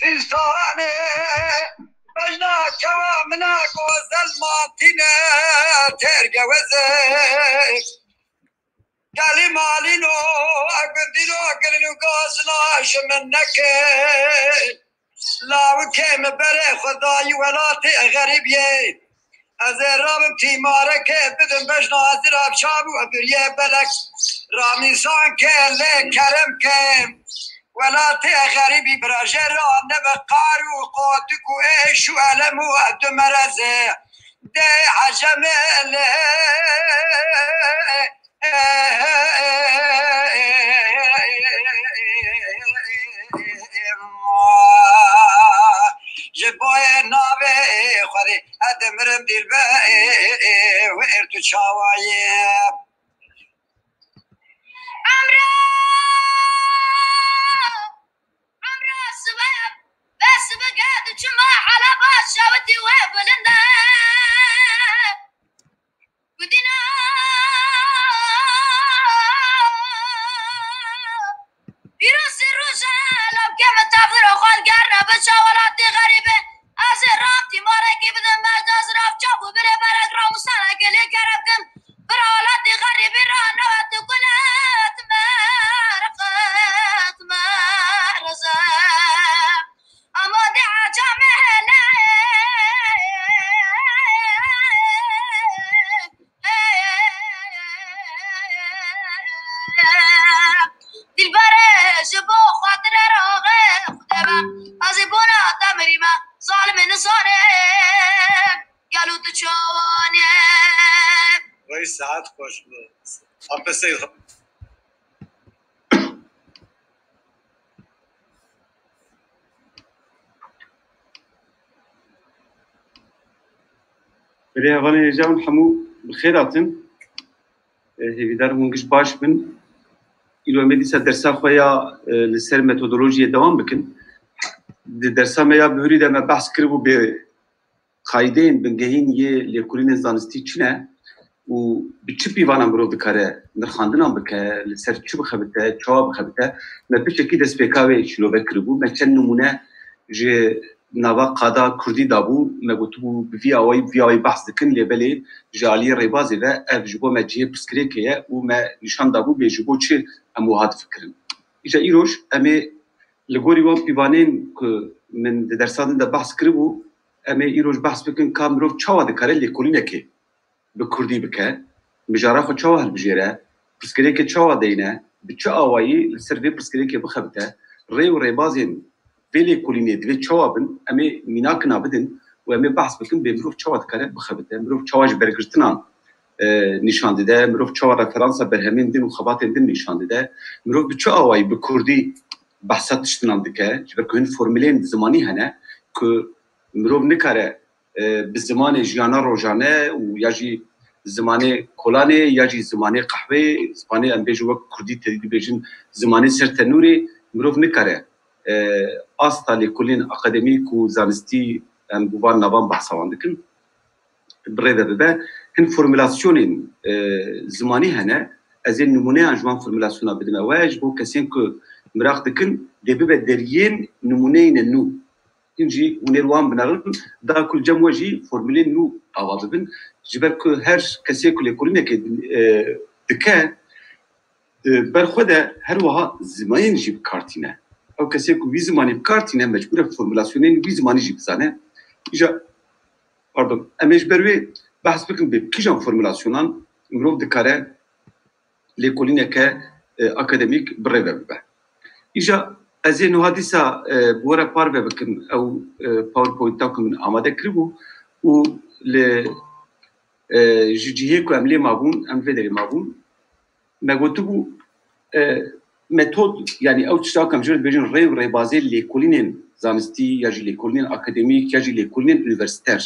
سیستانه بجنا کوا منا گوزل ماتینه ترگوزه کلی مالینو اگدینو گلینو گازنا شمنکه لاو کم بره خدای ولاتی غریبیه از رابم تیماره که بدم بجنا از راب شابو بریه بلک رامیسان که لی کرم که ولاتی غریبی براجر نبقار و قوتک و ایش و علم و دمرزه ده عجم جبای نابه خودی ادمرم دیل به و ارتو چاوایه بس بقعد جمع على باس شاوتي وبلندا ودينا يروس الرجال لو كيف تفضل اخوان قرنا بشاولاتي غريبة ازي رابتي ماركي بدن ما جازراف جابو بلي بلد راموسانا قلي كربكم براولاتي غريبة رانا واتقلات مارقات مارزا أمودع جمهلا دلبره جبو خاطر راغه خدبا ازبونا تمريما ظالم نصانه قالوا تشوانه وي ساعات خوش اب سيد برای اولی جان همو بخیراتن هیدار مونگش باش بن ایلو مدیسا درسا خویا لسر متدولوژی دوام بکن درسا میا بهوری دم بحث کربو به قاعدين بنجهين يه لكلين زانستي چنه و بچپی وانم برو دکاره نرخاندنام بکه لسر چوب خبته چوب خبته ما بشکی دست بکاوی شلو بکربو ما چند نمونه ج نوا قادا کردی دابو ما گوتو بفی آوای بحث دکن لبلی جالی ریبازی و اف جبو ما جیه پسکری که و ما نشان دابو به جبو چه اموهات فکرن ایجا ایروش امی لگوری وان پیوانین که من درسان دا بحث کربو امی ایروش بحث بکن کامروف چاوا دکاره لکولینه که به کردی بکه مجاره خود چاوا هل بجیره پسکری که چاوا دینه بچه آوایی لسر وی پسکری که بخبته ری و ریبازین ویلی کولینه دوی چاوا بن امی میناکنا بدن و امی بحث بکن به مروف چاوا دکاره بخبته مروف چاواج برگرتنان نشان داده مروف چاوا رفرانسا برهمین دین و خباتین دین نشان داده مروف بچه آوایی به کردی بحثات تشتنان دکه جبر که این فرمولین زمانی هنه که مروف نکاره به زمان جیانا روزانه و یا جی زمان کلانه یا جی زمان قهوه زمان انبیجو و کردی تدید بیجن زمان سرتنوری مروف نکاره آستا لکلین اکادمیک و زانستی بوان نوان بحثوان دکن برده ببه هن فرمولاسیونین زمانی هنه از این نمونه انجوان فرمولاسیونا بدن واج بو کسین که مراق دکن دبه درین نمونه نو اینجی ونروان بنارن دا کل جموجی فرمولین نو آواز بن جبر که هر کسی کلی کلینه که دکه بر خود هر وها زمانی جیب کارتینه او کسی که وی زمانی بکارتینه مجبور فرمولاسیونین وی زمانی جیب زنه ایجا پاردون امیش بروی بحث بکن به کیجان فرمولاسیونان مروف دکاره لیکولینه که اکادمیک بره ببه ایجا از این حادثه بورا پار بکن او پاورپوینت تا کن آماده کربو و ل جیه کو عملی مابون ام فدری مابون مگوتو متد یعنی او چتا کم جرد بجن ری بازی لیکولین زانستی یا جی لیکولین اکادمیک یا جی لیکولین یونیورسیتر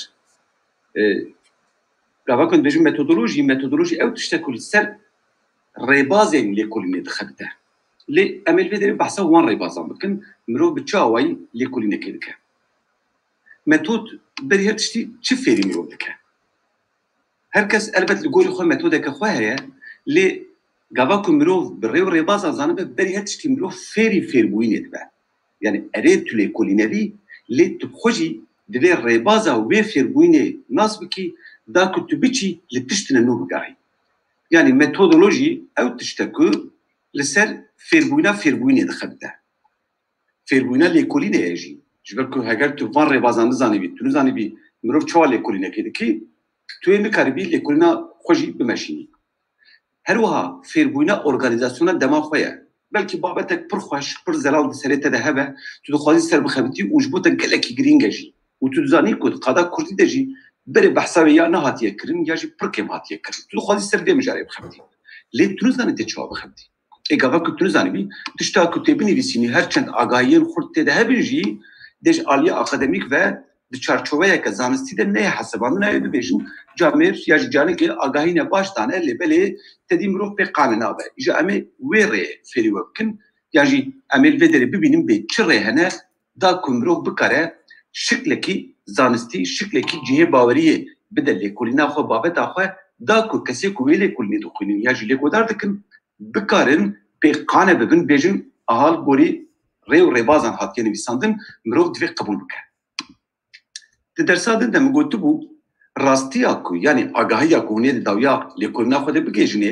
گاوا کن بجن متدولوژی او چتا کل سر ری بازی لیکولین دخلته لی امل فدری بحثا وان ری بازم بکن مرو بچاوی لیکولین کدکه متد بری هر تشتی چه فیری مرو دکه هر کس البته لگوری خو متد که خو هيا لی گاوا کو مرو بری ری باز زانه بری هر تشتی مرو فیر بوینه ده يعني اريد تو ليكولينري لي تبخجي دبي ريبازا وبي فيربويني ناس بكي داكو تبيتشي لتشتنا نو بقاعي يعني ميثودولوجي او تشتكو لسر فيربويني دخلته فيربوينا ليكوليني يجي جبركو هاجر تو فان ريبازا نزاني بي تو نزاني بي مروف تشوا ليكوليني كي تو نكاربي ليكولينا خوجي بمشيني هروها فيربوينا اورغانيزاسيون دما خويا بلكي بابتك برخوش بر زلال سريته ذهبه تدخلي سر بخبتي وجبوتك قالك جرينجاجي وتدزاني كود قادا كردي دجي بري بحسابي يا نهات يكرم ياجي بركم هات يكرم تدخلي سر دي مجاري بخبتي لي تنزاني تشوا بخبتي ايغاكو تنزاني بي تشتاكو تبني بيسيني هرچند اگاهين خرد دهبنجي دج عاليه اكاديميك و بچارچوبه که زانستی ده نه حسابان نه ببیشن جامعه یا جانی که آگاهی نباشتن الی بله تدیم رو به قانون آبه ایجا امی ویره فری وکن یا جی امیل بدری ببینیم به چره هنه دا کمرو بکره شکل کی زانستی شکل کی جه باوریه بدل کلینا خو بابت آخه دا کو کسی کویل کلنی دو کنین یا جی لکودار دکن بکارن به قانون ببین بیشن آهال گوری ریو ریبازان هاتیه نویساندن مرو دوی قبول بکن درسادن دم گوتو بو راستیا کو یعنی آگاهی کو نه داویا لیکولنا خود بگیجنه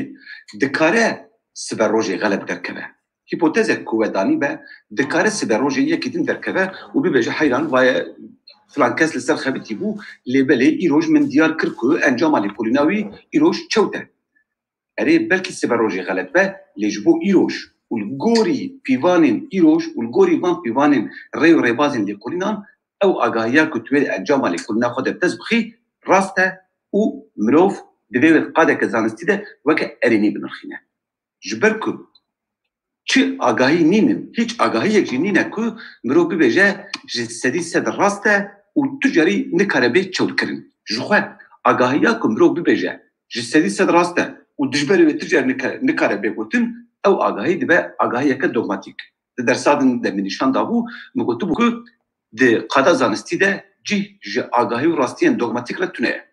دکاره سبر روجی غلب درکبه هیپوتز کو ودانی به دکاره سبر روجی یکیدن درکبه و ببیجه حیران و فلان کس لسر خبیتی بو لیبله ایروج من دیار کرکو انجام لیکولناوی ایروج چوته اری بلکی سبر روجی غلب به لیجبو ایروج والگوری پیوانین ایروج والگوری وان پیوانین ریو ریبازین لیکولنان او آگاهی که توی انجام علی کلنا خود بتزبخی راسته او مروف دوی قاده که زانستی ده وکه ارینی بنرخینه جبرکو چه آگاهی نینن هیچ آگاهی یک نینه که مروف ببیجه جسدی صد راسته و تجاری نکاره به چود کرن جخواه آگاهی که مروف ببیجه جسدی صد راسته و دجبری به تجاری نکاره به گوتن او آگاهی ده آگاهی که دوگماتیک در سادن ده منیشان دابو مگوتو بو که ده قادا زانستی ده جه آگاهی و راستیان دوگماتیک رتونه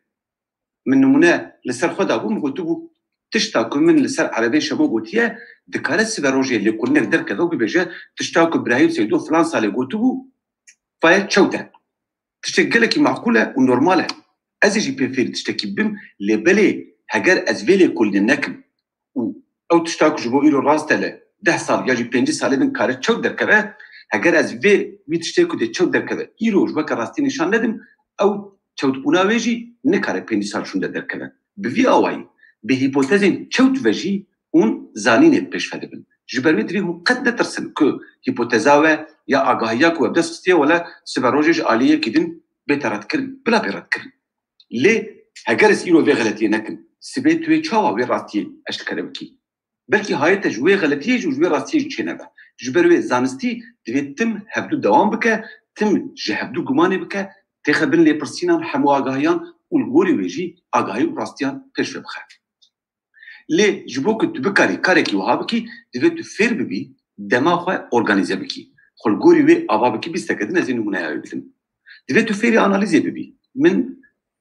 من نمونه لسر خود ابو مگوتو بو تشتاکو من لسر عربی شما گوتیه دکاره سیبروژی لیکولنر در کدو ببیجه تشتاکو براهیم سیدو فلان ساله گوتو بو فاید چوته تشتاکله که معقوله و نرماله از جی پیفیر تشتاکی بیم لبلی هگر از ویلی کولن نکم او تشتاکو جبو ایرو راستله 10 سال یا جی 5 ساله دن کاره چوک در کبه اگر از وی تشتاکو ده چوک در کبه ایرو جبا که راستی نشان ندم او چوت بونا ویجی نکاره 5 سال شونده در کبه بوی آوائی به هیپوتزین چوت وجی اون زانینه پیش فده بن جبروی دوی هم قد نترسن که هیپوتزاوه یا آگاهیا که وبدست خستیه ولا سبروجش آلیه کدین بهترات کرن بلا بیرات کرن لی اگر از ایرو وی غلطیه نکن سبه توی چاوا وی راستیه اشت کرده بکی بلکه های تجوی غلطیه جو وی راستیه چه نبه جبروی زانستی دوی تم هفدو دوام بکه تم جهبدو گمانه بکه تخبن لی پرسینان همو آگاهیان والگوری ویجی آگاهی و راستیان پیش بخه لی جبو که تو بکاری کاری که وها بکی دوی تو فیر ببی دماغ خواه ارگانیزه بکی خلگوری وی آوا بکی بیستکدن از این نمونه های بیدن دوی تو فیری آنالیزه ببی من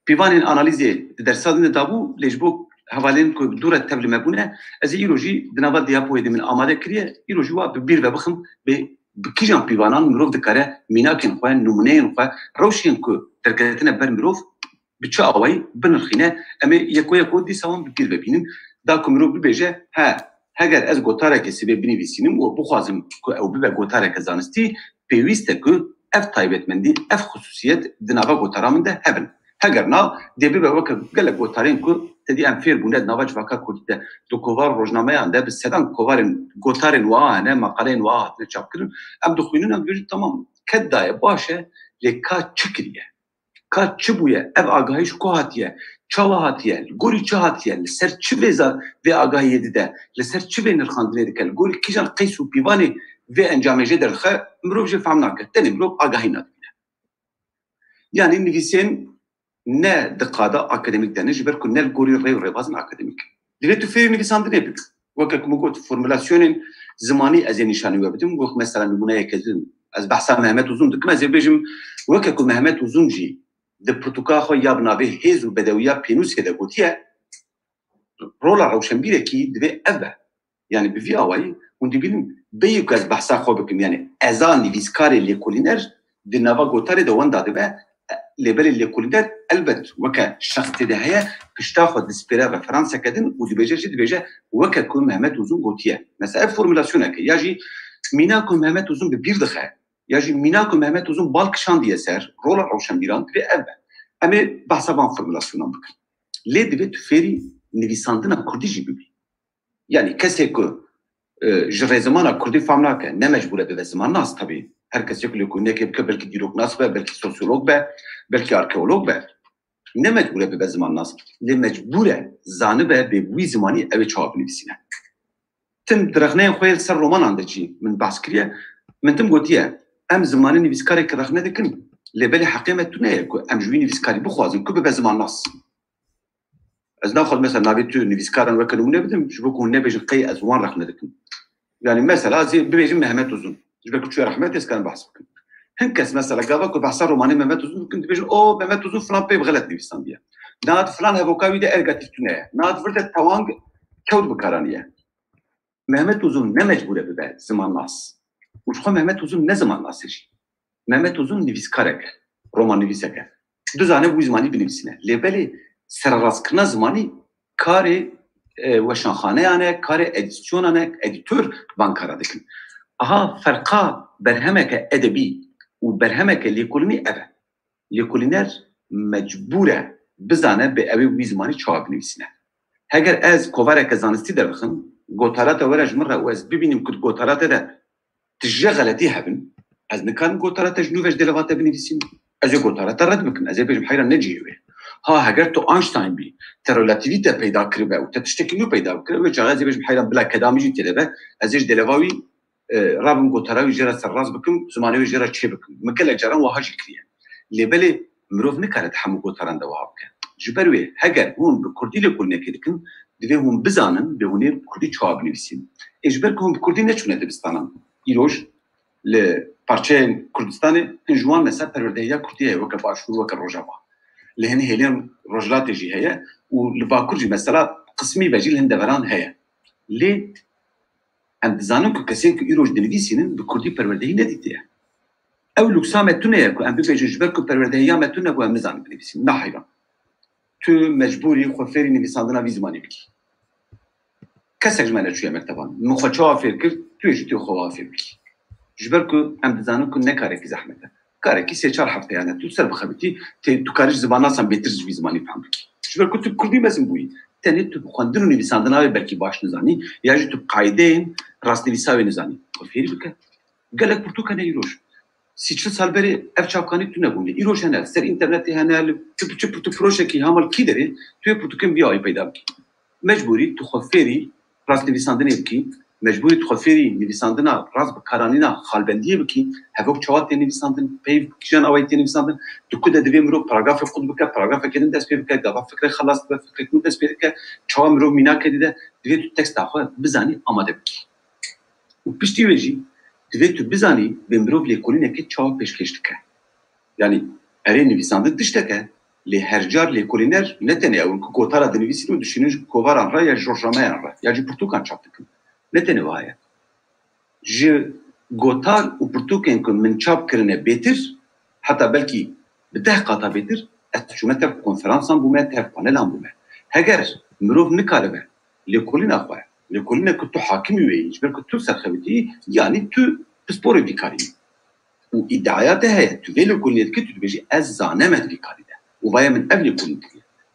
پیوان آنالیزه درسادن دابو لی جبو حوالین که دورت تبلی مبونه از ایروژی دنوا دیاپوی دی من آماده کریه ایروژی وا ببیر و بخم به بکیجان پیوانان مروف دکاره میناکن خواه نمونه خواه روشین که درکتن بر مروف بچه آوایی بنرخینه اما یکو دی سوام بگیر ببینیم دا کمرو ببیجه هگر از گوتاره که سبب بنویسینم و بخوازم که او ببه گوتاره که زانستی پیوسته که اف تایبتمندی اف خصوصیت دناوا گوتاره من ده هبن هگر نا دی ببه وکر گل گوتارین که تدی ام فیر بونه نواج وکا کلیده دو کوار روزنامه انده به سدان کوارن گوتارن واه مقالین واه چاپ کردن ام دخوینون ام بیجی تمام کدای باشه لکا چکریه کا چه بویه اف آگاهیش کو هاتیه چاوا هاتیه گوری چه هاتیه لسر چه ویزا و آگاهی دیده لسر چه وی نرخاندنه دکل گوری کیجان قیس و پیوانی و انجامجه درخه مروف جه فهم ناکد تنی مروف آگاهی ندیده یعنی نویسین نه دقادا اکادمیک دنه جبر کن نه گوری ری و ریوازن اکادمیک دیگه تو فیر نویساندنه بک وقت که مگوت فرمولاسیون زمانی از نشانی بدیم وقت مثلا نمونه یکزن از بحثا مهمت وزون دکم از بیجم وقت که مهمت وزون جی د پروتوکول خو یا بناوی هیز و بدویا پینوس کده گوتیه رولا روشنبیره کی دوی اوه یعنی بوی آوائی اون دی بیلیم بیک از بحثا خو بکم یعنی ازان نویسکار لیکولینر د نوا گوتار د وند داده به لیبل لیکولینر البته وک شخص ده هيا پشتا خو د سپیرا رفرانس کدن او دی بجه دی بجه وک کو محمد وزون گوتیه مثلا فرمولاسیون که یاجی مینا کو محمد وزون به بیر دخه یاجی مینا کو محمد وزون بالک شان دی اثر رول روشن بیران به اما بحثا بان فرمولاسیون بکن لی دوید فری نویساندن کردی جی ببی یعنی کسی که جره زمان کردی فهم نکه نمجبوره به زمان ناس طبیعی هر کسی که لیکونه که بلکه دیروگ ناس به بلکه سوسیولوگ به بلکه آرکئولوگ به نمجبوره به زمان ناس لی مجبوره زانبه به وی زمانی اوی چهاب نویسینه تم درخنه خویل سر رومان آنده چی من بحث کریه من تم گوتیه ام زمانی نویسکاری که رخنه دکن لبلی حقیمت تو نه که ام جوی نویسکاری بخوازیم که به زمان ناس از ناخذ مثلا نبي تو نویسکاران وکلونه بدم جبكون نبيج قي ازوان رخنه دكن يعني مثلا زي بيجي محمد وزن جبك شو رحمت اسكان بحث هنكس مثلا قبل بحث روماني محمد وزن كنت بيجي او محمد وزن فلان بي بغلط نويسان بيا ناد فلان هبوكاوي ده ارغاتيف تونه ناد فرد توانج كود بكارانيه محمد وزن نمجبوره به زمان ناس وش خو محمد وزن نه زمان ناس شي محمد وزن نویسکارك رومان نویسکه دو زانه بو زمانی بنویسینه لبلی سرراسکرنا زمانی کار وشانخانه یعنی کار ادیسیون یعنی ادیتور بانکارا دکن aha فرقا برهمك ادبي وبرهمك ليكولني ابا ليكولينر مجبوره بزانه به اوي وي زماني چاپ نويسينه اگر از کوارك زانستي درخن گوتارات ورج مره واز ببينيم كنت گوتارات ده تجي غلطي هبن از نكان گوتارات جنوفش دلوات بنويسين از گوتارات رد بكن از بيج بحيره نجي ها اگر تو آینشتاین بی ترولاتیویته پیدا کرده و تشتکیو پیدا کرده و جهازی بهش بحیرم بلا کدامی جی تلبه ازش دلواوی رابم گوتراوی جرا سرراز بکم زمانوی جرا چه بکم مکل جرا و هاج کریه لبله مروف نکرد همو گوتران ده واب کن جبروی اگر هون به کردی لکل نکردکن دوی هون بزانن به هونی کردی چواب نویسین اجبر که هون به کردی نچونه دبستانم ایروش ل پارچه کردستان هنجوان مثلا پروردهیا کردیه وک باشور وک روجاوا لهن هيلين رجلات جي هي والباكورجي مثلا قسمي باجي لهن دوران هي لي عند زانك كسين كيروج دنيسين بكردي پروردهي نديتيه او لوكسامه تونه كو ام بيجي جبركو پروردهي ما تونه كو ام زان دنيسين نحيرا تو مجبوري خوفري نويساندنا في زماني بكي كسج مانا شويه مكتبان مخوچا فكر تو يجي خوافر بكي جبركو ام زانك نكارك زحمته كاركي سه 4 هفته يعني تو سر بخبتي تو كارج زبانا سم بيتر في زماني فهمك شو كنت كردي مثلا بوي تاني تو بخندن نويساندنا بلكي باش نزاني يا تو قايدين راس نويساوي نزاني خفيري بك قالك برتو كان يروش سيچ سال بري اف چاپكاني تو نگوني يروش انا سر انترنت هنا تو بروجكي هامل كي دري تو برتو كم بياي پیدا بك مجبوري تو خفيري راس نويساندني بكي مجبوری تو خفیری نویساندن راز بکارانینا خالبندیه بکی هفوق چوات نویساندن پی کیجان آوایتی نویساندن تو کده دوی مرو پاراگراف خود بکه پاراگراف کدن دست پی بکه دوا فکر خلاص به فکر کن دست پی بکه چوا مرو مینا کدیده دوی تو تکست آخو بزنی آماده بکی و پشتی ویجی دوی تو بزنی به مرو لیکولینه که چوا پیشکش دکه یعنی اری نویساندن دشته لی هر جار لیکولینر نتنه اون که گوتارا دنویسین و دشینش کوواران را یا جورجامایان را یا جی پرتوکان چاپ دکن نتنه وایا جي گوتار و پرتوکن که من چاپ کرنه بهتر حتی بلکی بده قاطع بهتر اتشونه تر کنفرانسان بومه تر پانلان بومه هگر مروف نکاره به لیکولین اخواه لیکولین که تو حاکمی وی جبر که تو سرخویتی یعنی تو پسپور بیکاری و ادعایات هیا تو وی لیکولینت که تو بجی از زانمت بیکاری ده و بایا من اف لیکولین که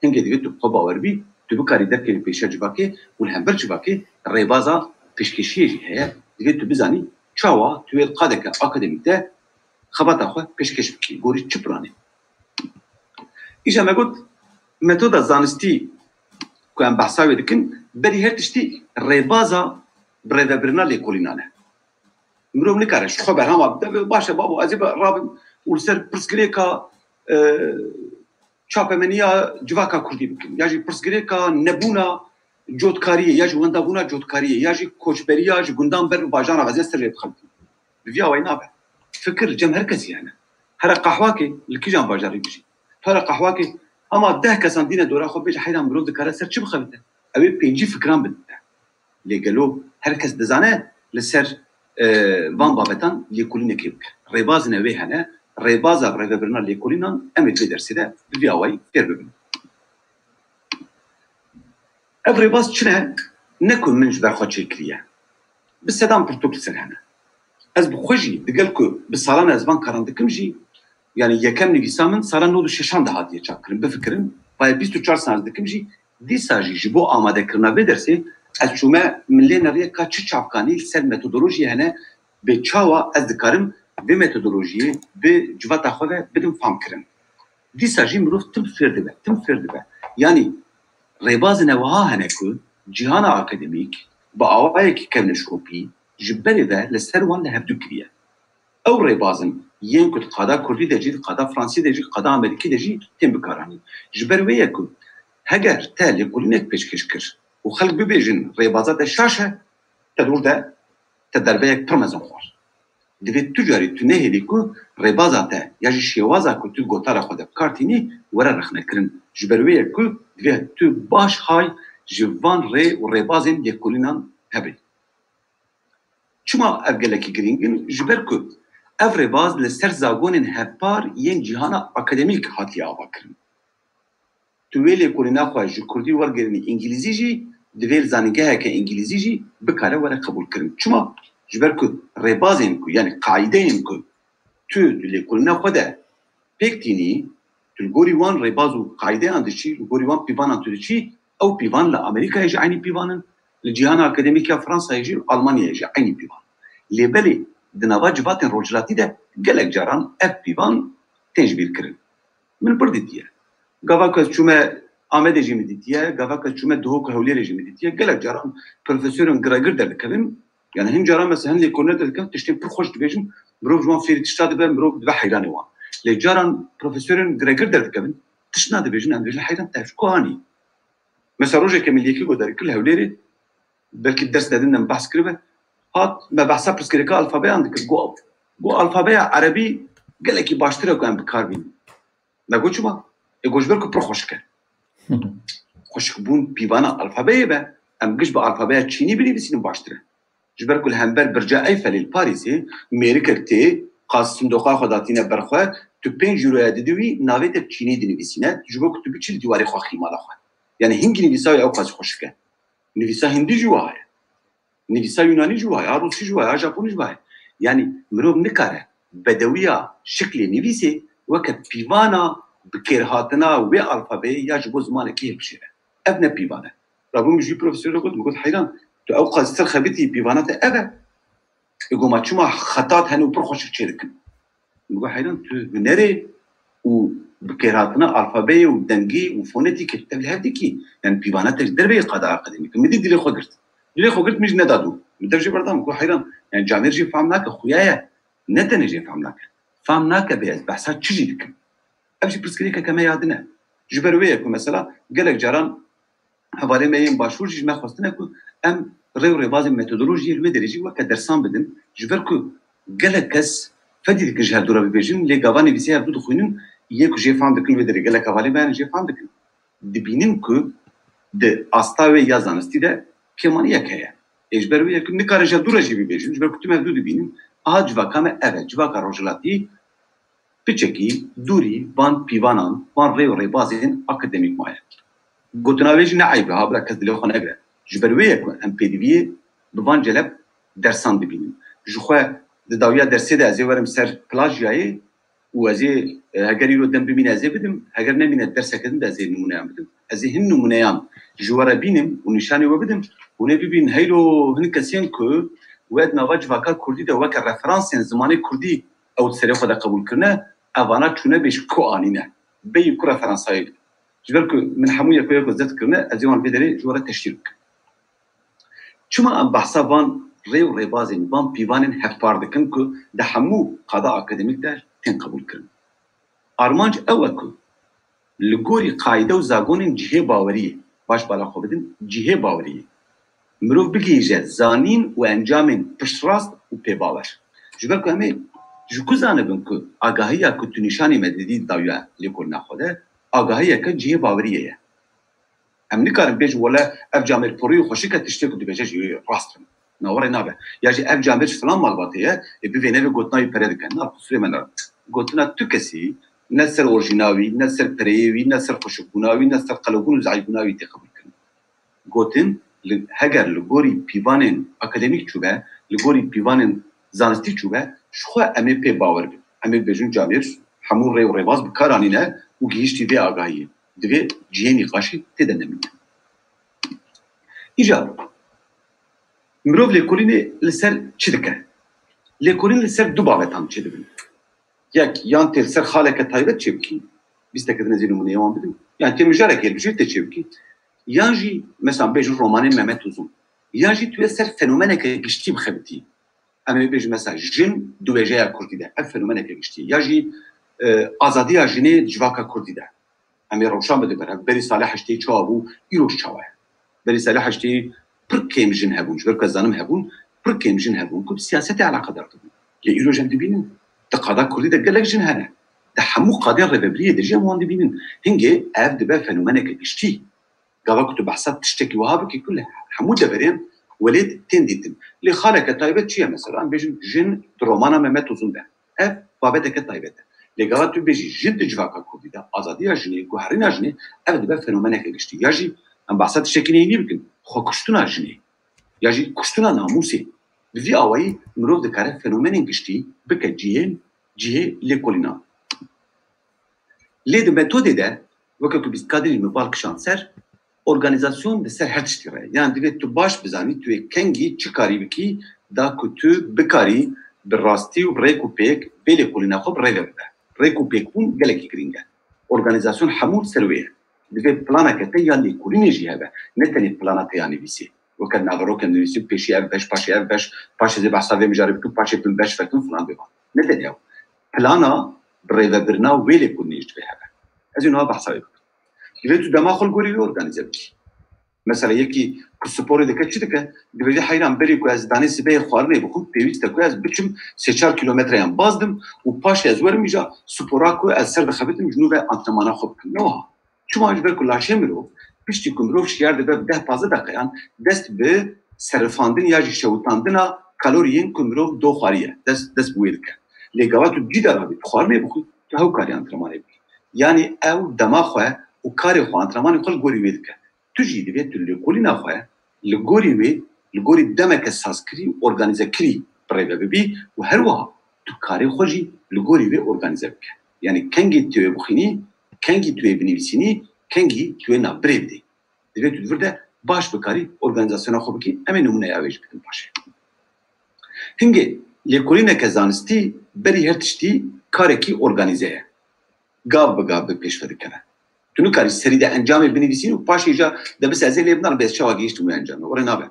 هنگه دیگه تو بخوا باور بی تو بکاری ده که پیشه جواکه و الهمبر جواکه ریبازا پیشکشیه جی هیا دیگه تو بزنی چاوا توی قادک اکادمیکte خبات آخو پیشکش بکی گوری چی پرانی ایجا مگود متودا زانستی که ام بحثاوی دکن بری هر تشتی ریبازا برده برنا لیکولینانه مروم نکارش خو برهم باشه بابا ازی رابم ولسر پرسگریکا چاپمنیا جواکا کردی بکن یا جی پرسگریکا نبونا جودکاریه یا جواندا بونا جودکاریه یا جی کوچبری یا جی گندام بر باجانا غزه سر يدخل بيا وينابه فكر جم هركز يعني هر قهواكي الكيجان باجاري بيجي هر قهواكي اما ده كسان دينا دورا خو بيجي حيران مرود ذكر سر چه بخبته ابي بيجي فكران بده اللي قالوا هركز دزانه لسر وان بابتان لیکولین کی بک ریباز نوی هنه ریباز ریبرنا لیکولینا امید به درسی ده بی آوای فیر ببین اف ریباز چنه نکن منش برخواد چکریه بس صدام پرتوک سر هنه از بخوجی دقل که بسالان از وان کاران دکم جی yani yekam nivîsa salan nod û şeşan de hatiye çapkirin bifikirin vaya 24 saat dikim jî dîsa jî ji bo amadekirina vê dersê ez çûme min lê neriye ka çi çavkanî ser metodolojiyê hene bê çawa ez dikarim vê metodolojiyê bi civata xwe ve bidim fam kirin dîsa jî mirov tim fêr dibe yani rêbazên ew hene ku cîhana akademîk bi awayekî kevneşkopî ji berê ve li ser wan li hevdû kiriye ew rêbazin yên ku qada Kurdî de jî qada Fransî de jî qada Amerîkî de jî tên bikaranî ji ber wê ye ku heger te lêkolînek pêşkêş kir û xelk bibêjin rêbaza te şaş e te dûr de te derbeyek pir mezin xwar divê tu carî tu nehêlî ku rêbaza te ya jî şêwaza ku tu gotara xwe de bikartînî were rexnekirin ji ber wê ye ku divê tu baş hay ji van rê û rêbazên lêkolînan hebe çima ev gelekî girîngin ji ber ku ev rêbaz li ser zagonên hevpar yên cîhana akademîk hatiye avakirin. Tu wê lêkolîna xwe ji Kurdî wergerînî îngilîzî jî divê zanîngeheke îngilîzî jî bikare were qebûl kirin. Çima ji ber ku rêbazên ku yani qaîdeyên ku tu di lêkolîna xwe de pêk tînî tu li gorî wan rêbaz û qaîdeyan diçî li gorî wan pîvanan tu diçî ew pîvan li Amerîkayê jî aynî pîvanin li cîhana akademîk ya Fransayê jî Almanyayê jî aynî pîvan. Lêbelê di nava civatên rojhilatî de gelek caran ev pîvan tên ji bîr kirin. Min pir dîtiye. Gava kes çûme Amedê jî min dîtiye, gava kes çûme Duhok Hewlêrê jî min dîtiye. Gelek caran profesörên giragir derdikevin. Yani hin caran mesela hin lêkolîner derdikevin tiştên pir xweş dibêjin. Mirov ji wan fêrî tişta dibe, mirov dibe heyranê wan. Lê caran profesörên giragir derdikevin tişt nadibêjin em dibêjin heyran te ku anî. Mesela rojeke milliyekî godarî kir Hewlêrê belkî ders dedin em behs kiribe. Hat me behsa pirsgirêka alfabeyan dikir got alfabeya erebî gelekî baştir e ku em bikar bînin. Me got çima? Got ji ber ku pir xweşik e. Xweşikbûn pîvana alfabeyê be em giş bi alfabeya çînî binivîsînin baştir e. Ji ber ku li hember Birca Eyfelê li Parîsê mêrikek tê qas sindoqa xwe datîne ber xwe tu 5 euroya didî wî navê te çînî dinivîsîne ji bo ku tu biçî li dîwarê xwe xîmala xwe. Yani hingî nivîsa ew qas xweşik e. Nivîsa hindî jî wa heye. Nivîsa Yunanî jî wa ya Rusî jî wa ya Japonî jî wa yani mirov nikare bedewiya şiklê nivîsê weke pîvana bikêrhatina wê alfabeyê ya ji bo zimanekî hêbişêre ev ne pîvan e rabûn jî profesör got min got heyran tu ew qas ser xebitî pîvana te ev e got ma çima xetat hene û pir xweşik çê dikin min got heyran tu hunerê û bikêrhatina alfabeyê û dengî û fonetîkê te li hev dikî yani pîvana te ji derbeyê qada akademîk min dî dilê xwe girt dilê xwe girt min jî nedadû min dev jî berdam got heyran yani camêr jî fehm nake xuya ye ne tenê jê fehm nake fehm nake bê ez behsa çi jî dikim ev jî pirsgirêkeke me yadin e ji ber wê ye ku mesela gelek caran hevalê me yên başûr jî me xwestine ku em rêw rêbazên metodolojiyê li wê derê jî weke dersan bidin ji ber ku gelek kes fedî dikin ji hevdûra bibêjin lê gava nivîsê hevdû dixwînin yê ku jê fehm dikin li wê derê gelek hevalê me hene jê fehm dikin dibînin ku di asta wê ya zanistî de pêmaniyek heye ji ber wê ye ku nikare ji hevdûra jî bibêjin ji ber ku tu hevdû dibînin aha civaka me ev e civaka rojhilatî piçekî dûrî van pîvanan van rê û rêbazên akademîk maye gotina wê jî ne eyb e ha bira kes dilê xwe negire ji ber wê ye ku em pêdiviyê bi van celeb dersan dibînin ji xwe di dawiya dersê de ez ê werim ser plajyayê û ez ê heger îro dem bimîne ez ê bidim heger nemîne derseke din de ez ê nûmuneyan bidim ez ê hin nûmuneyan ji were bînim û nîşanê we bidim hûn ê bibînin heylo hin kesên ku wed nava civaka Kurdî de weke referansên zimanê Kurdî ew serê xwe de qebûl kirine evana çûne bêj ku anîne bêyî ku referansayê bidin ji ber ku min hemû yekoya ku zet kirine ez ê wan vê derê ji were teşhîr bikim çima em behsa van rê û rêbazên van pîvanên hevpar dikin ku di hemû qada akademîk de tên qebûl kirin armanc ew e ku li gorî qaîde û zagonên cihê baweriyê baş bala xwe bidin cihê baweriyê mirov bigîje zanîn û encamên piştrast û pêbawer ji ber ku em ê ji ku zanibin ku agahiya ku tu nîşanî me didî dawiya lêkolîna xwe de agahiyeke cihê baweriyê ye em nikarin bêjin wele ev camêrporî û xweşik e tiştê ku dibêje jî rast in ناوره نابه یا جی اف جامبر فلان مالباتیه ببینه به گوتنای پره دکن نه خصوصی من گوتنا تو کسی نه سر اورجیناوی نه سر پریوی نه سر خوشبوناوی نه سر قلبون و زعیبوناوی تقبل کن گوتن هگر لگوری پیوانن اکادمیک چوبه لگوری پیوانن زانستی چوبه شخوا امی پی باور بید امی بجون جامبر همون ری و رواز بکارانینه و گیشتی وی آگاهیه دوی جیهنی قاشی تیده نمینه ایجا مرۆڤ لێکۆلینێ لەسەر چ دەکە؟ لێکۆلین لەسەر دوو بابەتان چێ دەبن. یەک یان تێ لەسەر خاڵێکە تایبەت چێ بکەین، بیستەکە دنەزی نمونەیەوان بدن، یان تێ مژارێک هێلبژێت تێ چێ بکەین، یان ژی مەسەڵەن بێژن ڕۆمانێ مەمەد وزوم، یان ژی توێ سەر فەنومەنێکە گشتی بخەبتی. ئەمە بێژن مەسەڵەن ژن دوێژەیە کوردی دە، ئەف فەنومەنێکە گشتی، یا ژی ئازادیە ژنێ جواکە کوردی دە. ئەمێ ڕەوشان بده بەرە بەری ساڵە هەشتەی چاوا بوو ئیرۆش چاوایە. بەری ساڵە هەشتەی پر کێمژن هەبوون ژبەر کەزانم هەبوون پر کێمژن هەبوون کو سیاسەتی علاقەدار بوون لە ئیرۆژ دەبینن دە قادا کوردی دە گەلێک ژن هەنە دە هەموو قادیان ڕێبەبریە دەژێ وان دەبینن هەنگێ ئەف دەبە فەنومەنێکە گشتی گاوا کو تو بەحسا تشتێکی وها بکەی کولە هەموو دەبەرێن ولێت تێن دیتن لێ خاڵێکە تایبەت چییە مەسەڵان بێژن ژن درۆمانە مەمەد وزوم دە ئەف بابەتێکە تایبەتە لێ گاوا تو بێژی ژن دە جواکە کوردی دە ئازادیە ژنێ گوهەڕینا ژنێ ئەف دەبە فەنومەنێکە گشتی یا ژی ئەم بەحسا تشتێکی نەینی بکەن خۆ کوشتنا ژنێ یا جی کشتنا ناموسی دوی آوایی مرۆڤ دەکارە فەنومەنێک گشتی بکە جیهێ لێکۆلینا لێ دەبێت تۆ دێدە وەکە تو بیستکادری مبال کشان سەر ئۆرگانیزاسیۆن لەسەر هەر تشتی ڕێ یان دەبێت تو باش بزانی توێ کەنگی چ کاری بکی دا کو تو بکاری بڕاستی و ڕێک و پێک بێ لێکۆلینا خۆ ڕێگە ببە ڕێک و پێکبوون گەلێکی گرینگە ئۆرگانیزاسیۆن هەموو سەروەیە دەبێت پلانەکە تە یان لێکۆلینێژی هەبە نەتەنێ پلانە تەیان نویسێ وكان نافروك نويسي بيشي اف باش باشي اف باش زي بحسابي مجرب تو باشي بن باش فكن فلان بيبا نتنياو بلانا بريفا برنا ويلي كونيش بها ازي نو بحسابي يريد دماغ الغوري اورغانيزابي مثلا يكي كسبوري دكا تشدك دبي حيران بري كواز داني سبي خوارني بكون بيويت كواز بچم 3 كيلومتر يان بازدم و باش ازور ميجا سبوراكو اثر دخبتم جنوب انتمانا خوب نو شو ما جبر كل شيء پشتی کمروف شیار دبه 10-15 دقیقه دست به صرفاندن یا شوتاندن کالورین کمروف دو خاریه دست بوید که لگاوات تو جدا رابط خوار می بخود که هاو کاری انترمانی بی یعنی او دماغ خواه و کاری خواه انترمانی خل گوری وید که تو جیدی وید تو لگولی نخواه لگوری وید لگوری دمک ساز کری ارگانیزه کری برای ببی و هر وها تو کاری خوشی لگوری وید ارگانیزه بکن یعنی کنگی توی بخینی کنگی توی بنویسینی کنگی توی نبرید دی دوید تو دورده باش بکاری ارگانیزاسیون خوب بکی امین نمونه اویج بکن باشه هنگی لیکولینه که زانستی بری هر تشتی کاری کی ارگانیزه گاب بگاب پیش فده کنه تو نو کاری سری ده انجام بنویسین و پاش ایجا ده بس ازی لیبنان بیس چاوا گیشت و انجام وره نابه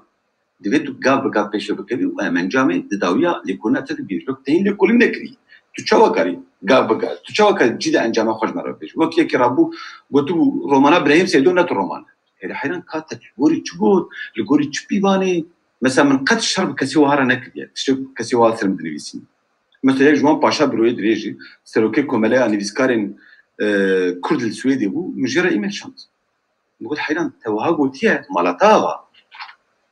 دوید تو گاب بگاب پیش فده کنی و ام انجام ده داویا لیکولینه تد بیرلوک تین لیکولینه کری تو چاوا کاری گاب بگاب تو چاوا کاری جیده انجام خوش مرا پیش وکی که رابو گوتو رومانا برایم سیدو نتو رومانا هذا حيران كاتت لغوري تشبود لغوري تشبيباني مثلا من قد الشرب كسيوهارا نكديا تشرب كسيوهارا سر مدنيسين مثلا جوان باشا بروي دريجي سروكي كوماليا نيفيسكارين كرد السويدي بو مجرى ايميل شانس نقول حيران توها قوتيا مالاتاغا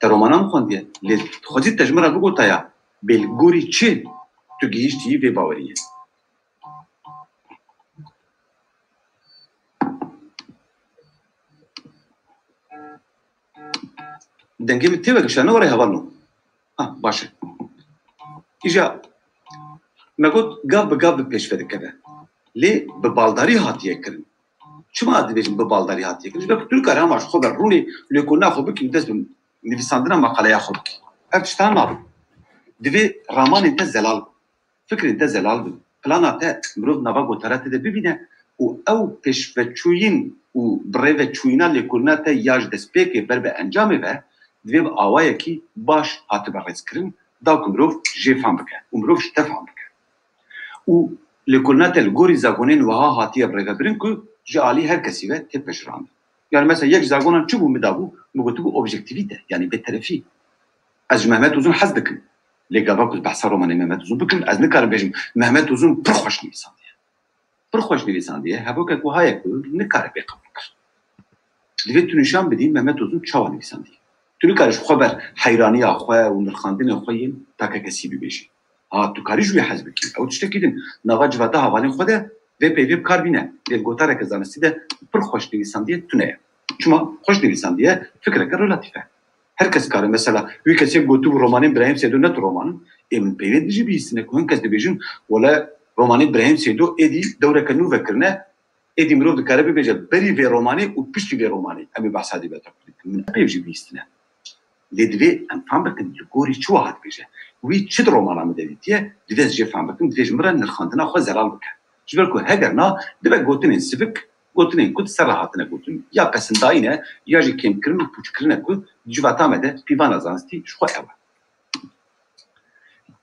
ترومانا مخونديا لي خذي التجمرة بقوتايا بالغوري تشي تجيشتي في باوريه دنگی می تیوه کشانه وره هوانو باشه ایجا مگود گاب بگاب پیش فده کده لی به بالداری هاتیه کرن چما عادی بیشم به بالداری هاتیه کرن جبه کتول کاره هماش خوبه رونی لیکونه خوبه که دست بیم نویساندنا مقاله خوب کی افتشتان نابی دوی رامان انت زلال فکر انت زلال بیم پلانا تا مروف نوا گوتره تده ببینه و او پیش فچوین و برای فچوینا لیکونه تا یاج دست پیکه بر به انجامه و دوی آوایی کی باش هاته بررس کردن داو کمروف جفام بکن کمروف شتفام بکن و لکلنات الگوری زاگونین وها هاتیه برای برین که جالی هر کسی و تپش راند یعنی مثلا یک زاگونان چه بو مدابو مگوتو بو اوبجکتیویته یعنی به طرفی از محمد وزون حز بکن لگاوا کز بحثا رومانی محمد وزون بکن از نکارم بیشم محمد وزون پرخوش نویساندیه پرخوش نویساندیه هبو که کوهای که نکاره بقبول کرد دوی تو نشان بدیم محمد وزون چاوا نویساندیه تو نکارش خبر حیرانی آخواه و نرخاندن آخوهیم تا که کسی ببیشی تو کاریش وی حزب کی او تشته کدین نوا جواتا حوالی خوده و پیوی کار بینه لیل گوتاره که زانستی ده پر خوش نویسندیه تونه چما خوش نویسندیه فکره که رولاتیفه هر کس کاره مثلا وی کسی گوتو رومانی برایم سیدو نت رومان من پیوی دیجی بیستنه که هن کس دبیجن ولا رومانی برایم سیدو ایدی دوره که نو وکرنه ایدی مروف دکاره ببیجه بری وی رومانی و پشتی وی رومانی امی بحثادی بتا من پیوی بیستنه لیدوی ام فهم بکن لگوری چه واحد بیجه وی چه رومانا مدلیتیه دیدز جه فهم بکن دیدز مرن نرخاندنا خو زرال بکن جبر کو هگر نا دبا گوتنین سفک گوتنین کد سراحتنا گوتن یا قسنداینه یا جی کم کرن و پوچ کرنه کو جواتا مده پیوان زانستی شخو اول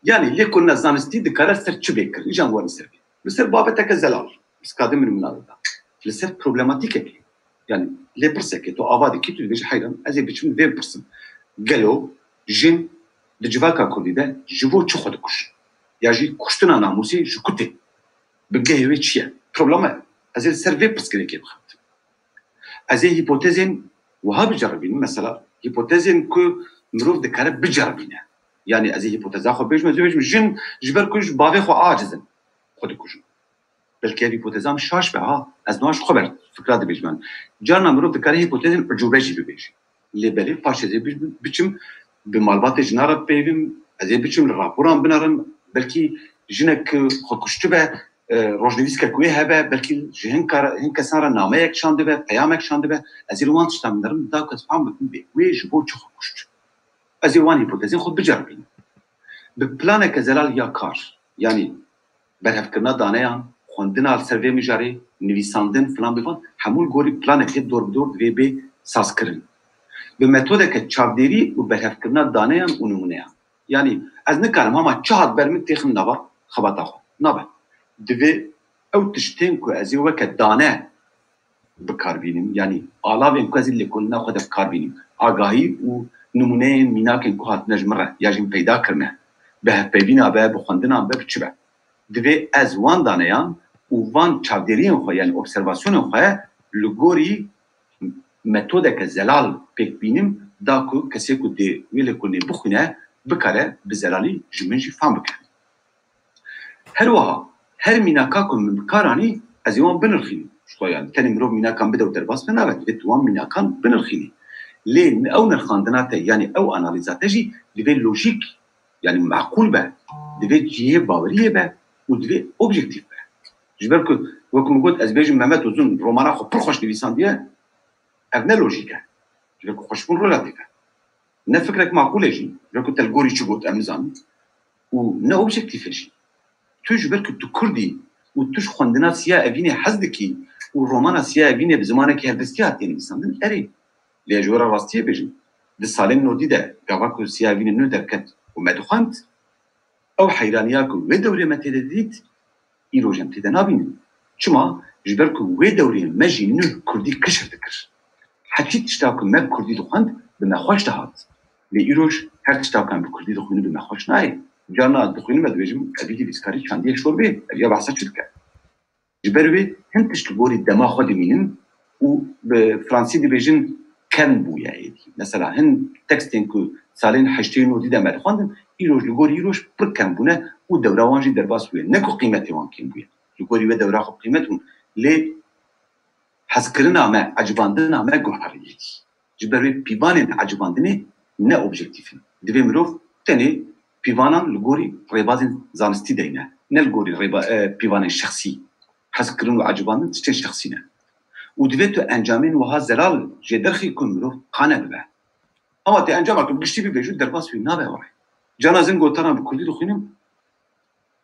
yani lekon zanesti dikare ser çi bekir ijan var ser ser babete ke zelal iskadim min munada ser problematik ek yani le perseke to avadi ki tu vej hayran az biçim ve person galo jin de civaka kurdide jivo çi xod kuş ya ji kuştuna namusi ji kutte bige ve çiye problema az ser ve perseke ke bxat az hipotezin وها بجربين مثلا هيبوتيزين كو مروف دكاره بجربينه يعني از هيبوتيزا خو بيج مزوج جن جبر كوش باوي خو عاجزن خود كوش بلكي هيبوتيزام شاش بها از نوش خبر فكره دي بيجمن جانا مروف دكاره هيبوتيزين عجوبه جي بيج اللي بالي فاش زي بيچم بمالبات جنار بيفم از بيچم راپوران بنارن بلكي جنك خو كشتبه روجنویسکا کوی هبه بلکه جهن کسان را نامه یک شانده به پیام یک شانده به از ایروان تشتم درم دا کس فهم بکن به وی جبو چه خوشت از ایروان هیپوتزین خود بجربین به پلان که زلال یا کار یعنی برهف کرنا دانیان خوندن آل سروی مجاری نویساندن فلان بفان همول گوری پلان که دور بدور دوی به ساز کرن به متود که چاودیری و برهف کرنا دانیان و نمونه یعنی از نکارم اما چهات برمید تیخن نوا خباتا خو نابه دوی او تشتین کو از یو وقت دانه بکار بینیم یعنی علاوه کو از لکلنا خود بکار بینیم آگاهی و نمونه میناکن کو هات نجمره یا جیم پیدا کرنه به پیوینا به بخوندنا به چبه دوی از وان دانیان و وان چاودرین خو یعنی ابزرواسیون خو لګوري متوده که زلال پک بینیم دا کو کسی کو دی ویل کو نه بخونه بکاره بزلالی جمنجی فهم بکن هر وها هر میناکا کن مکارانی از یوان بنرخینی شو يعني تاني مروف میناکان بده و درباس بنابد اتوان میناکان بنرخینی لين او نرخاندناته يعني او اناليزاته جي دي لوجيك يعني معقول به دي جيه باوريه به و دي اوبجيكتيف به جبركو وكم قلت ازبيج محمد وزن رومانا خو برخوش نويسانديه ابنا لوجيكا جبركو خوشبون رولاتيفه نه فكرك معقوله جي جبركو تلقوري شو قلت امزان و نه اوبجيكتيف جي تو جبركو تو كردي و توش خوندنا سيا ابيني حزدكي و رومانا سيا ابيني بزمانك هردسكي هاتين نويساندن اري لیجورا راستیه بیشن د سالن نودی ده گاواکو سیاوین نو درکت و مدخوانت او حیرانیا کو و دوره متدیت ایروجم تیده نابینیم چما جبرکو و دوره مجی نو کردی کشر دکر حتی تشتاکو مب کردی دخوند به مخوش دهات لی ایروج هر تشتاکو مب کردی دخوینو به مخوش نای جانا دخوینو مدویجم ابیدی بیسکاری چاندیه شوربه ابیا بحثا چودکر جبروی هنتش لگوری دما خود مینن و به فرانسی دی بیجن كم بويا ايدي مثلا هن تكستين كو سالين حشتين ودي دمر خواندن ايروج لغور ايروج بر كم بونه و دوره وانجي درباس بويا نكو قيمتي وان كم بويا لغوري و دوره خو قيمتهم لي حسكرنا ما عجباندنا ما گوهريتي جبروي بيبانن عجباندني نه اوبجيكتيفين دبي مروف تاني بيبانان لغوري ريبازين زانستي دينا نه لغوري بيبانن شخصي حسكرن عجباندن تشتي شخصينا و دویتو انجامین وها زلال جدرخی کن مروف قانه ببه اما تی انجام اکن گشتی بی بیجود درباس بی نابه وره جانازین گوتانا بکردی رو خینیم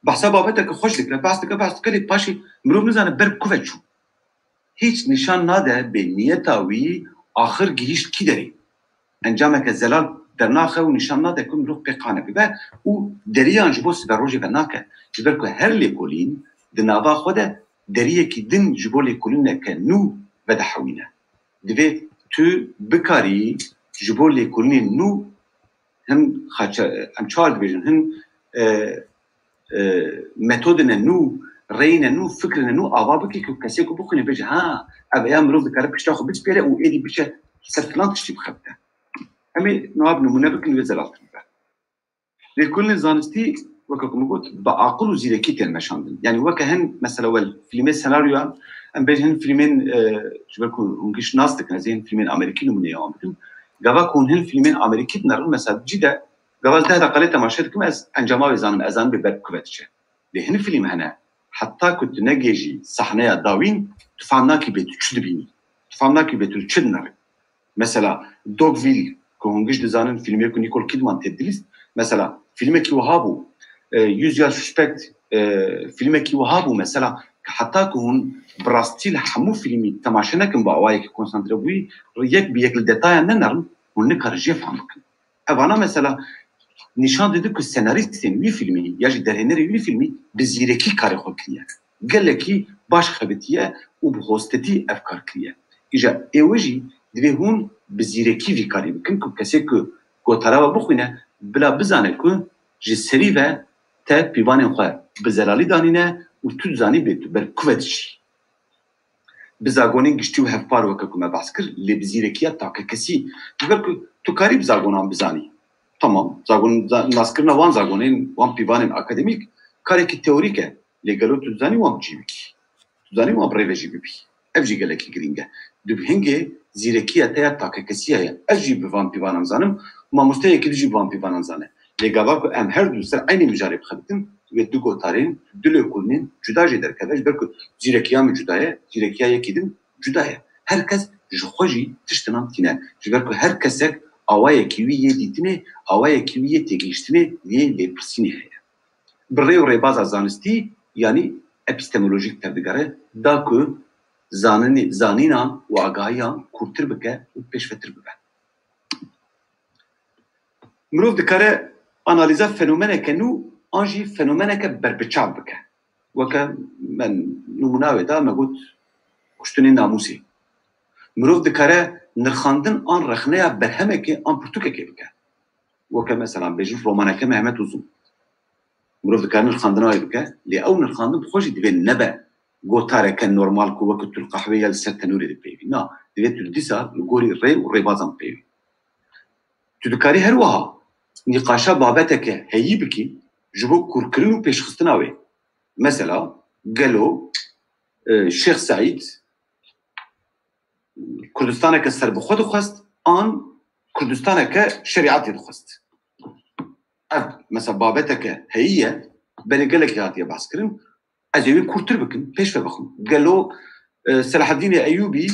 بحثا بابتا که خوش دکره بحث دکره پاشی مروف نزانه بر کوه چو هیچ نشان ناده به نیتاوی آخر گیشت کی داری انجامه که زلال در ناخه و نشان ناده که مروف بی قانه ببه و دریان جبوس بر روژه بناکه جبر که هر لیکولین دناوا خوده دریه کی دن جبو لیکولین که نو بده حوینه دوی تو بکاری جبو لیکولین نو هم چارد بیجن هم متودن نو رین نو فکر نو آوا بکی که کسی کو بخونه بیجه ها اوه یا مروف دکاره پشتا خو بیچ بیره او ایدی بیشه سرفلان تشتی بخبته همه نواب نمونه بکن و زلال کنه لكل زانستي وكم قلت بعقل وزيركي تلمشاندن يعني وكهن مثلا اول فيلمين سيناريو ام بيجن فيلمين شو بقول ونكش ناستك زين فيلمين امريكي نمونه يوم بدهم قبا كون هن فيلمين امريكي نرى مثلا جدا قبا ده قلت ما شفتكم از انجما وزان اذان ببكوتشه لهن فيلم هنا حتى كنت نجيجي صحنه داوين تفهمناكي بيت تشدبيني تفهمناكي بيت تشدنر مثلا دوغفيل كونجش دزانن فيلم يكون نيكول كيدمان تدريس مثلا فيلمك وهابو يوزيال سسبكت فيلمك وهابو مثلا حتى كون براستيل حمو فيلمي تماشناكم باوايك كونسنتريبوي ريك بيك الديتاي ننرم ونكر جيف عمك ابانا مثلا نشان ديك السيناريستين وي فيلمي ياجي درهنري وي فيلمي بزيركي كاري خوكيه قال لك باش خبتيه وبهوستتي افكار كريه اجا ايوجي دبيهون بزيركي في كاري كنكم كسيكو كوتارا بخوينه بلا بزانه كو جي سريفه تا بيبان خو بزلالي دانينه و تو زاني بيت بالكوفدشي بزاغونين گشتو هفبار وككما باسكر لي بزيركيه تاك كسي بالك تو كاري بزاغونان بزاني تمام زاغون ناسكرنا وان زاغونين وان بيبان اكاديميك كاري كي تيوريكا لي قالو تو زاني وان جيبكي تو زاني وان بريفيجي بيبي افجي قالك جرينجا دبهنجي زيركيه تاك كسي اجي بفان بيبان زانم ما مستوى كده جيبان بيبان زانه لقابك أم هر دوسر aynı mücarip خدتن ve du gotarın dülü kulnin cüda jeder kadar belki zirekiya mı cüdaya zirekiya yekidim cüdaya herkes jxoji tiştinan tine belki herkesek avaya kiwiye ditine avaya kiwiye tegiştine ve lepsini heye birre baza zanisti yani epistemolojik tedgare da ku zanina ve agayan kurtir bike ve peşvetir bike مرۆڤ دەکارە ئانالیزا فەنۆمەنێکە و ئەنژی فەنۆمەنێکە بەربچاو بکە وەکە من نموناوێدا مەگوت کوشتنی ناموسی مرۆڤ دەکارە نرخاندن ئان رەخنەیە بەرهەمێکی ئان پرتوکێکی بکە وەکە مەسەلان بێژن ڕۆمانەکە مەحمەد وزوم مرۆڤ دەکارە نرخاندنەوەی بکە لێ ئەو نرخاندن خۆشی دەبێت نەبە گۆتارێکە نۆرمال و وەکە تولقەحوەیە لەسەر تەنوورێ دەپێوی نا دەبێت دیسا لە گۆری ڕێ و ڕێبازان پێوی تو دەکاری هەروەها نقاشا بابەتێکە هەیی بکی ji bo kurkirin û pêşxistina wê mesela gelo Şêx Saîd Kurdistaneke serbixwe dixwest an Kurdistaneke şeriatê dixwest ev mesela babeteke heyî ye belê gelekî hatiye behskirin ez ê wê kurtir bikin pêş ve bixin gelo Selaheddînê Eyyûbî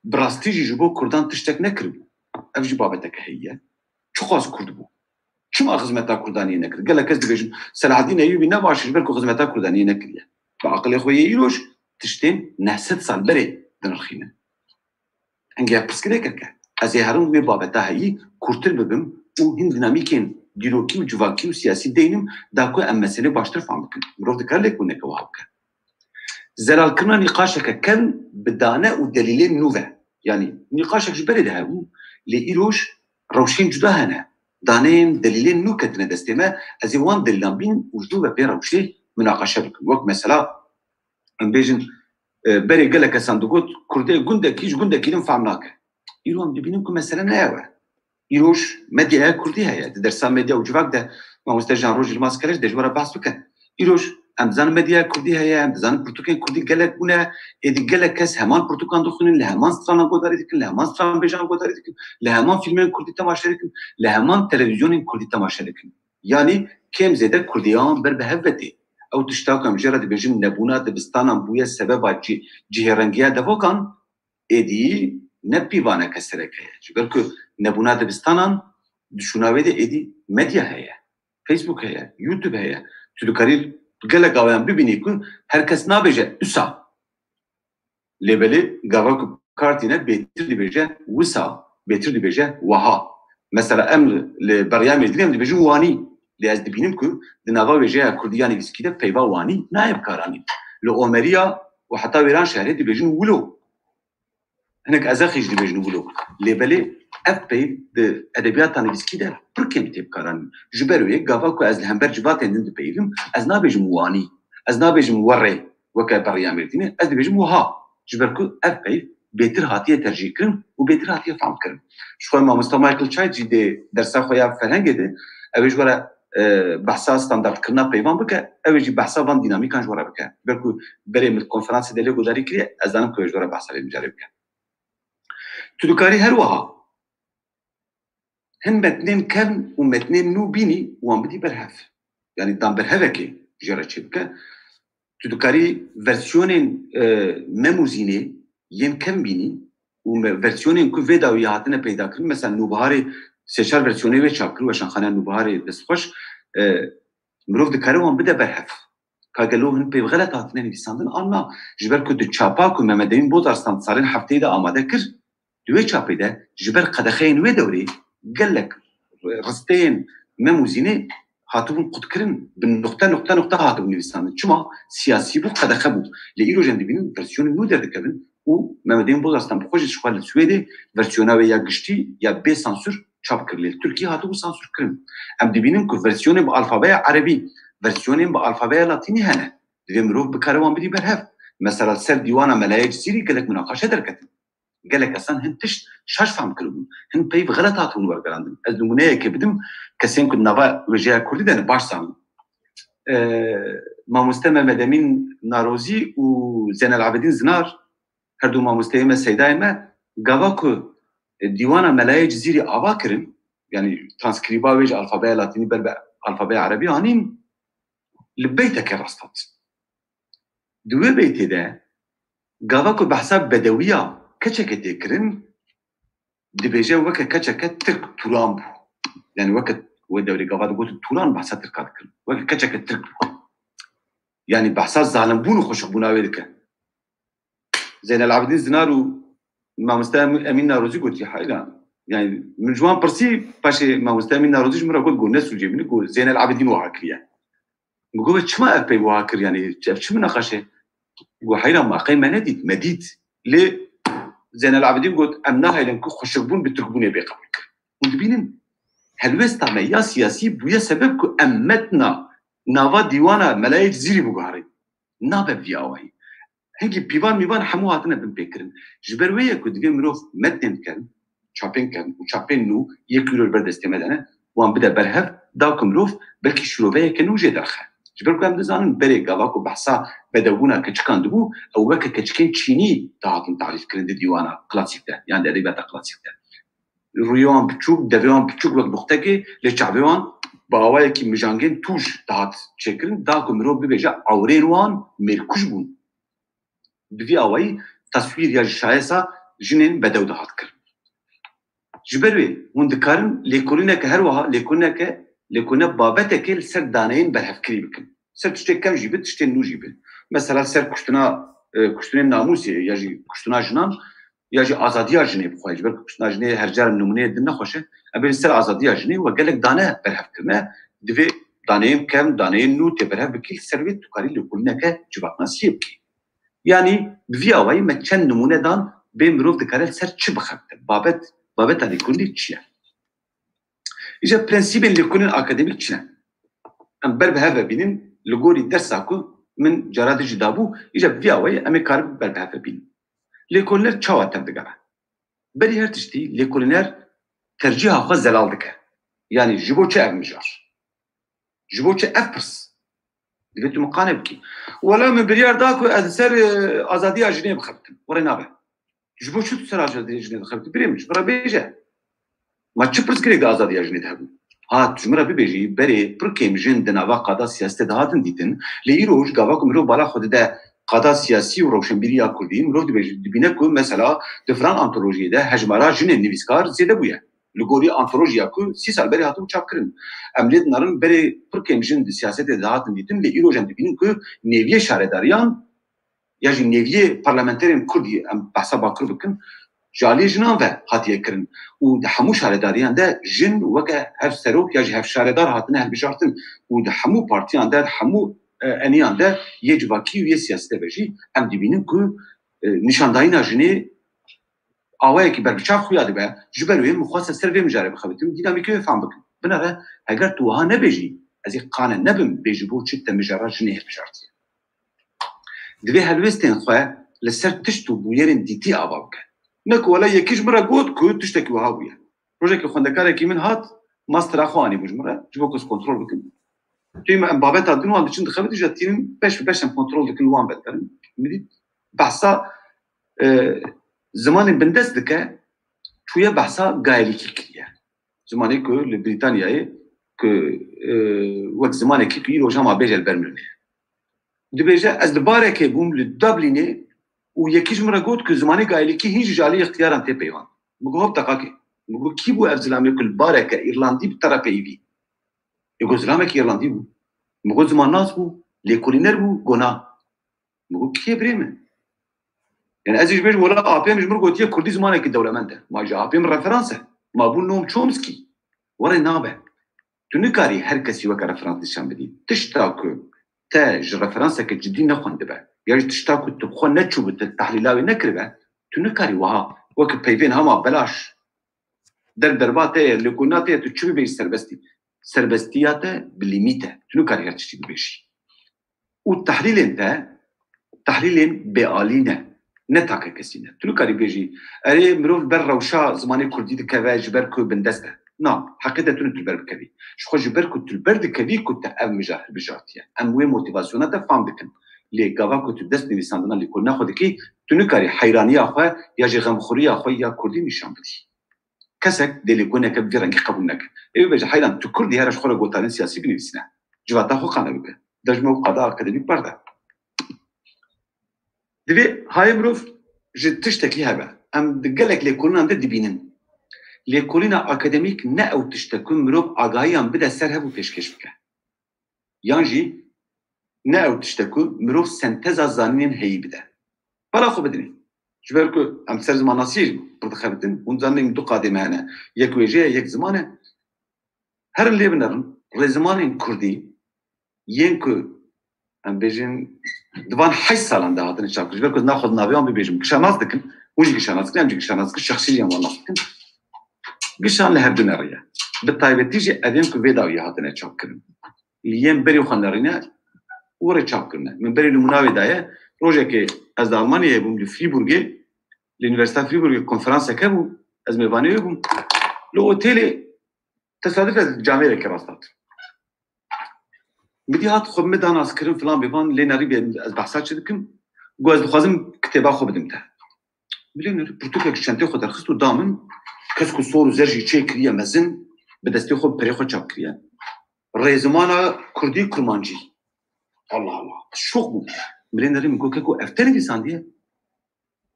bi rastî jî ji bo Kurdan tiştek nekiribû ev jî babeteke heyî ye çi xwaz Kurd bû شما خدمتا كردانية نكر قال لك ازدي صلاح الدين ايوبي نباش بالكو خدمتا كردانية نكر بعقل اخويا يروش تشتين نحست صال بري دنرخينا انجا بس كده كركا ازي هرم وي بابتا هي كورتل ببم و هند ديناميكين ديروكي و جواكي و سياسي دينم داكو ام مسألة باشتر فهمكن مروف دكار لك ونكا وهاوكا زلال كنا نقاشك كان بدانا و دليلين نوفا يعني نقاشك جبري ده هو لإيروش روشين جدا هنا دانين دليلين نو كتنا دستما ازيوان دلامبين وجدوا بيروشي مناقشه بكم وقت مثلا امبيجن بري قال لك صندوقات كردي غوندا كيش غوندا كيلم فهمناك يروم دبينكم مثلا ناوى يروش مديا كردي هي درس ميديا وجواك ده ما مستجان روج الماسكرج دجوره بحث بك يروش امزان مديا كردي هي امزان برتوكين كردي قال لك هنا ادي قال لك كاس همان برتوكان دخلين لهمان سترانا قدرتك لهمان ستران بيجان قدرتك لهمان فيلمين كردي تماشارك لهمان تلفزيون كردي تماشارك يعني كم زيادة كرديان بربهفتي او تشتاكم مجرد بيجن نبونات بستانا بويا سبب جهرنجيا دفوكان ادي نبي وانا كسرك جبركو نبونات بستانا دشوناوي دي ادي ميديا هي فيسبوك هي يوتيوب هي تدكاريل قالك قوام ببيني يكون هركس نابجة أسا لبلي قواك كارتينا بيتر دي بيجة وسا بيتر دي بيجة وها مثلا أمر لبريامي دليم دي بيجة واني لأز دي بينمكو دناوا بيجة كردياني بسكيدة فيوا واني نايب كاراني لأومريا وحتى ويران شهرية دي بيجة ولو هناك أزاخيش دي بيجة ولو لبلي أفبي أدبيات أنا بسكيدة بركم تبكران جبروي قافاكو از الهمبر جوات عندن بيفهم از نابج مواني از نابج موري وكبريامرتيني از نابج موها جبركو أفبي بهتر هاتیه ترجیح کردن و بهتر هاتیه فهم کردن. شوی مامستا مایکل چای جیده درس خویا فرهنگ ده اویش وره بحثا استاندارد کرنا پیوان بکه اویجی بحثا وان دینامیکان جوره بکه برکو بریم کنفرانس دلی گذاری کریه از دانم که جوره بحثا لی مجاری بکه. تدوکاری هر وها هن متنين كم ومتنين نو بيني وان بدي برهف يعني دام برهفكي جرى شبكة تدكاري فيرسيونين مموزيني ين كم بيني وفيرسيونين كو فيدا وياتنا بيدا كرن مثلا نوبهاري سيشار فيرسيوني وشاكرو عشان خلينا نوبهاري دستخوش مروف دكاري وان بدا برهف كاغلو هن بي غلط هاتنا نيساندن انا جبر كو دچاپا كو ممدين بوزارستان صارين هفته دا آماده كر دوي چاپي دا جبر قدخين و دوري قال لك رستين مموزيني هاتون قد كرن بالنقطة نقطة هاتون نيسان شما سياسي بو قد خبو لإيرو جندبين فرسيون نو در كبن و ممدين بوزارستان بخوش شوال السويدي فرسيونا يا قشتي يا بي سانسور شاب كرلي تركيا هاتون سانسور كرن ام دبينن كو فرسيون بالفابايا عربي فرسيون بالفابايا لاتيني هنا دي مروف بكاروان بدي برهف مثلا سر ديوانا ملايج سيري قال لك مناقشه دركت قال لك اصلا هن تشت شاش فهم كلهم هن بيف غلطاتهم ورقراندن النمونه كبدم كسين كنا با وجه كل ده باش سام ما مستمع مدامين ناروزي وزين العابدين زنار هردو ما مستمع سيدايما غاواكو ديوانا ملايج زيري اباكرن يعني ترانسكريبا وجه الفابايا لاتيني بربع الفابايا عربي هانين لبيتك الرصات دوي بيتي ده غاواكو بحساب بدويه كچك تكرن دبيجا وكا كچك ترك توران بو يعني وقت ودوري قاعد قلت توران بحث تركات كرن وكا كچك ترك يعني بحث ظالم بونو خوش بونا ويلك زين العابدين زنارو ما مستعمل امين ناروزي قلت يا حاجه يعني من جوان برسي باشي ما مستعمل ناروزي مره قلت قول ناس وجيبني قول زين العابدين وهاكريا بقول شما ابي وهاكر يعني شو مناقشه وحيرا ما قيمه نديت مديد ليه زين العابدين قلت امناها لنكو خشبون بتركبون بيقبلك ودبينن هلوستا ما سياسي بويا سببكو امتنا نافا ديوانا ملايج زيري بوغاري نابا فياوي هنجي بيوان ميوان حمو هاتنا بنبكرن جبرويه كو دبي مروف متن كان شابين كان وشابين نو يكيلو البرد استمدنا وان بدا برهف داكو مروف بلكي شروبيه كانو جي درخه جبركو هم دزانن بري قاواكو بحثا بدونا كچكان دبو او وكا كچكين چيني دهاتن تعريف كرن ديوانا كلاسيك ده يعني ادبيات كلاسيك ده رویان بچوک دویان بچوک وقت بختگی لچابیان با آوایی که مجانگین توش دهات چکرن دا کمرو ببیجا آورین وان مرکوش بون دوی آوایی تصویر یا شایسا جنین بدو دهات کرد جبروی اون دکارن لیکولینه که هر وها لیکولینه بابته که سر دانین برهف کری بکن سر تشتی کم جیبت تشتی نو جیبت مثلا سر کشتنا ناموسی یا جی کشتنا جنان یا جی آزادی جنی بخوای جبر کشتنا جنی هر جار نمونه دن نخوشه ابن سر آزادی جنی و قالك دانه برهف کرنه دوی دانه کم دانه نو تبرهف بکی سرویت تکاری لیکولینه که جواب ناسیه بکی yani viyavayı me çend numune dan ben mirov dikare ser çi bixebte babet lêkolînê çi ye îja prensîbên lêkolîn akademîk çi ne em ber bi hev bînin li gorî dersa ku min cara dijî dabû îja viyavayı em ê karin ber bi hev bînin lêkolîner çawa tem digere berî her tiştî lêkolîner tercîha xwe zelal dike yani ji bo çi ev mijar ji bo çi ev pirs دبيت مقانع بكي ولا من بريار داكو أذسر أزادية جنيه بخبتن ورا نابه جبو شو تسر أزادية جنيه بخبتن بريمش برا بيجا ما تشبرز كريك أزادية جنيه تهبو ها تجمرة بيجي بري بركيم جن دناوا قادا سياسة دهاتن ديتن ليروج قاواكو مرو بالا خود ده قادا سياسي وروشن بريا كردين مرو دبينكو مثلا دفران أنتولوجية ده هجمارا جنيه نيفيسكار زيادة بويا لگوری آنتولوژیا کو 30 سال بری هاتو چاپ کردن عملیات نرم بری پرکمجن دی سیاست دهاتن دیدن لی ایروجن ببینن که نیویه شهرداریان یا جی نیویه پارلمانترین کردی ام بحثا باکر بکن جالی جنان و هاتیه کردن و ده همو شهرداریان ده جن وکه هف سروک یا جی هف شهردار هاتنه هل بجارتن و ده همو پارتیان ده همو انیان ده یه جواکی و یه سیاست بجی ام دیبینن که نشاندهی ناجنه آوایی که بربچاف خویاده به جبروی مخواست سر وی مجاره بخوابتیم دینامیکی فهم بکن بنابراین اگر تو ها نبیجی از این قانون نبیم بیجی بو چیت مجاره جنه بجارتی دوی هلوستین خواه لسر تشتو بویرین دیتی آوا بکن نکو ولا یکیش مرا گوت کو تشتکی وها بویا روزه که خوندکاره کی من هات ماستر اخوانی بجمره جبوکس کنترل بکن توی من بابت دنو هم چند خبرتی جاتیم بشم کنترل دکن وان بهترین میدید بحثا زمان بندست دکه توی بحثا گایلیکی کریه زمانی که لبریتانیای که وقت زمانی که توی روزها ما بیجل برمونه دبیجه از دباره که بوم لدبلینه و یکیش مرا گفت که زمانی گایلیکی هیچ جالی اختیارم تی پیوان مگه هب دقیقی مگه کی بو افزلامی کل باره که ایرلندی بطرف ایوی یگو زلامی که ایرلندی بو مگه زمان ناس بو لیکولینر بو گنا مگه کی بریمه يعني ازيج بيج ولا ابي مش مرقوت يا كردي زمانك الدولمنده ما جا ابي من ريفرنسا ما بو نوم تشومسكي ورا نابه تنكاري هر كسي وك ريفرنس نشان بدي تشتاكو تاج ريفرنسا كجدي نخوند به يا تشتاكو تخو نتشو التحليلاوي نكربه تنكاري وها وك بيفين هما بلاش دربات اللي كنا تشوفي بي سربستيات بالليميته تنكاري هرتشي بيشي والتحليل انت تحليل بآلينه نتاكا كسينه تلو كاري بيجي اري مروف بر روشا زماني كردي دكا جبركو بندسته نعم حقيقه تنو تلبر بكبي شخو جبركو تلبر دكبي كنت ام مجاهر بجاتيا ام وي موتيفاسيونات فام دكن لي غاوا كنت دست نيساندنا لي كنا خدكي تنو كاري حيرانيه اخو يا جي غمخوريه اخو يا كردي نشان بدي كسك دلي كنا كبيرنك قبولنك اي بيجي حيران تكردي هرش خو غوتان سياسي بنيسنا جواتا خو قانبك دجمو قضاء اكاديميك برده دبي هاي مروف جد تشتكي هبه ام دقلك ليكولنا ند دبينن ليكولنا اكاديميك نا او تشتكون مروف اغايان بدا سر هبو پیشکش بکن یانجی نا او تشتكون مروف سنتز زانين هي بدا بلا خو بدني جبركو ام سر زمان ناسيج برد خبتن ونزانين دو قادمه هنا يك وجه يك زمانه هر اللي بنرن رزمان كردي ينكو ام بيجن دوان 8 سالان ده هاتن شاف جبر كنا ناخذ نافيان بيجم كشاناز دكن وجي كشاناز كلام جي كشاناز كشخصيا والله دكن كشان له هردناريا بالطيبه تيجي ادين كو فيداوي هاتن شاف كن ليام بري وخنارينا ورا شاف كنا من بري المناوي دايه روجه از المانيا بوم فريبورغ لونيفرسيتي فريبورغ كونفرنس كابو از ميباني بوم لو اوتيل تصادف الجامعه كراستات بدي هات خب مدان اسكرين فلان بيبان ليناري از بحثات شدكم جواز بخازم كتابه خو بدمته بلين برتوكا شنتي خو درخص دامن كسكو صور زرجي تشيكريا مزن بدستي خو بري خو تشابكريا ريزمانا كردي كرمانجي الله الله شوخ بو بلين نري مكو كو افتني دي سانديه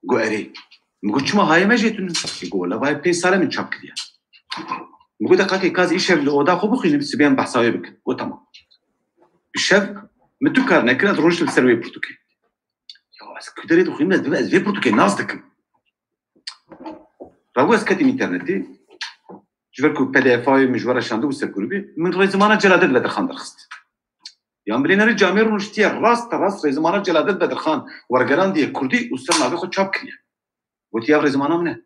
جو اري مكو چما هاي ما جيتون يقول لا باي بي سالم تشابكريا مكو دقاقي كاز ايش الاوضاع خو بخيل بسبيان بحثاوي بك وتمام الشاب متوكر نكرا دروش السروي برتوكي يا اس كدري دو خيمنا دبا زي برتوكي ناصدك راهو اسكتي انترنتي جبركو بي دي اف اي مجبره شاندو سكروبي من ريزمانه جلادت بدر خان درخست يا امرينا الجامير نشتي راس ريزمانه جلادت بدر خان ورغران دي كردي وسرنا بخو چاپ كريا وتي ريزمانه منه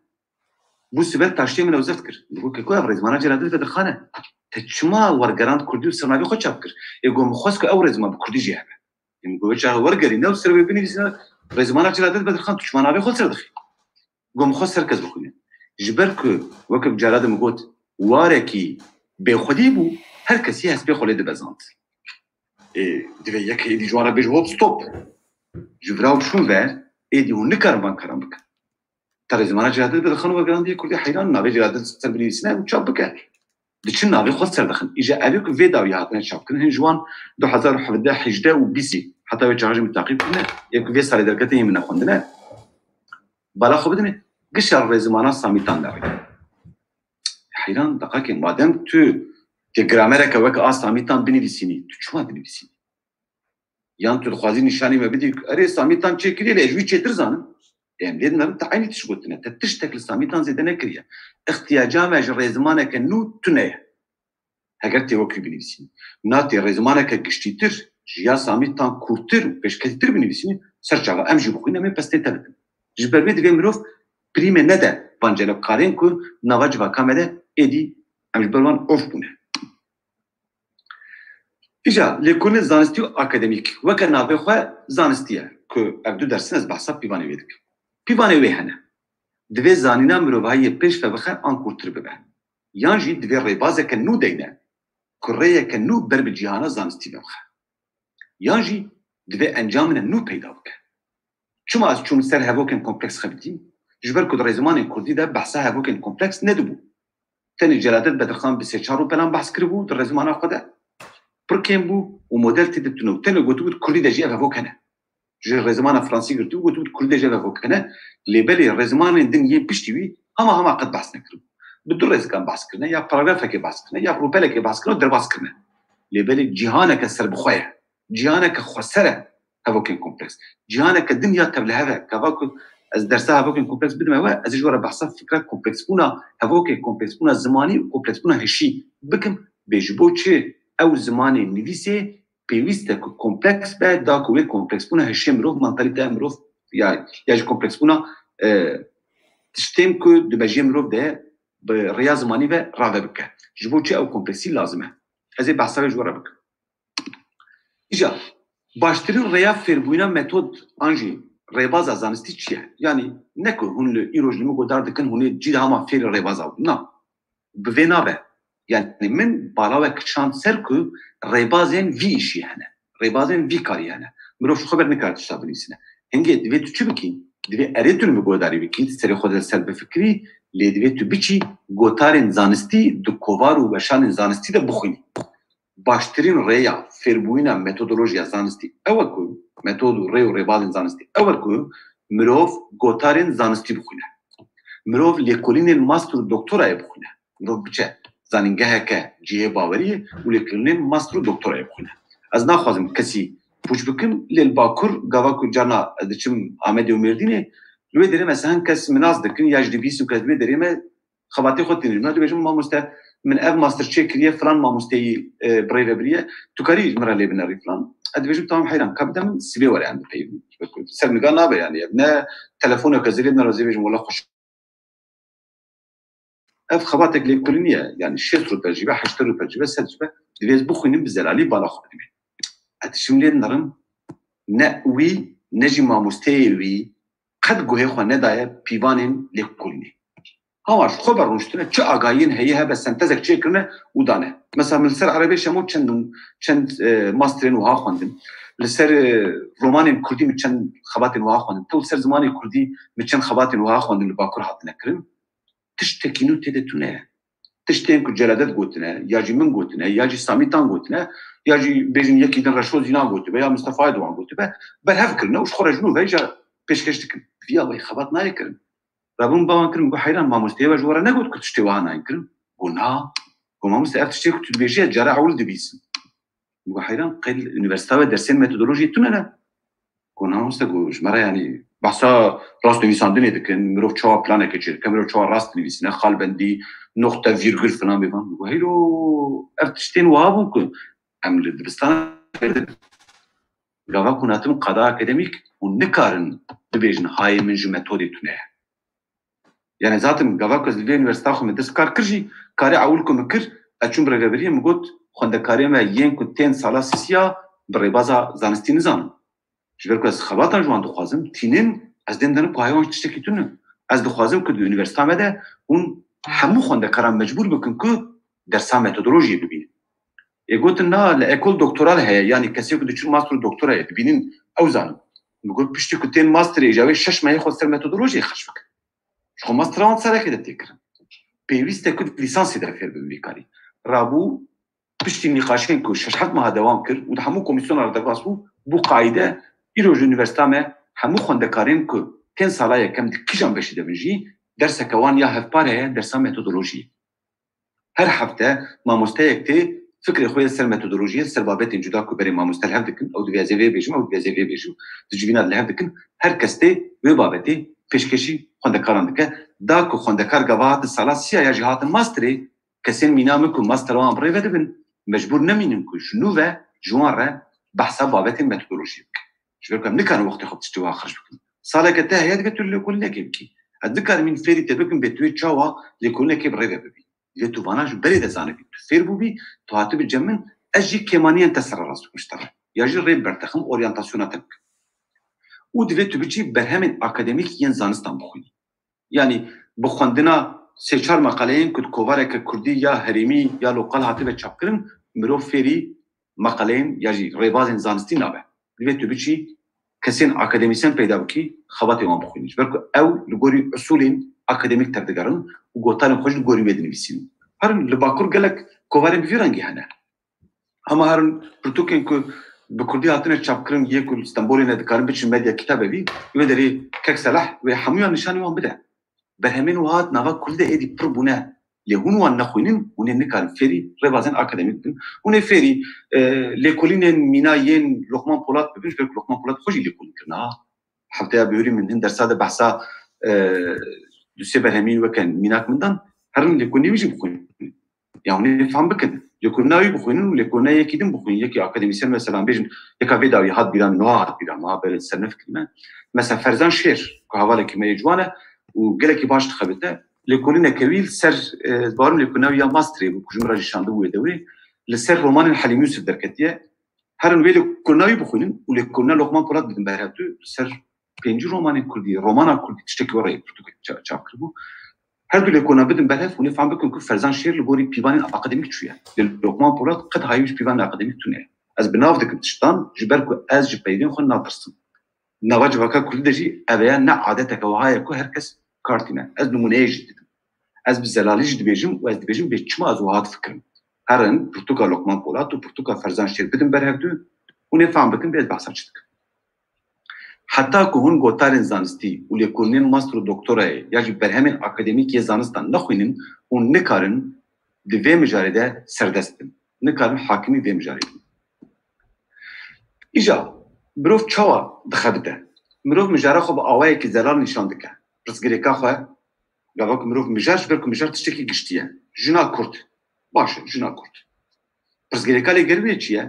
بو سبت تاشتي من وزفت كر بو كو ريزمانه جلادت بدر خانه تشما ورغران كردي وسرنا بخو چاپ كر يقوم خاص كو ريزمان بكردي جهه يقول جا ورغري نو سربي بنيسنا ريزمانه جلادت بدر خان تشما نبي خو سر دخي قوم خاص سركز بخونه جبركو وكب جلاد مغوت واركي بخدي بو هر كسي هس بخله دبزانت دبي يك دي جواره بيج هوب ستوب جبراو شو فير ايدي ونكربان كرامك ترى زمان جلاد بدر خان ورغران دي كردي حيران نبي جلاد سربي سنه وچابك دچن ناوی خود سر دخن ایجا اویک ویداو یهاتن چاپ کنن هن جوان 2017 و 20 حتی وی چهارج متعقیب کنه یک وی سال درکته یمن خوندنه بالا خو بدنه قشر رزمانا سامیتان داره حیران دقیقاً مادام تو گرامرک وک آ سامیتان بنویسینی تو چما بنویسینی یان تو خوازی نشانی مبدی اره سامیتان چه کړي له جوی چتر زانه يعني لأن نرد عيني تشغلتنا تشتكل ساميتان زيدنا كريا اختياجامج رزمانك نو تنيه هكرتي وكي بنفسي ناتي رزمانك قشتيتر جيا ساميتان كورتر باش كتر بنفسي سرجع امجي بخوينا من باستي تبت جبر بيت في مروف بريمه ندا بانجلب قارين كو نواج وكامله ادي امج بلوان اوف بونه ایجا لکولین زانستی و اکادمیک وکه ناوی خواه زانستیه که ابدو درسین از بحثا پیوانه ویدک پیوانه وی هنه دوی زانینا مروفایی پیش و بخیر آنکورتر ببه یان جی دوی ریبازه که نو دینه کره که نو بر به جهانا زانستی بخیر یان جی دوی انجامن نو پیدا بکن چون از چون سر هواکن کمپلکس خبیدیم جبر کد رزمان کردی ده بحثا هواکن کمپلکس ندبو تنی جلادت بدرخان بسه چارو پلان بحث کربو در رزمان خدا پرکیم بو و مدل تدتنو تنو گوتو بود کردی ده جی هواکنه جر رزمان فرانسی گرتو گوتو بود کردی ده جی هواکنه لیبلی رزمان دنیای پشتیوی همه قد بحث نکرد بدون رزکان بحث کرنه یا پاراگراف که بحث کرنه یا روپله که بحث کرنه در بحث کرنه لیبلی جهانه که سر بخواه جهانه که خسره هواکن کمپلکس جهانه که دنیا تبله هوا که از درسها هواکن کمپلکس بدم هوا از جوار بحثا فکرة کمپلکس بونا هواکن کمپلکس بونا زمانی و کمپلکس بونا هشی بکم بجبو چه او زمانی نویسه پیوسته که کمپلکس باید دا کوی کمپلکس بونا هشی مروف منطقیته مروف یا کمپلکس بونا تشتیم که دو بجی مروف ده به ریا زمانی و راوه بکه جبو چه او کمپلکسی لازمه از بحثا جوار بکم ایجا باشترین ریا فربوینا متد آنجی ریباز زانستی چیه؟ یعنی نکو هون ایروج نمو گودار دکن هونی جید هما فیر ریباز آود نه بوینا به یعنی من بالاوه کشان سر که ریبازین وی ایشی هنه ریبازین وی کاری هنه مروف خبر نکارد شتا بنویسینه هنگه دوی تو چی بکین؟ دوی اریتون بگوداری بکین سری خود سر بفکری لی دوی تو بچی گوتارین زانستی دو کووار و بشان زانستی ده بخونی باشترین ریا فربوینا متدولوژیا زانستی اول کو متد ری و ریبازین زانستی اول کو مروف گوتارین زانستی بخونه مروف لیکولین ماستر دکترای بخونه مروف بچه زانینگه که جیه باوریه و لیکولین ماستر دکترای بخونه از نخوازم کسی پوچ بکم لیل باکر گاوا کو جانا دچم آمده و مردینه لوی داره مثلا کس مناز دکن یا جدیبیس و کدوی داره ما خباتی خود تنیر نه دویشم ما مسته من اف ماستر تشيك فلان ما مستي بريفه بريه تكاري مره لي بناري فلان ادفيجن تمام حيران كابدم سيبي وري عند بي سر نقال نابه يعني ابن تلفونك زريدنا رزيفيجن ولا خش اف خباتك لي كلينيه يعني شترو تجربه حشترو تجربه سجبه ديز بخوين بزلالي بالا خدمه اتشملي نرم نوي نجي ما مستوي قد جوه خو ندايه بيوانين لي كلينيه هاش خبر روشتنه چه آگاهین هیه به سنتزک چه کرنه و دانه مثلا من سر عربی شما چند ماسترین وها خوندم لسر رومان کردی می چند خباتین وها خوندم تو سر زمانی کردی می چند خباتین وها خوندم لباکر حاط نکرم تشتکینو تدتونه تشتین که جلادت گوتنه یا جی من گوتنه یا جی سامیتان گوتنه یا جی بیجن یکی دن رشود زینا گوتنه یا مصطفی دوان گوتنه برهف کرنه وش خرجنو ویجا پیشکش دکن بیا وی خبات نایکرن رابون باون کرم گو حیران ما مستوى جوارا نقول كنت تشتوها نايكرم قلنا قو ما مستوى تشتوى كنت بيجي جرى عول دبيسم گو حیران قيل الانيفرسيتي درسين ميثودولوجي توننا قلنا مستوى مرة يعني بحثا راست نویساندنی دکن مروف چهار پلانه کچیر که مروف چهار راست نویسینه خال بندی نقطه ویرگول فلان بیوان گو هیلو ارتشتین وابون کن عمل دبستان گاوا کناتم قضا اکادمیک و نکارن ببیجن های من جو متودی تونه يعني ذاتم جافاكوز في اليونيفرسيتي خو مدرس كار كرجي كاري عولكم كر اتشوم برغبريه مغوت خوند كاري ما ين كنتين سالا سيسيا بريبازا زانستي نظام جبركوز خباطا جوان دخوازم تينين از دندن قايون تشتكيتون از دخوازم كد اليونيفرسيتي مده اون همو خوند كارام مجبور بكن كو درسا ميثودولوجي ببين يقولنا لايكول دكتورال هي يعني كسيو كد تشوم ماستر دكتوراه ببينين اوزان مغوت بيشتي كنتين ماستر ايجابي شش ما ياخذ سر ميثودولوجي خشفك شو ماستر سره كده تكرر بيويست كنت ليسانسي در فير بميكاري رابو بشتي نقاشين كو شحال ما دوام كر ودحمو كوميسيون على دغاسو بو قاعده يروج يونيفرسيتي ما همو خوندكارين كو كان سالايا كم كيجان باش دبنجي درس كوان يا هفباره درس ميثودولوجي هر هفته ما مستيكتي فكره خويا سر ميثودولوجيا سر بابت جدا كو بري ما مستلهم دكن او ديازيفي بيجم او ديازيفي بيجم تجبينا لهم دكن هر كستي و بابتي پیشکشی خوندکاران دکه دا کو خوندکار گواهات سالاسیا یا جهات ماستری کسین مینام کو ماستر وان بریو دبن مجبور نمینم کو جنو و جوان را بحثا بابت متدولوژی شو كم نكان وقت خط استوا خرج بكم صالك تاهي قلت له كل لك يبكي اتذكر من فيري تبكم بتويت شوا لكل لك بريو ببي لتو فاناج بريد زانك فير بوبي تو هاتب الجمن اجي كيمانيا تسر راسك مشترك يجي ريب برتخم اورينتاسيوناتك ودوي تبجي برهم اكاديميك ين زانستان بخوي يعني بخوندنا سه چهار مقالين كنت كوفارك كردي يا هريمي يا لوقال هاتبه چاپكرن مرو فيري مقالين يجي ريبازن زانستي نابه دوي تبجي كسين اكاديميسيان پیدا بکی خباتي وان بخوينيش بركو او لغوري اصولين اكاديميك تردگارن وغوتان خوش لغوري بدنويسين هرن لباكور قالك كوفارن بفيرانجي هنا اما هرن برتوكين كو بكردي هاتنه چاپكرن يكو استنبول ندكارن بچ ميديا كتابه بي يدري كك صلاح وحميو نشاني وان بده برهمين وهات نوا كل ده ايدي پربونه لهون وان نخوينين ونن نكار فيري ريبازن اكاديميك بن ون فيري ليكولين مينايين لقمان بولات ببنش بك لقمان بولات خوجي ليكولين كنا حتى بيوري من هند درساده بحثا دوسي برهمين وكان ميناك مندان هرن ليكولين يجي بخوين يعني نفهم بكده ليكولناوي بخوين وليكولنا يكيدن بخوين يكي اكاديميسيان مثلا بيجن يكا فيدا يهات بيران نوع هات بيران ما بل سنف كلمه مثلا فرزان شير كهواله كما يجوانا وقالك باش تخبته لكوننا كويل سر بارم لكوننا يا ماستري بكجمرا جشاندو ودوي لسر رومان الحليم يوسف دركتيه هرن ويل كوناوي بخونن ولكوننا لقمان بولات بدن بهراتو سر بينج رومان كردي رومان كردي تشتكي وراي تشاكربو هادو لكونا بدن بهرف ونفهم بكم كيف فرزان شير لبوري بيبان اكاديميك شويه لقمان بولات قد هايوش بيبان اكاديميك توني از بنافدك تشتان جبركو از جبيدين خن ناطرسن نواجه وكا كل دجي ابيان نا عادتك وهاي كو هركس كارتينا از نمونيج از بزلاليج دبيجم واز دبيجم بيچما از وهات فكرم هرن برتقال لقمان بولات وبرتقال فرزان شير بدن برهدو ونفهم بكم بيز بحث açtık حتى كون غوتارن زانستي وليكونن ماستر دكتورا يجب برهمن اكاديميك زانستان نخوينن ونكارن دفي مجارده سردستن نكارن حاكمي في مجارده اجا بروف چاوا دخبته مروف مجاره خو باوای کی زلال نشان دکه رسګریکا خو غواک مروف مجارش برکو مجار تشکی گشتیه جنا کورت باشه جنا کورت رسګریکا لګروي چیه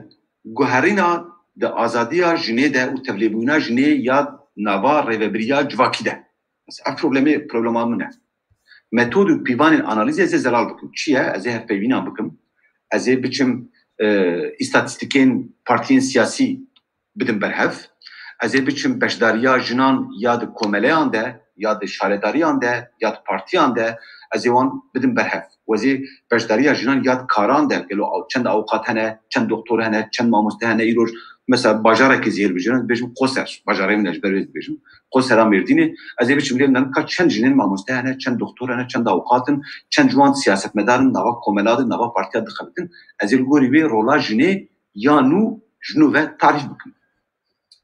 ګوهرینا د ازادیا جنې ده او تبلیغونه جنې یا نوا ریوبریا جواکیده بس اف پروبلمامونه متد پیوان انالیز از زلال بکم چیه از هف پیوینا بکم از بچم استاتستیکین پارتیین سیاسی بدن برهف از بچم بشداریا جنان یا د کوملیان ده یا د شارداریان ده یا د پارتیان ده از وان بدن برهف وزي بشداریا جنان یا د کاران ده گلو او چند اوقات هنه چند دکتور هنه چند ماموسته هنه ایروج مثلا باجاره کی زیر بجن بجم قصر باجاره من اجبر بجم قصر مردینه از بچم لمن کا چند جنین ماموسته هنه چند دکتور هنه چند اوقاتن چند جوان سیاست مدارن نوا کوملاد نوا پارتیا دخلتن از الگوری وی رولا جنی یا نو جنو و تعریف بکن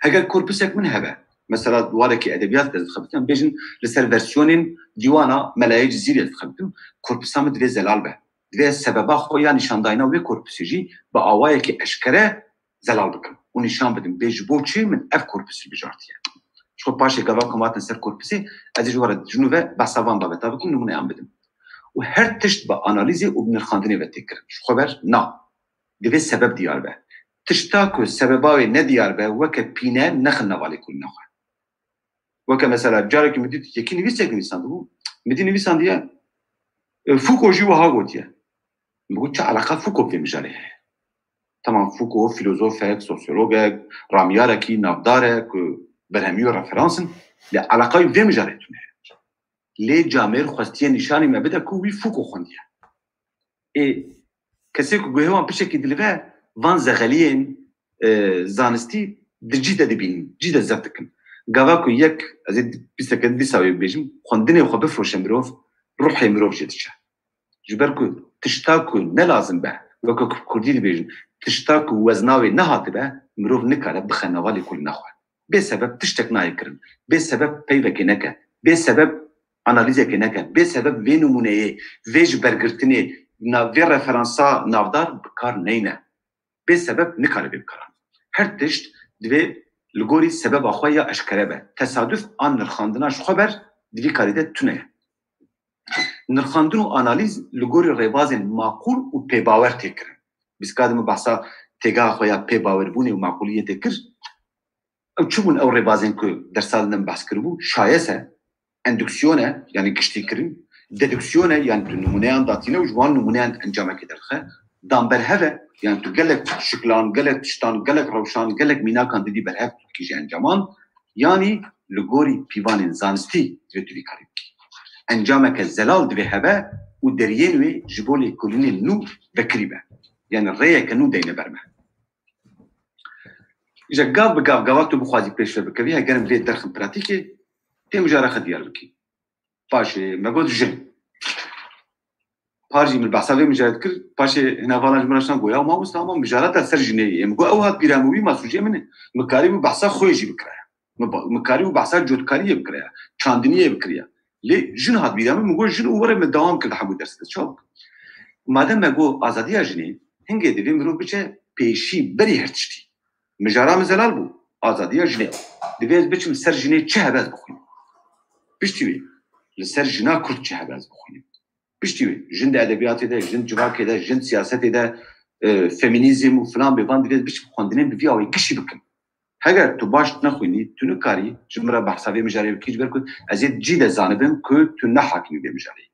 هەگەر کۆرپسێک من هەبە مثلا دوارێکی ئەدەبیات دەستخەبتم بێژن لەسەر ڤەرسیۆنین دیوانە مەلایەک زیرێ دەخەبتم کۆرپسامە divê zelal be divê sebeba xwe ya nîşandayina wê kۆرپسê jî bi awayekî eşkere zelal bikim û nîşan bidim bê ji bo çi min ev kۆرپسî bijartiye ji xwe paşê gavakom hatin ser kۆرپسê ez ê ji were jinû ve behsa van babeta bikim nûmuneyan bidim û her tişt bi analîzê û bi nirxandinê ve têk kirin ji xwe ber na divê sebeb diyar be تشتاكو سبباوي نديار به وك بينا نخل نوالي كل نخل وك مثلا جارك مديت يكي نويسك نويسان دو مدي نويسان ديا فوكو جيو هاغوتيا بقول چه علاقه فوكو في مجاله تمام فوكو فيلوزوفك سوسيولوجك رامياركي نافدارك برهميو ريفرنسن لعلاقه في مجاله لي جامر خوستي نشاني ما بدا كوي فوكو خونديا اي كسيكو غوهوان بشكل دلغا وان زغليين زانستي درجيده دبين جيده زبتكم غاواكو يك ازيد بيسكن بيساوي بيجم خوندني خو بفروش مروف روحي مروف جدشه جبركو تشتاكو نلازم به وكو كردي بيجم تشتاكو وزناوي نهات به مروف نكاله بخنوالي كل نخوه بسبب تشتك نايكرن بسبب بيبك نكا بسبب اناليزك نكا بسبب فينومونيه فيج برغرتني نا في ريفرنسا نافدار بكار نينه بسبب نكاره بكران هر تشت دوی لگوری سبب اخویا اشکره به تصادف آن نرخاندناش خبر دوی کاریده تونه نرخاندن و آنالیز لگوری ریواز معقول و پیباور تکر بسکادم بحثا تگا اخویا پیباور بونه و معقولیت تکر او چون او ریوازن که در سالنم بحث کربو شایسه اندکسیونه یعنی کشتی کرن ددکسیونه یعنی نمونه انداتینه و جوان نمونه انجامه که درخه دامبر هفه yani tu gelek şüklan, gelek tiştan, gelek ravşan, gelek minakan dedi berhev kişi encaman yani ligori pivanın zansti ve tüvi karib ki. Encameke zelal dive hebe u deryen ve jibole kolinin nu bekribe. Yani reyeke nu deyne berme. İşte gav gavak tu bu xwazi peşve bikevi hegerim vê derxin pratîkê tê mijara xwe diyar bikî. Paşê me got jin. Parjî min behsa vê mijaret kir paşê hinevalan ji min re şan goya mamosta ama mijara te ser jineyê. Em got ew hat pîrem wî masûcê min e. Min karî wî behsa xwe jî bikiraya. Min karî wî behsa cotkariyê bikiraya. Çandiniyê bikiriya. Lê jin hat pîrem min got jin û were me dewam kir hemû dersê çawa. Madem me got azadiya jinê hingê divê mirov biçe pêşî berî her tiştî. Mijara min zelal bû. Azadiya jinê. Divê ez biçim ser jinê çi hebez bixwînim. Piştî wê li ser jina Kurd çi hebez bixwînim. Piştî wê jin de edebiyatê de, jin civakê de, jin siyasetê de, feminîzm û filan bêvan divê ez biçim xwendinên bi vî awayî kişî bikim. Heger tu baş nexwînî, tu nikarî ji min re behsa vê mijarê bikî ji ber ku ez ê cî de zanibim ku tu nehakimî vê mijarê.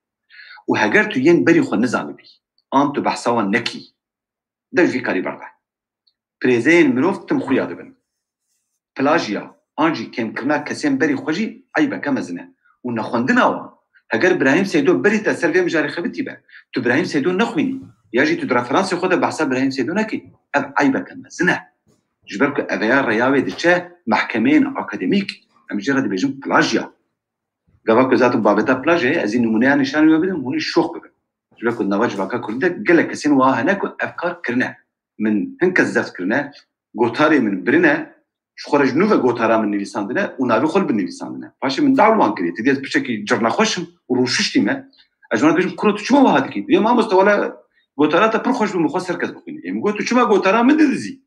û heger tu yên berî xwe nizanibî, an tu behsa wan nekî, de ji vî karî berde. Prêzeyên mirov tim xuya dibin. Plajiya, an jî kêmkirina kesên berî xwe jî eybeke mezin e. û nexwendina wan, heger Birahîm Seydo berî te ser vê mijarê xwe bitîbe, tu Birahîm Seydo nexwînî, ya jî tu di referansê xwe de behsa Birahîm Seydo nekî, ev eybeke mezin e. Ji ber ku eveya reya wê diçe mehkemeyên akademîk, em jî re dibêjin plajiya. Gava ku zaten babeta plajê ez ê numuneya nîşanî we bidim, hûn ê şox bibin. Ji ber ku nava civaka Kurdî de gelek kesên wa hene ku ev kar kirine. Min hin kes zeft kirine, gotarê min birine, ji xwe re ji nû ve gotara min nivîsandine û navê xwe li binivîsandine. Paşê min dawr wan kiriye, tidî ez piçekî cirna xweşim û rûşiştî me, ez ji wan dibêjim kuro tu çima wiha dikî? Diyê mamoste wala gotara te pir xweş bû min xwe ser kes bixwînî. Em got tu çima gotara min didizî?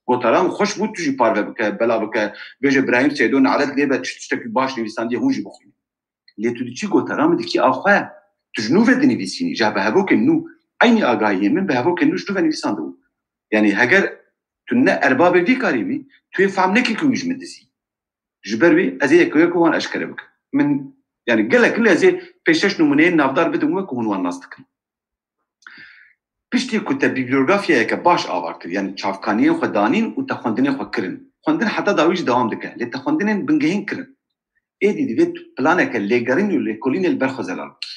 Gotara min xweş bû tu jî parve bike, bela bike, bêje Birahîm Seydo nealet lêbe tiştekî baş nivîsandiye hûn jî bixwînî. Lê tu diçî gotara min dikî a xwe, tu ji nû ve dinivîsînî, ja bi hevokên nû, aynî agahiyên min bi hevokên nû ji nû ve nivîsandibû. Yani heger tu ne erbabê vî karî bî, tu yê fehm nekî ku wî ji min dizî. Ji ber wî ez ê yekê ku wan eşkere bikim. Min yani gelek li ez ê pêşeş nûmuneyên navdar bidim we ku hûn wan nas dikin. Piştî ku te bibliografiyayeke baş ava kir, yani çavkaniyên xwe danîn û te xwendinê xwe kirin. Xwendin heta dawî jî dewam dike, lê te xwendinên bingehîn kirin. Êdî divê tu planeke lêgerîn û lêkolînê li ber xwe zelal bikî.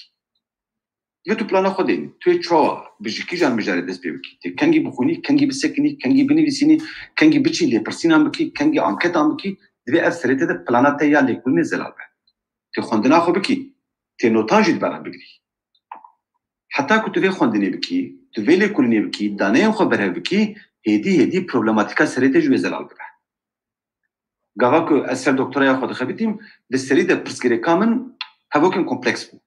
Divê tu plana xwe denî, tu yê çawa bi ji kîjan mijarê dest pê bikî. Tê kengî bixwînî, kengî bisekinî, kengî binivîsînî, kengî biçî lêpirsînan bikî, kengî anketan bikî, divê ev serêtê de plana te ya lêkolînê zelal be. Tê xwendina xwe bikî, tê notan jî dibera bigirî. Heta ku tu vê xwendinê bikî, tu vê lêkolînê bikî, daneyên xwe berhev bikî, hêdî problematika serêtê ji wê zelal bibe. Gava ku ez ser doktoraya xwe dixebitîm, di serî de pirsgirêka min hevokên kompleks bû.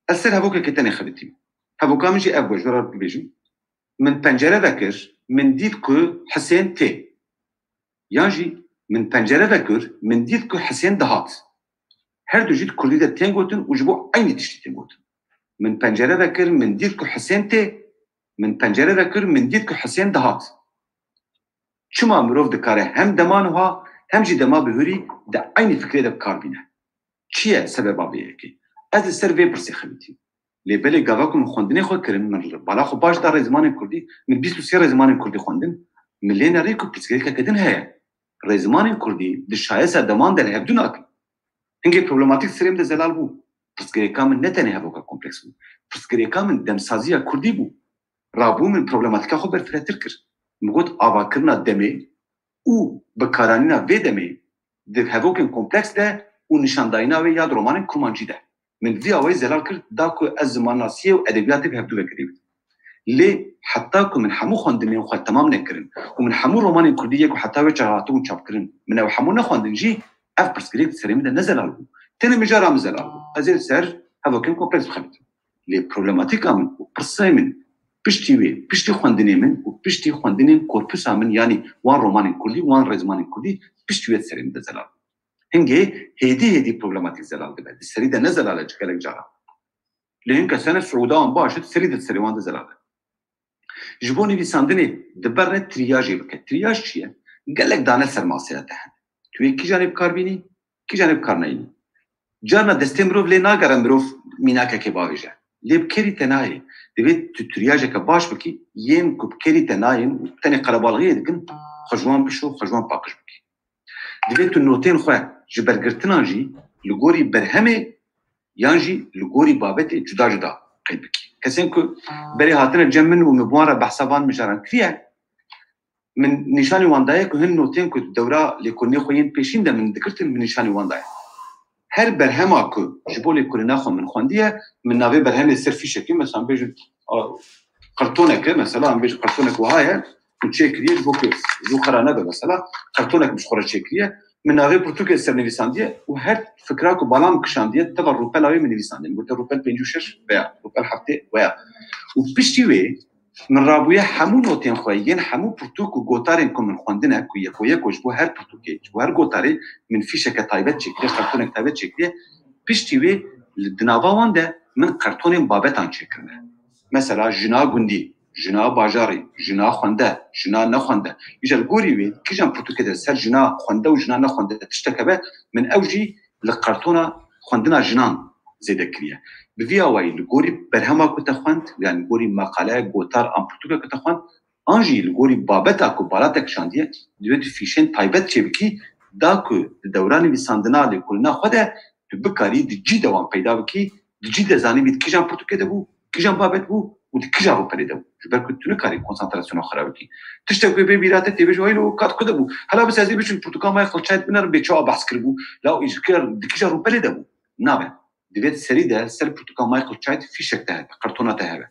Ez ser hevokekê tenê xebitîm. Hevoka min jî ev bû, ji ber bibêjim. Min pencere vekir, min dît ku Hesên tê. Yan jî min pencere vekir, min dît ku Hesên dihat. Her du jî Kurdî de tên gotin û ji bo aynî tiştî tên gotin. Min pencere vekir, min dît ku Hesên tê, min pencere vekir, min dît ku Hesên dihat. Çima mirov dikare hem dema niha, hem jî dema bihûrî de aynî fikrê de bikar bîne. Çi ye sebeba vê yekê? Ez li ser vê pirsê xebitîm. Lê belê gava ku min xwendinê xwe kirin, min bala xwe baş da rêzimanên Kurdî, min 23 rêzimanên Kurdî xwendin, min lê nerî ku pirsgirêkeke din heye. Rêzimanên Kurdî di şayesa deman de li hevdû nakin. Hingê problematik serêm de zelal bû. Pirsgirêka min ne tenê hevoka kompleks bû. Pirsgirêka min demsaziya Kurdî bû. Rabû min problematika xwe berfirehtir kir. Min got avakirina demê û bikaranîna vê demê di hevokên kompleks de û nîşandayîna wê ya di romanên kurmancî de. Min vî awayî zelal kir da ku ez zimanasiyê û edebiyatê bi hevdû vekirî bidim. Lê heta ku min hemû xwendinên xwe temam nekirin û min hemû romanên Kurdî yek û heta wê çahatibûn çapkirin, min ew hemû nexwendin jî ev pirsgirêk di serê min de ne zelal bû. Tenê mijara min zelal bû. Ez ê ser hevokên kompleks bixebitim. Lê problematika min û pirsayê min piştî wê, piştî xwendinê min û piştî xwendinên korpusa min yanî wan romanên Kurdî, wan rêzimanên Kurdî piştî wê di serê min de zelal bû. Hingê hêdî problematik zelal dibe. Di serî de ne zelal e gelek cara. Lê hin kesene Suûda wan baş e, di serî de di serê wan de zelal e. Ji bo nivîsandinê diberne triyajê bike. Triyaj çi ye? Gelek dane sermaseye te hene. Tu yê kîjanê bikar bînî, kîjanê bikar neyînî. Carna destê mirov lê nagere mirov mînakekê bavêje. لێ بکەری تەنایە دەبێت توتریاژێکە باش بکەی یەن کو بکەری تەنایەن و تەنێ قەرەباڵغەیە دەکەن خەژوان بشۆ خەژوان پاقش بکەی دەبێت تو نۆتێن خوێ ji bergirtinan jî li gorî berhemê yan jî li gorî babetê cuda cuda qeyd bikî kesên ku berê hatine cem min û min wan re behsa van mijaran kiriye min nîşanî wan daye ku hin notên ku dewra lêkolînê xwe yên pêşîn de min dikirtin min nîşanî wan daye her berhema ku ji bo lêkolîna xwe min xwendiye min navê berhemê ser fîşekê mesela bêjin qirtoneke mesela em bêjin qirtonek wiha ye ku çêkiriye ji bo ku zû xera nebe mesela qirtonek mişxore çêkiriye من ناوی پرتوکل سرنویساندیه و هر فکرها که بالام کشاندیه تبع روپل آوی منویساندیه گوته روپل 56 ویا روپل هفته ویا و پشتی وی من رابویه همون نوتین خواهیین همون پرتوک و گوتارین که من خواندنه که یک و یکوش بو هر پرتوکی بو هر گوتاری من فیشه که تایبت چکریه قرطونک تایبت چکریه پشتی وی دناوان ده من قرطونین بابتان چکرنه مثلا جنا گندی جنا باجاری جنا خونده جنا نخونده یجل گوری وی کیجان پروتوکه ده سر جنا خونده و جنا نخونده تشتکبه من اوجی لقرطونه خوندنا جنان زیده کریه بوی اوای لگوری برهما کو تخوند یعنی گوری مقاله گوتار ام پروتوکه کو تخوند انجی لگوری بابتا کو بالاته کشاندیه دوی فیشن تایبت چبکی دا کو دوران وساندنا لکولنا خوده تو بکاری دی دوام پیدا بکی دی زانی بیت کیجان پروتوکه ده بو کیجان بابت بو و دیگه رو پریدم جبر کتونه کاری کنسانتراسیون خرابه کی تشتکه به بیراته تیبش وایلو کات کده بو حالا بس ازی بچون پرتوکال ما خلچایت بنر به چا بحث کربو لا ایشکر دیگه رو پریدم نابه دیوید سری ده سر پرتوکال ما خلچایت فیشک ده قرطونه ده هبه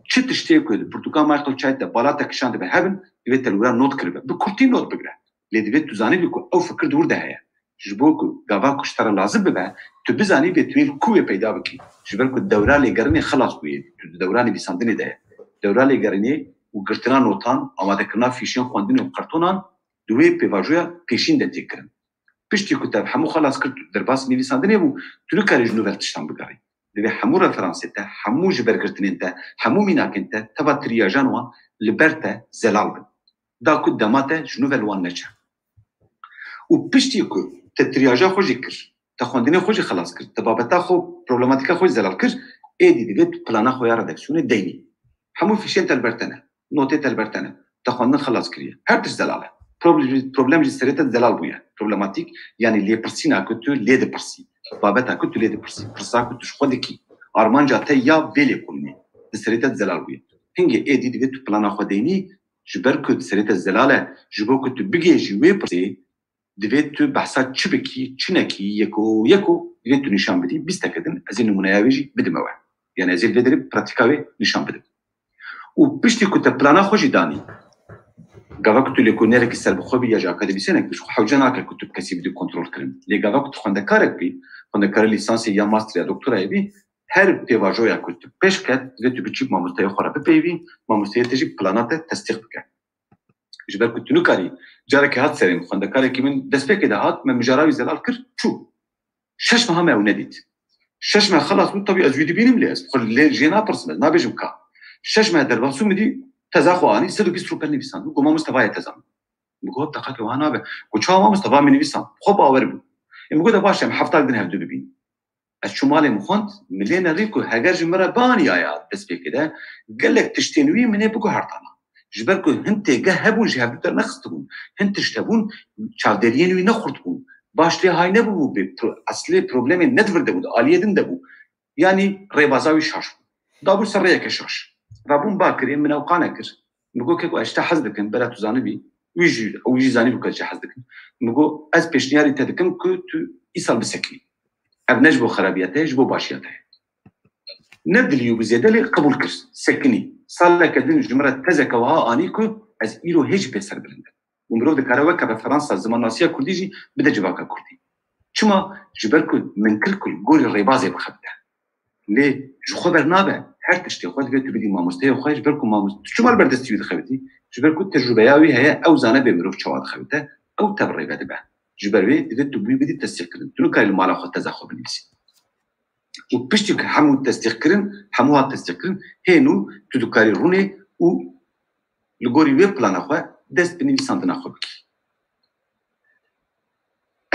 چه تشتکه ده پرتوکال ما خلچایت ده بالا تکشان ده هبن دیوید تلورا نوت کربه به کورتی نوت بگره لی دیوید تو زانی بیکو او فکر دور ده هه جبوکو گاوا کشتر لازم ببه تو بزانی به تویل کوه پیدا بکی جبر کو دوره لګرنی خلاص کوی تو دوران بیساندنی ده دوره لګرنی او ګرتنا نوتان اماده کنا فیشن خوندنی او قرطونان دوی پیواژویا پیشین ده تکرن پشتی کتاب همو خلاص کرد در باس نویساندنی بو تو کاری جنو ورتشتن بگاری دوی همو رفرانس ته همو جبر ګرتنی ته همو میناکن ته تبع تریاجان وان لبرته زلال دا کو دماته جنو ولوان نچه او پشتی کو تریاجا خو ذکر تخوندنی خوش خلاص کرد تبابتا خو پروبلماتیکا خوش زلال کرد ایدی دیگه پلانا خویا ردکسیون دینی همون فیشن تلبرتنه نوته تلبرتنه تخوندن خلاص کریه هر تش زلاله پروبلم جستریت زلال بویا پروبلماتیک یعنی لی پرسینا که تو لی ده پرسی بابتا که تو لی ده پرسی پرسا که توش خودی کی آرمانجا تا یا ویلی کنی جستریت زلال بویا هنگه ایدی دیگه تو پلانا خو دینی جبر که جستریت زلاله جبو که تو بگی جوی پرسی دوید تو بحثات چی بکی چی نکی یکو دوید تو نشان بدی 20 کدن از این نمونه یاویجی بدم اوه یعنی از این ویدری پراتیکاوی نشان بدم و پشتی که تا پلانا خوشی دانی گاوا که تو لیکونره که سر بخوابی یا جا اکادمیسینک بشو حوجه ناکر که تو کسی بدی کنترول کرن لی گاوا که تو خوندکارک بی خوندکار لیسانسی یا ماستر یا دکتورای بی هر پیواژویا که تو پیش کد دوید تو بچیب ماموستای خورا بپیوی ماموستای تجی پلانات تصدیق بکن جبر که تو نکاری جاره که هات سرین خوندکاری که من دست پی که ده هات من مجاراوی زلال کرد چو 6 ماه او ندید 6 ماه خلاص بود طبیعی از ویدیو بینیم لیست خود لی جینا پرسمد نابیجم که 6 ماه در باسو میدی تزاخو آنی 120 روپل نویسان گو ما مستوای تزام میگو دقیقا که وانا به گو چه ما مستوا می نویسان خوب باور بود میگو ده باشم 70 دن هفته ببین از شمال مخوند مليون ريكو هاجر مرة باني آيات بس بكده قال لك تشتنوي من يبقوا هرطنا جبركو هنت جهبون جهب تر نخستبون هنت تشتبون شادريين وينخرطبون باش لي هاي نبوا أصلي بروبلم ندفر دبود آلية دن دبو يعني ريبازاوي شاش دابو سرية كشاش رابون باكر من أوقانا كر نقول كيكو أشتا حزدكن بلا تزانبي ويجي زانبي كل شيء حزدكن نقول أز بيشنياري تدكن كو تو إيصال بسكلي أبنج بو خرابياته جبو باشياته ندليو بزيادة لي قبول كرس سكني صار لك دين جمرة تزكوها آنيكو از إيرو هيج بيسر بلنده ومروف دكاروكا بفرنسا زمان ناسيا كرديجي بدا جواكا كردي چما جبركو من كل قول الريبازي بخبته ليه جو برنامه هر تشتي خود بيتو بدي ماموستي وخايش بركو ماموست چما البردستيو دخبتي جبركو تجربياوي هي او زانه بمروف چوا دخبته او تبريبه دبه جبروي ديتو بدي تستيقرن تنو كاي المالا خود تزاخو بنيسي وبشتي حمو تستيقرن حموها تستيقرن هينو تدوكاري روني و لغوري وي بلان اخوا دست بني سانتنا خو بكي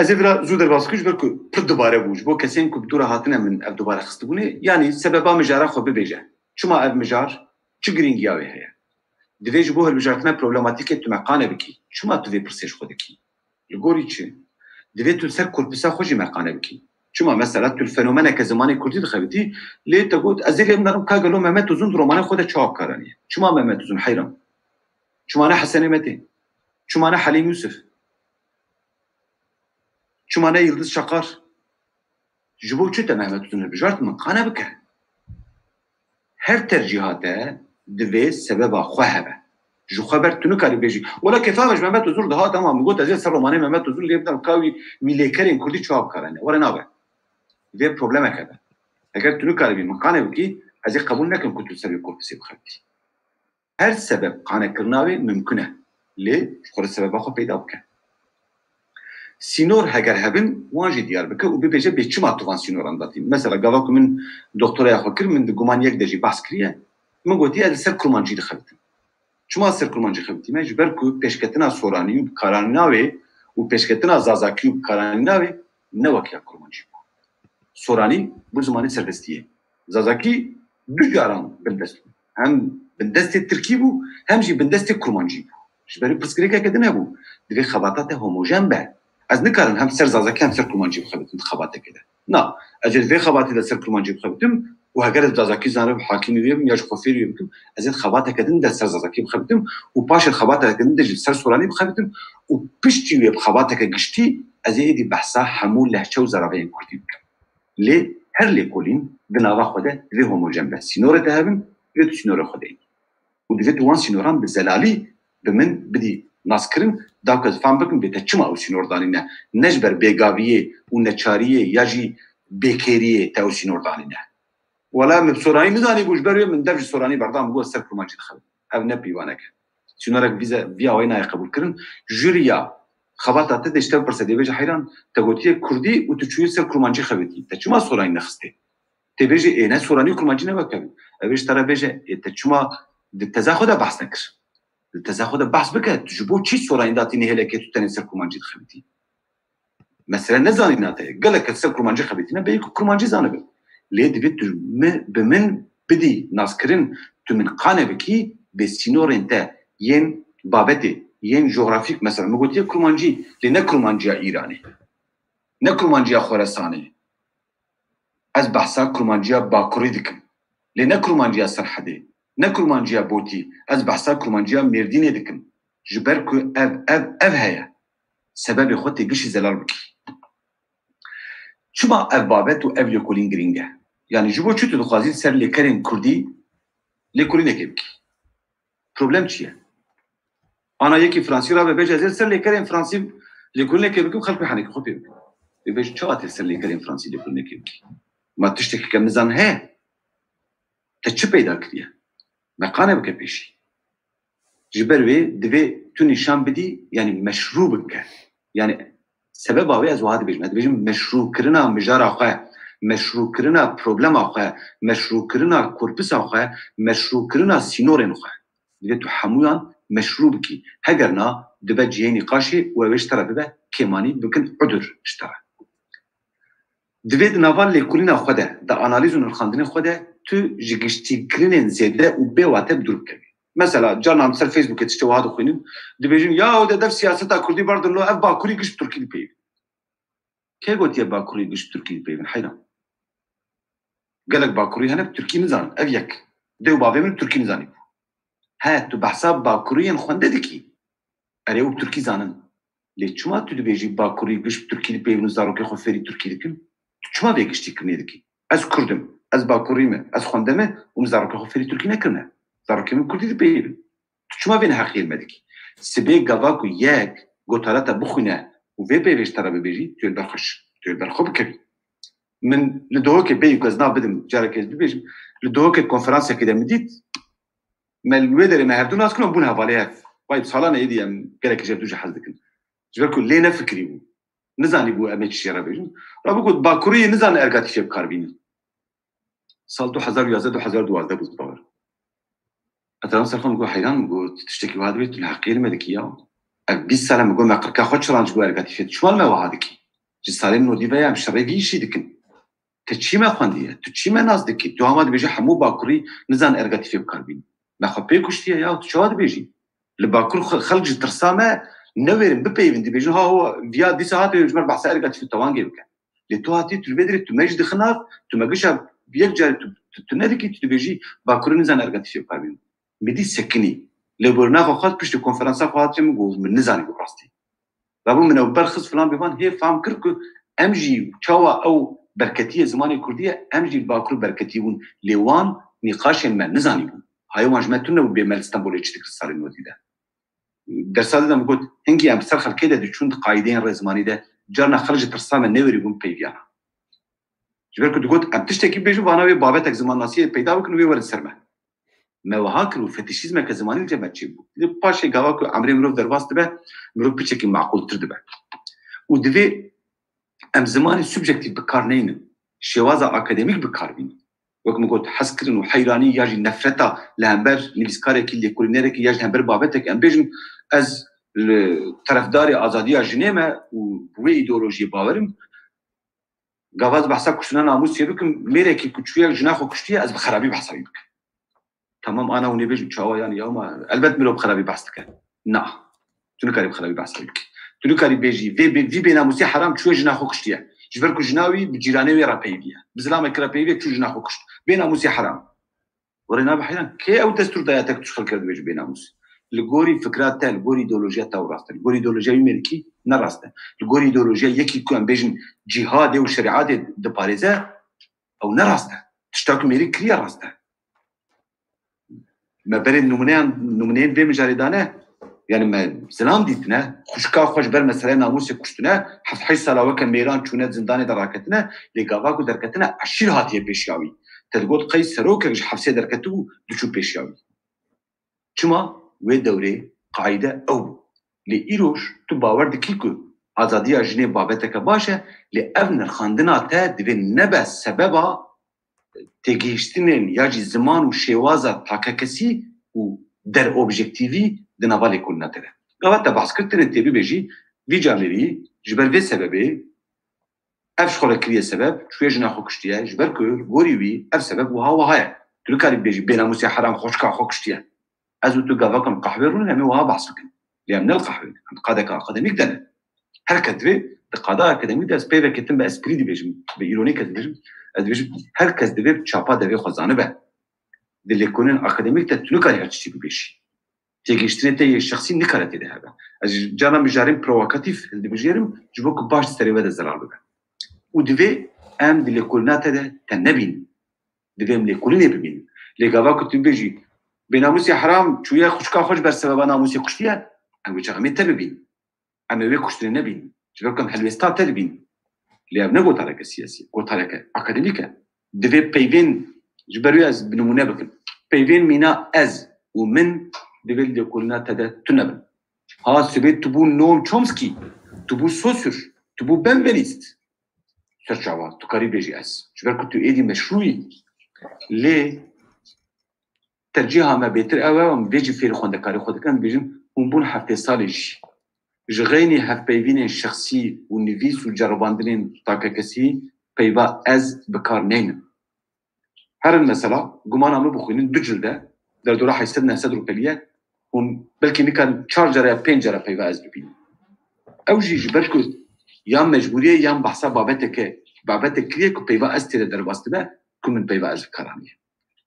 از evra زود درباسکش بر کو پر دوباره بوج بو کسین کو بدور هاتنه من اف دوباره خستبونه یعنی سببا مجاره خو ببیجه چما اف مجار چ گرینگیاوی هيا دویج بو هل مجارتنا پروبلماتیک تو مقانه بکی چما تو وی پرسش خودکی لگوری چی دوی تو سر کورپسا خوجی مقانه بکی چما مثلا تو الفنومن که زمانی کردی دخویتی لی تگود ازیلی منرم که گلو مهمت وزون رومانه خود چاپ کارانیه چما مهمت وزون حیرم چما نه حسن متی چما نه حلیم یوسف چما نه یلدز شقار جبو چه مهمت وزون بجارت مقانه بکه هر ترجیحاته دوی سبب خواه به جو خبر تونو کاری بیجی ولی کفایش مهمت وزون ده ها تمام میگوت ازیل سر رومانه مهمت وزون لیبدم کاوی ویلیکرین کردی چاپ کارانیه ولی نابه وی پروبلم کرده اگر تونو کاری بی مقانه بکی از این قبول نکن که تو سر کورپسی بخوابی هر سبب قانع کرناوی ممکنه لی خور سبب خو پیدا بکن سینور هگر هبن واجی دیار بکه و ببیجه به چما توان سینور انداتیم مثلا گاوا که من دکترای خو کر من گمان یک دجی بحث کریه من گوتی از سر کرمانجی دخلتم چما سر کرمانجی خبتیم اج برکو پیشکتنا سورانی و کاراناوی و پیشکتنا زازاکی و کاراناوی نوکیا کرمانجی سورانی bu zamanı serbestiye. Zazaki du caran bindest. Hem bindest Türkiye bu hem jî bindest Kurmancı bu. Jberi pıskreka kedine bu. Divê xebatate homojen be. Ez nikarim hem ser Zazaki hem ser Kurmancı bixebitim xebate kede. Na, ez divê xebatê de ser Kurmancı bixebitim û heger ez Zazaki zanib hakimî wê ya ji xwefêrî wê bikim ez ê xebate kedin de ser Zazaki bixebitim û paşê xebate kedin de ji ser Soranî bixebitim û piştî wê xebateke giştî ez ê êdî behsa hemû lehçe û zeraveyên Kurdî bikim. لی هر لیکولین دناوا خوده دوی هوموجن به سینور تهبن و تو سینور خوده ای و دوی توان سینوران به زلالی به من بدی ناسکرین داکز فهم بکن به تچما او سینور دانی نه نجبر بیگاویه و نچاریه یا جی بیکریه تا او سینور دانی نه ولا مبصورانی ندانی بوش بروی من درج سورانی بردام گو سر کرمانچی دخل او نپیوانه که سینورک ویا وینا قبول کرن جوریا خباتات دشته پرسیده بچه حیران تگوتی کردی و تو چوی سر کرمانچی خبیتی تا چما سورانی نخسته تی بچه اینه سورانی کرمانچی نبکن اوش ترا بچه تا چما تزاخوده بحث نکر تزاخوده بحث بکه تجبو چی سورانی داتی نهله که تو تنی سر کرمانچی خبیتی مثلا نزانی ناته گله که سر کرمانچی خبیتی نه بیکو کرمانچی زانه بی لی دوید به من بدی ناسکرین تو من قانه بکی به سینورین تا ین بابتی ین جغرافیک مثلا مگوتی کرمانجی لی نه کرمانجی ایرانی نه کرمانجی خراسانی از بحثا کرمانجی باکوری دکم لی نه کرمانجی سرحدی نه کرمانجی بوتی از بحثا کرمانجی مردینی دکم جبر کو اف هيا سبب خودی گشی زلال بکی شما اف بابت و اف لیکولین گرینگه یعنی جبو چطور دخوازید سر لیکرین کردی لیکولین اکی بکی پروبلم چیه انا یکی فرانسی را به بیش از سر لیکرین فرانسی لیکولین اکی بکم خلق بحنی که خوبی بکم به بیش چاوات سر لیکرین فرانسی لیکولین اکی بکی ما تشتکی کم نزان هی تا چه پیدا کریه مقانه بکه پیشی جبر وی دوی تو نشان بدی یعنی مشروع بکه یعنی سبب آوی از واحد بیشم بیشم مشروع کرنا مجار آخواه مشروع کرنا پروبلم آخواه مشروع کرنا کورپس آخواه مشروع کرنا سینورن آخواه دوی تو همویان مشروع بکی هگر نا دبا جیانی قاشی و اوش طرف به کمانی بکن عدر اشتره دوی نوال لیکولین خوده دا آنالیز و نرخاندن خوده تو جگشتی کرنین زیده و به واته بدرب کنی مثلا جانم سر فیسبوک تشته واحد خوینیم دویجیم یا او در سیاست کردی بردن لو اف باکوری گشت ترکی دی پیوین که گوتی باکوری گشت ترکی دی پیوین حیران گلک باکوری هنه ترکی نزان اف یک دیو باوی من ترکی نزانی ها تو بحثا باکوریین خونده دیکی اره او ترکی زانن لی چما تو دویجی باکوری گشت ترکی دی پیوین زاروکی خو فری ترکی دیکن چما ویگشتی کرنی دیکی از کردم از باکوریمه از خوندمه و زاروکی خو فری ترکی نکرنه زاروکی من کردی دی پیوین تو چما وین حقیل مدیکی سبی گواکو یک گوتاراتا بخونه و وی پیویش ترا ببیجی توی برخوش توی برخو بکبی من لدوه که بیو گزنا بدم جاره که ببیجم لدوه که کنفرانسیا که دمیدید ملوه داره مهردون از کنم بون حواله هف وای سالانه ایدیم گره که جب دوجه حز دکن جبر که لی نفکری بو نزانی بو امه چیشی را بیجن را بگود باکوری نزان ارگاتی شب کار بینی سال 2011 2012 بود باور اترام سرخون میگو حیران میگو تشتکی واحد بیت الحقیر مدکی یا 20 سال میگو مقرکا خود چرانج گو ارگاتی شد شمال ما واحد کی ji salên nodî ve em şirêgî işî dikin. Te çî me xwendiye, tu çî me nas dikî, tu hema dibêjî hemû Bakurî nizan ergatîfê bikarbînin. Me xwe pê kuştiye ya tu çawa dibêjî? Li Bakur xelk ji tirsa me nevêrin bipeyvin dibêjin ha viya dîsa hatê ji ber behsa ergatîfê tewangê bike. Lê tu hatî tu li vê dirê tu me jî dixinav, tu me gişa yek carî tu nedikî tu dibêjî Bakurî nizan ergatîfê bikarbînin. Midî sekinî. Lê bornaxa xwe piştî konferansa xwe hatî min got min nizanî got rastî. Rabû min ew berxist filan bêvan hê fehm kir ku em jî çawa ew berketiye zimanê Kurdî ye em jî Bakur berketî bûn. Lê wan nîqaşên me nizanî bûn. Hayê wan ji me tune bû bêmel Stenbolê çi dikir salên nodî de. Dersalê de min got hingî em ser xelkê de diçûn di qaîdeyên rêzimanî de carna xelk ji tirsa me newerî bûn peyviyana. Ji ber ku digot em tiştekî bêjin vana wê babetek zimannasiyê peyda bikin wê werin ser me. Me wiha kir û fetişîzmeke zimanî li me çê bû. Lê paşê gava ku emrê mirov derbas dibe, mirov piçekî meqûltir dibe. û divê em zimanê subjektif bikar neynin. Şêwaza akademîk bikar bînin. Wek min got hez kirin û heyranî ya jî nefreta li hember nivîskarekî lêkolînerekî ya ji hember babetek em bêjin ez li terefdarê azadiya jinê me û wê îdeolojiyê bawerim gavaz behsa kuştina namusiyê bikim mêrekî ku çûyek jina xwe kuştiye ez bi xerabî behsa wî bikim. Tamam ana hûn ê bêjin çawa yani ya ma elbet mirov bi xerabî behs dike. Na. Tu nikarî bi xerabî behs bikî. Tu nikarî bêjî vê bênamûsî heram çûye jina xwe kuştiye. Ji ber ku jina wî bi cîranê wê re peyvî ye. Bi zilamekî re peyvî ye çû jina xwe kuşt. Bênamûsî heram. Werê nabe heyran kê ew destûr daya te ku tu xelkê dibêjî bênamûs. Li gorî fikra te, li gorî îdeolojiya te ew rast e. Li gorî îdeolojiya wî mêrikî ne rast e. Li gorî îdeolojiya yekî ku em bêjin cîhadê û şeriatê diparêze ew ne rast e. Tişta ku mêrî kiriye rast e. Me berê nûmuneyên vê mijarê dane yani me zilam dîtine, xuşka xwe ji ber meseleyê namusê kuştine, heft sala weke mêran çûne zindanê de raketine, lê gava ku derketine eşîr hatiye pêşiya wî. Te digot qey serokek ji hefsê derketibû diçû pêşiya wî. Çima wê dewrê qaîde ew bû. Lê îroj tu bawer dikî ku azadiya jinê babeteke baş e, lê ev nirxandina te divê nebe sebeba têgihiştinên ya jî ziman û şêwaza takekesî û derobjektîvî di nava lêkolîna te de. Gava te behs kir tenê tê bibêjî vî camerî ji ber vê sebebê ev ji xwe re kiriye sebeb çûye jina xwe kuştiye ji ber ku gorî wî ev sebeb wiha ye. Tu nikarî bibêjî bênamûsê heram xweşka xwe kuştiye. Ez û tu gavakem qehwê rûnin em ê wiha behs bikin. Lê em ne li qehwê em qadeka akademîk de ne. Herkes divê di qada akademîk de ez pêvekê tim bi esprî dibêjim bi îronîk ez dibêjim. Ez dibêjim herkes divê çapa devê xwe zanibe. Di lêkolînên akademîk de tu nikarî her tiştî bibêjî. Têgihiştinê te yê şexsî nikare tê de hebe. Ez cana mijarên provokatîf dibijêrim ji bo ku baş serê ve de zerar bibe. û divê em di lêkolîna te de te nebînin. Divê em lêkolînê bibînin. Lê gava ku tu bêjî bênamûsê heram çûye xuşka xwe ji ber sebeba namûsê kuştiye em wê çaxemê te bibînin. Em ê wê kuştinê nebînin. Ji ber ku em helwêsta te dibînin. Lê ev ne gotareke siyasî, gotareke akademîk e. Divê peyvên ji ber wê ez bi numûne bikim. Peyvên mîna ez û min divê lêkolîna te de tu nebin. Ha sibê tu bû Noam Chomsky, tu bû Saussure, tu bû Benveniste. Serçava, tu karî bêjî ez. Ji ber ku tu êdî meşrûyî. Lê tercîha me bêtir ew e em vê jî fêrî xwendekarî xwe dikin bêjim hûn bûn heftê salê jî. Ji xeynî hevpeyvînên şexsî û nivîs û ceribandinên takekesî peyva ez bikar neynin. Herin mesela gumana me bixwînin du cilde derdora 800-900 rûpeliye hûn belkî nikarin 4 care ya 5 care peyva ez bibînin. Ew jî ji ber ku yan mecbûriye yan behsa babetek kiriye ku peyva ez tê de derbas dibe ku min peyva ez bikaraniye.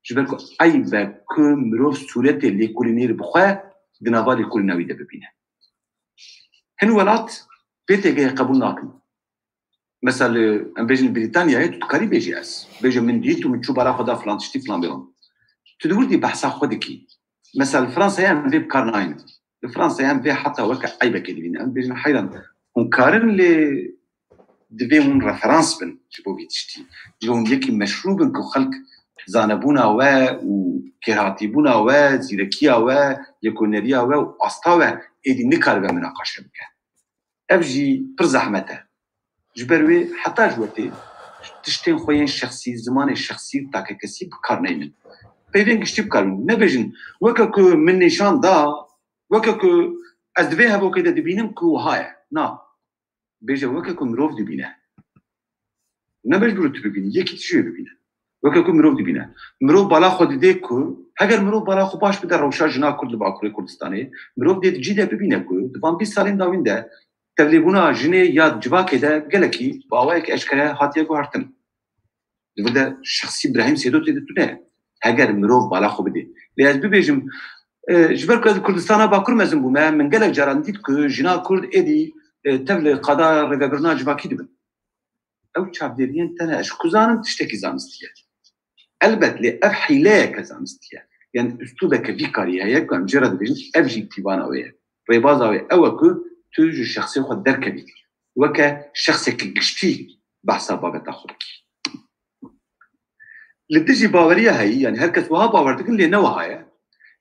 Ji ber ku ey ve ku mirov sûretê lêkolînê bixwe di nava lêkolîna wî de bibîne. Hin welat pê têgehê qebûl nakin. Mesela em bêjin Brîtanyayê tu karî bêjî ez. Bêje min dît û min çû bara xwe da filan tiştî filan bêwan. Tu diwîrdî behsa xwe dikî. Mesela li Fransayê em vê bikar nayînin. Li Fransayê em vê heta weke eybekê dibînin. Em bêjin heyran hûn karin lê divê hûn referans bin ji bo vî tiştî. Ji hûn yekî meşrû bin ku xelk zanebûna we û kêrhatîbûna we, zîrekiya we, lêkolîneriya we û asta we êdî nikaribe münaqeşe bike. Ev jî pir zehmet e. Ji ber wê heta ji wetê tiştên xwe yên şexsî, zimanê şexsî takekesî bikar neynin. Peyvên giştî bikarbînin. Nebêjin weke ku min nîşan da, weke ku ez divê hevokê de dibînim ku wiha ye. Na. بیجه وکه که مروف دبینه نبیش برو تو ببینی یکی تشوی ببینه وکه که مروف دبینه مروف بالا خود دیده که اگر مروف بالا خود باش بده روشا جنا کرد باکوری کردستانه مروف دید جیده ببینه که دوام 20 سالین داوین ده تبلیغونا جنه یا جواکه ده گلکی با آوه که اشکره حاتیه که هرتن ده شخصی ابراهیم سیدو تیده تو نه اگر مروف بالا خود بده لیاز ببیجم جبر کردستان باکور مزن بومه من گلک جران دید که جنا کرد ایدی تبلیغ قضا رگرنا جواکی دبن او چابدرین تنه اش کزانم تشتکی زانستیه البته لی اف حیله که زانستیه یعنی استوده که بیکاریه یک کم جرد بیشن اف جی تیوان اوه ریباز اوه او که تو جو شخصی خود درک بید و که شخصی که گشتی بحثا بابتا خود لتجي باوريه هي يعني هركز وها باورتك اللي نوعها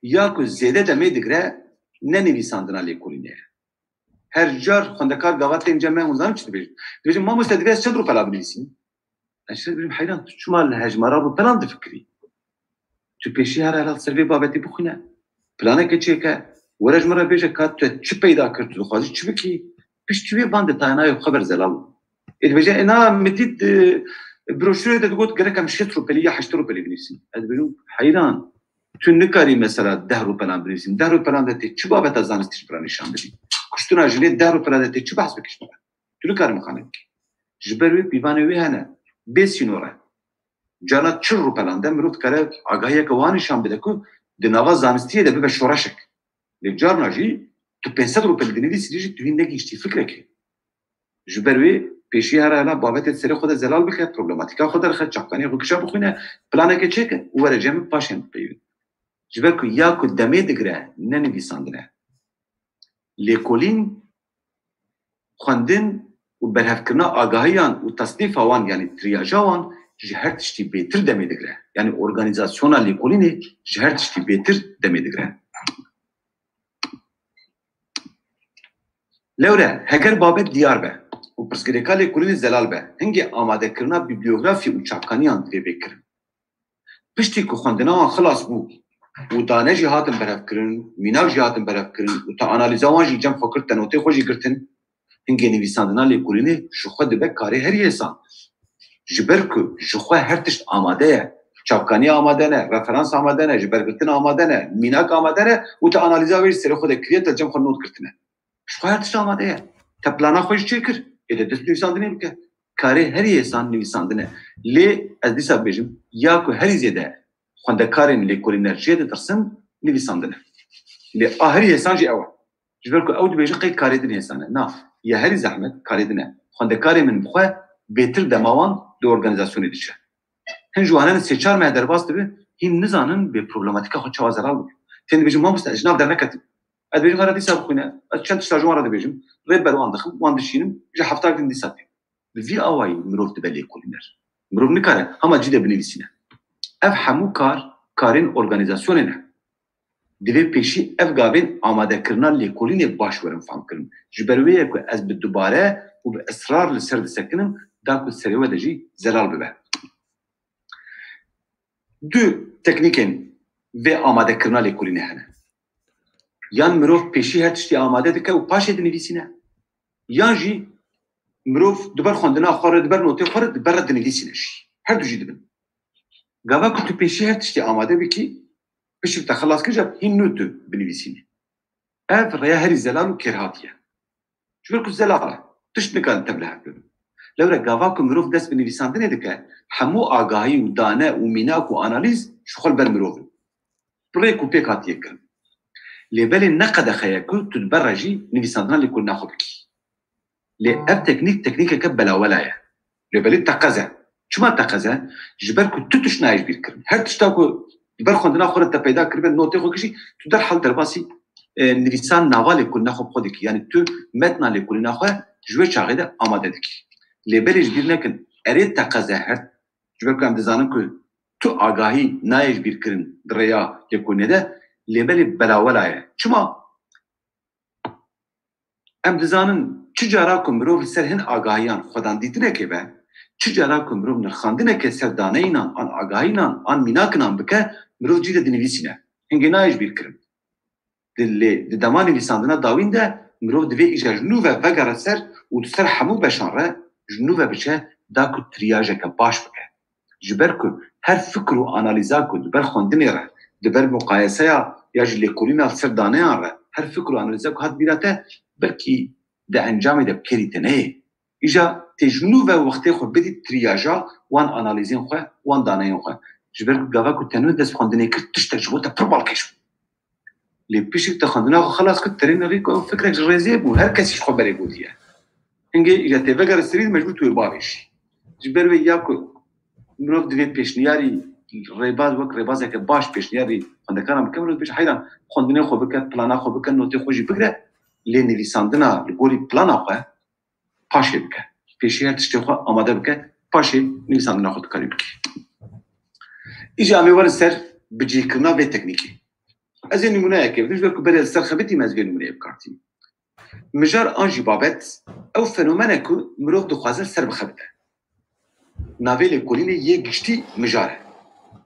ياكو زياده دمي دغرا نني ساندنا لي كولينه هر جار خندكار غواتين جمع ونظام تشتبه بيجي ما مستدرس شدرو بلا بنيسين اشتري بيجي حيران شو مال الهجمه راه بلان تفكري تبيشي هر على سيرفي بابتي بخنا بلانك تشيكا ورج مره بيجي كات تشي پیدا کرد تو خاطر چی بکی پیش توی باند تانا خبر زلال اذا بيجي انا مديت بروشوره ده تقول كم شترو بليه حشترو بلي بنيسين هذا بيجو حيران تنكاري مثلا 10 بلان بنيسين 10 بلان ده چی بابت زانستش برا نشان بدی کشتنا جلی 10 بلان ده چی بحث بکش میکنه تنكار مخانه جبروی بیوانوی هنه بسینوره جانا 4 بلان ده مرود کاره آگاهی که وانی شان بده کو دنوا زانستیه ده به شورشک لجارنا جی تو 500 روپیه دنیسی دیجی تو هندگیشتی فکره که جبروی پیشی هر حالا بابت سر خود زلال بکه پروبلماتیکا خود رخ چاپانی خو کشا بخونه پلانه که چیکه و رجم پاشن پیوند جبر کو یا کو دمه دگره نه نویساندنه لیکولین خواندن و برهفکرنا آگاهیان و تصنیف آوان یعنی تریاجاوان جهر تشتی بهتر دمه دگره یعنی ارگانیزاسیونا لیکولینی جهر تشتی بهتر دمه دگره لوره هگر بابت دیار به و پرسکریکا لیکولین زلال به هنگی آماده کرنا بیبلیوگرافی و چاپکانیان دی بکرن پشتی که خواندنا خلاص بو و دانه جی هاتن برف کرن میناک جی هاتن برف کرن و تا آنالیزاوان جی جم فکر تنوتی خوشی گرتن هنگی نویساندنا لیکولینی جخوا دبه کاری هر یسان جبر که جخوا هر تشت آماده چاپکانی آماده نه رفرانس آماده نه جبر گرتن آماده نه میناک آماده نه و تا آنالیزاوان جی سر خود کریت جم خود نوت گرتنه جخوا هر تشت آماده تا پلانا خوش چی کر ایده دست نویساندنه بکه کاری هر یسان نویساندنه لی از دیسا بیجم یا که هر زیده خواندکارین لیکولینر جیده ترسن نویساندنه لی هر یسان جی اول جبر که او بیجم قی کاری دن یسانه نه یا هر زحمت کاری دنه خواندکاری من بخواه بهتر دماوان دو ارگانیزاسیونی دیشه هن جوانان سیچار مهدر باست به هین نزانن به پروبلماتیکا خود چه وزرال بود تین بیجم ما مستجناب در نکتیم از بیجم قرار دیسا بخونه از چند تشتاجوان را بیجم ريب بروان دخل وان دشينم جا حفتاك دي ساتي في اواي مروف تبلي كولينر مروف نكاره هما جيده بنفسينا افهمو كارين اورغانيزاسيوننا دي بيشي اف غابين اماده كرنا لي كولين باش ورم فهم كرن جبرويه كو از بالدباره وباصرار لسرد سكنم داكو سريوه دجي زلال ببه دو تكنيكين في اماده كرنا لي كولين هنا یان مروف پیشی هرچی آماده دکه و پاشه دنیسینه یان جی مروف دوبار خواندنا خوره دوبار نوته خوره دوبار دنیسینش هر دو جی دبن گاوا که تو پیشی هرچی آماده بکی پیشی تخلص کجا این نوتو بنویسینه اف ریا هری زلال و کرهاتیه شو که زلاله تش نکان تبله ببن لورا گاوا که مروف دست بنویساندنه دکه همو آگاهی و دانه و میناک و آنالیز شخول بر مروف بریک و پیکاتیه کن لبالي نقد خياكو تدبرجي نفيساندنا اللي كنا ناخذكي لأب تكنيك كبلا ولايا لبالي تقزا شو ما تقزا جبركو تتش نايش بيركرن هر تشتاكو برخوندنا خورة تبيدا كربن نوتي خوكشي تدر حل درباسي نفيسان ناوا اللي كنا ناخذ خودكي يعني تو متنا اللي كنا ناخذ جوي شاغيدا اماددكي لبالي جبرنا كن اريد تقزا هر جبركو ام دزانكو تو آگاهی نايش بيركرن دريا يكون ده لبلی بلاولایه چما ام دزانن چجارا کمرو سر هن آگاهیان خودان دیدنه که به چجارا کمرو نرخاندنه که سر دانه اینان آن آگاهینان آن میناکنان بکه مرو جیده دنویسینه هنگی نایش بیر کرن دمان نویساندنه داوین ده مرو دوی ایجاج نو و وگر سر و سر همو بشان جنو و بچه دا که تریاجه که باش بکه جبر که هر فکر و آنالیزا که دبر خوندنی ره دبر مقایسه یا جلیکولینا سر دانه ره هر فکر و آنالیزا که هات بیراته بلکی ده انجام ده بکریت نه ایجا تجنو و وقتی خود بدی تریاجا وان آنالیزین خواه وان دانه خواه جبر که گاوا که تنوی دست خوندنی کرد تشتا جبوتا پر بالکش لی پیشک تخوندنا خلاص که ترین نگی که فکرک رزیه بود هر کسیش خواه بری بودیه اینگه ایجا تیوگر سرید مجبور توی باویش جبر و یا که مروف دوی پیشنیاری ریباز وک ریبازه که باش پیشنیاری خوندکارم که مروف پیش حیران خوندنی خواه بکن پلانا خواه بکن نوتی خوشی بگره لی نویساندنا لگولی پلانا خواه پاشه بکن پیشنیار تشتی خواه آماده بکن پاشه نویساندنا خود کاری بکن ایجا امیوار سر بجی کرنا به تکنیکی از این نمونه که بدیش برکو بره سر خبیتی مزوی نمونه بکارتیم مجار آنجی بابت او فنومنه که مروف دخوازه سر بخبیته ناوی لکولین یک گشتی مجاره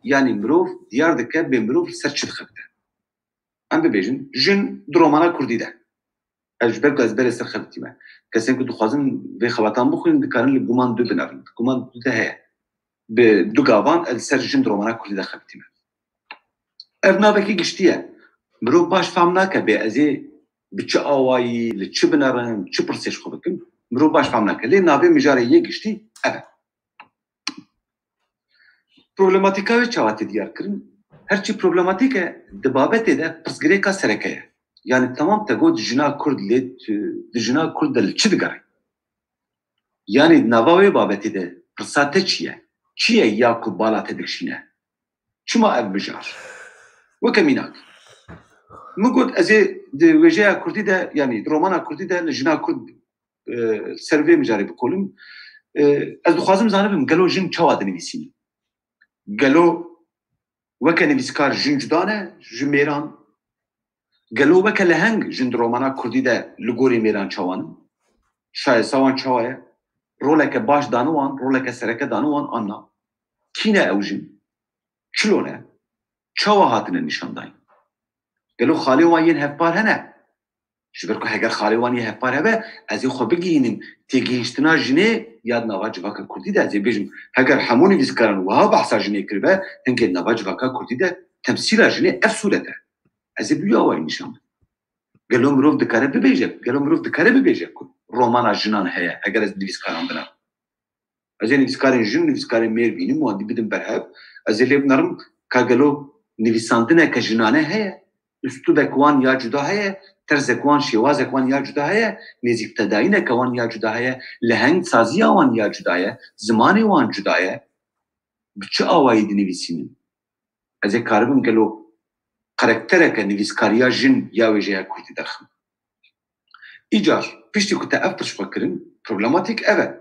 یعنی مروف دیار دکه به مروف سر چی بخبیته ام ببیجن جن درومانا کردی ده از برکو از بره سر خبیتیمه کسی که دخوازن به خباتان بخورین دکارن لگومان دو بنارن گومان دو ده هیه به دو گاوان از سر جن درومانا کردی ده خبیتیمه ارنابکی گشتیه مروف باش فهم نکه به ازی بچه آوایی لچه بنارن چه پرسش خوب بکن مروف باش فهم نکه لی ناوی مجاره یک گشتی اوه پروبلماتیکا و چاواتی دیار کرن هرچی پروبلماتیکه دبابته ده پرسگره که سرکه یعنی تمام تگو جنا کرد لید جنا کرد دل چی دگره یعنی نواوی بابتی ده پرساته چیه یا که بالاته دکشینه چما اف بجار وكميناك مقود ازي دي وجهه كردي ده يعني رومانا كردي ده لجنا كرد سيرفي مجاري بكلم از دخوازم زانبم قالو جن چوا دنویسین قالو وكا نویسکار جن جدانه جن میران قالو وكا لهنگ جن رومانا كردي ده لگوری میران چوان شاید سوان چواه رولك باش دانوان رولك سرکه دانوان آنا کینه او جن چلونه چوا هاتنه نشان داین گلو خالی وان هفپار هنه جبر که اگر خالی وان هفپار هبه از این خوب بگیریم تیگیشتنا جنه یاد نواج واکا کردی ده از این بیشم اگر همونی ویز کرن و ها بحثا جنه کرده هنگه نواج واکا کردی ده تمثیل جنه اف صورته از این بیا وای نشان گلو مروف دکاره ببیجه گلو مروف دکاره ببیجه رومانا جنان هیا اگر از ویز کرن بنا از این ویز کرن جن ویز کرن میر بینیم و بدیم برهب از این لیب نرم که گلو نویساندنه که جنانه هیه اسلوب وان یا جدا هیه طرز وان شواز وان یا جدا هیه نزیک تداینه که وان یا جدا هیه لهنگ سازی وان یا جدا هیه زمانی وان جدا هیه بچه آوایی دی نویسینیم از یک کاربون گلو قرکتره که نویسکاریا جن یا ویجه کردی درخم ایجار پیشتی که تا اف پرش بکرین پروبلماتیک اوه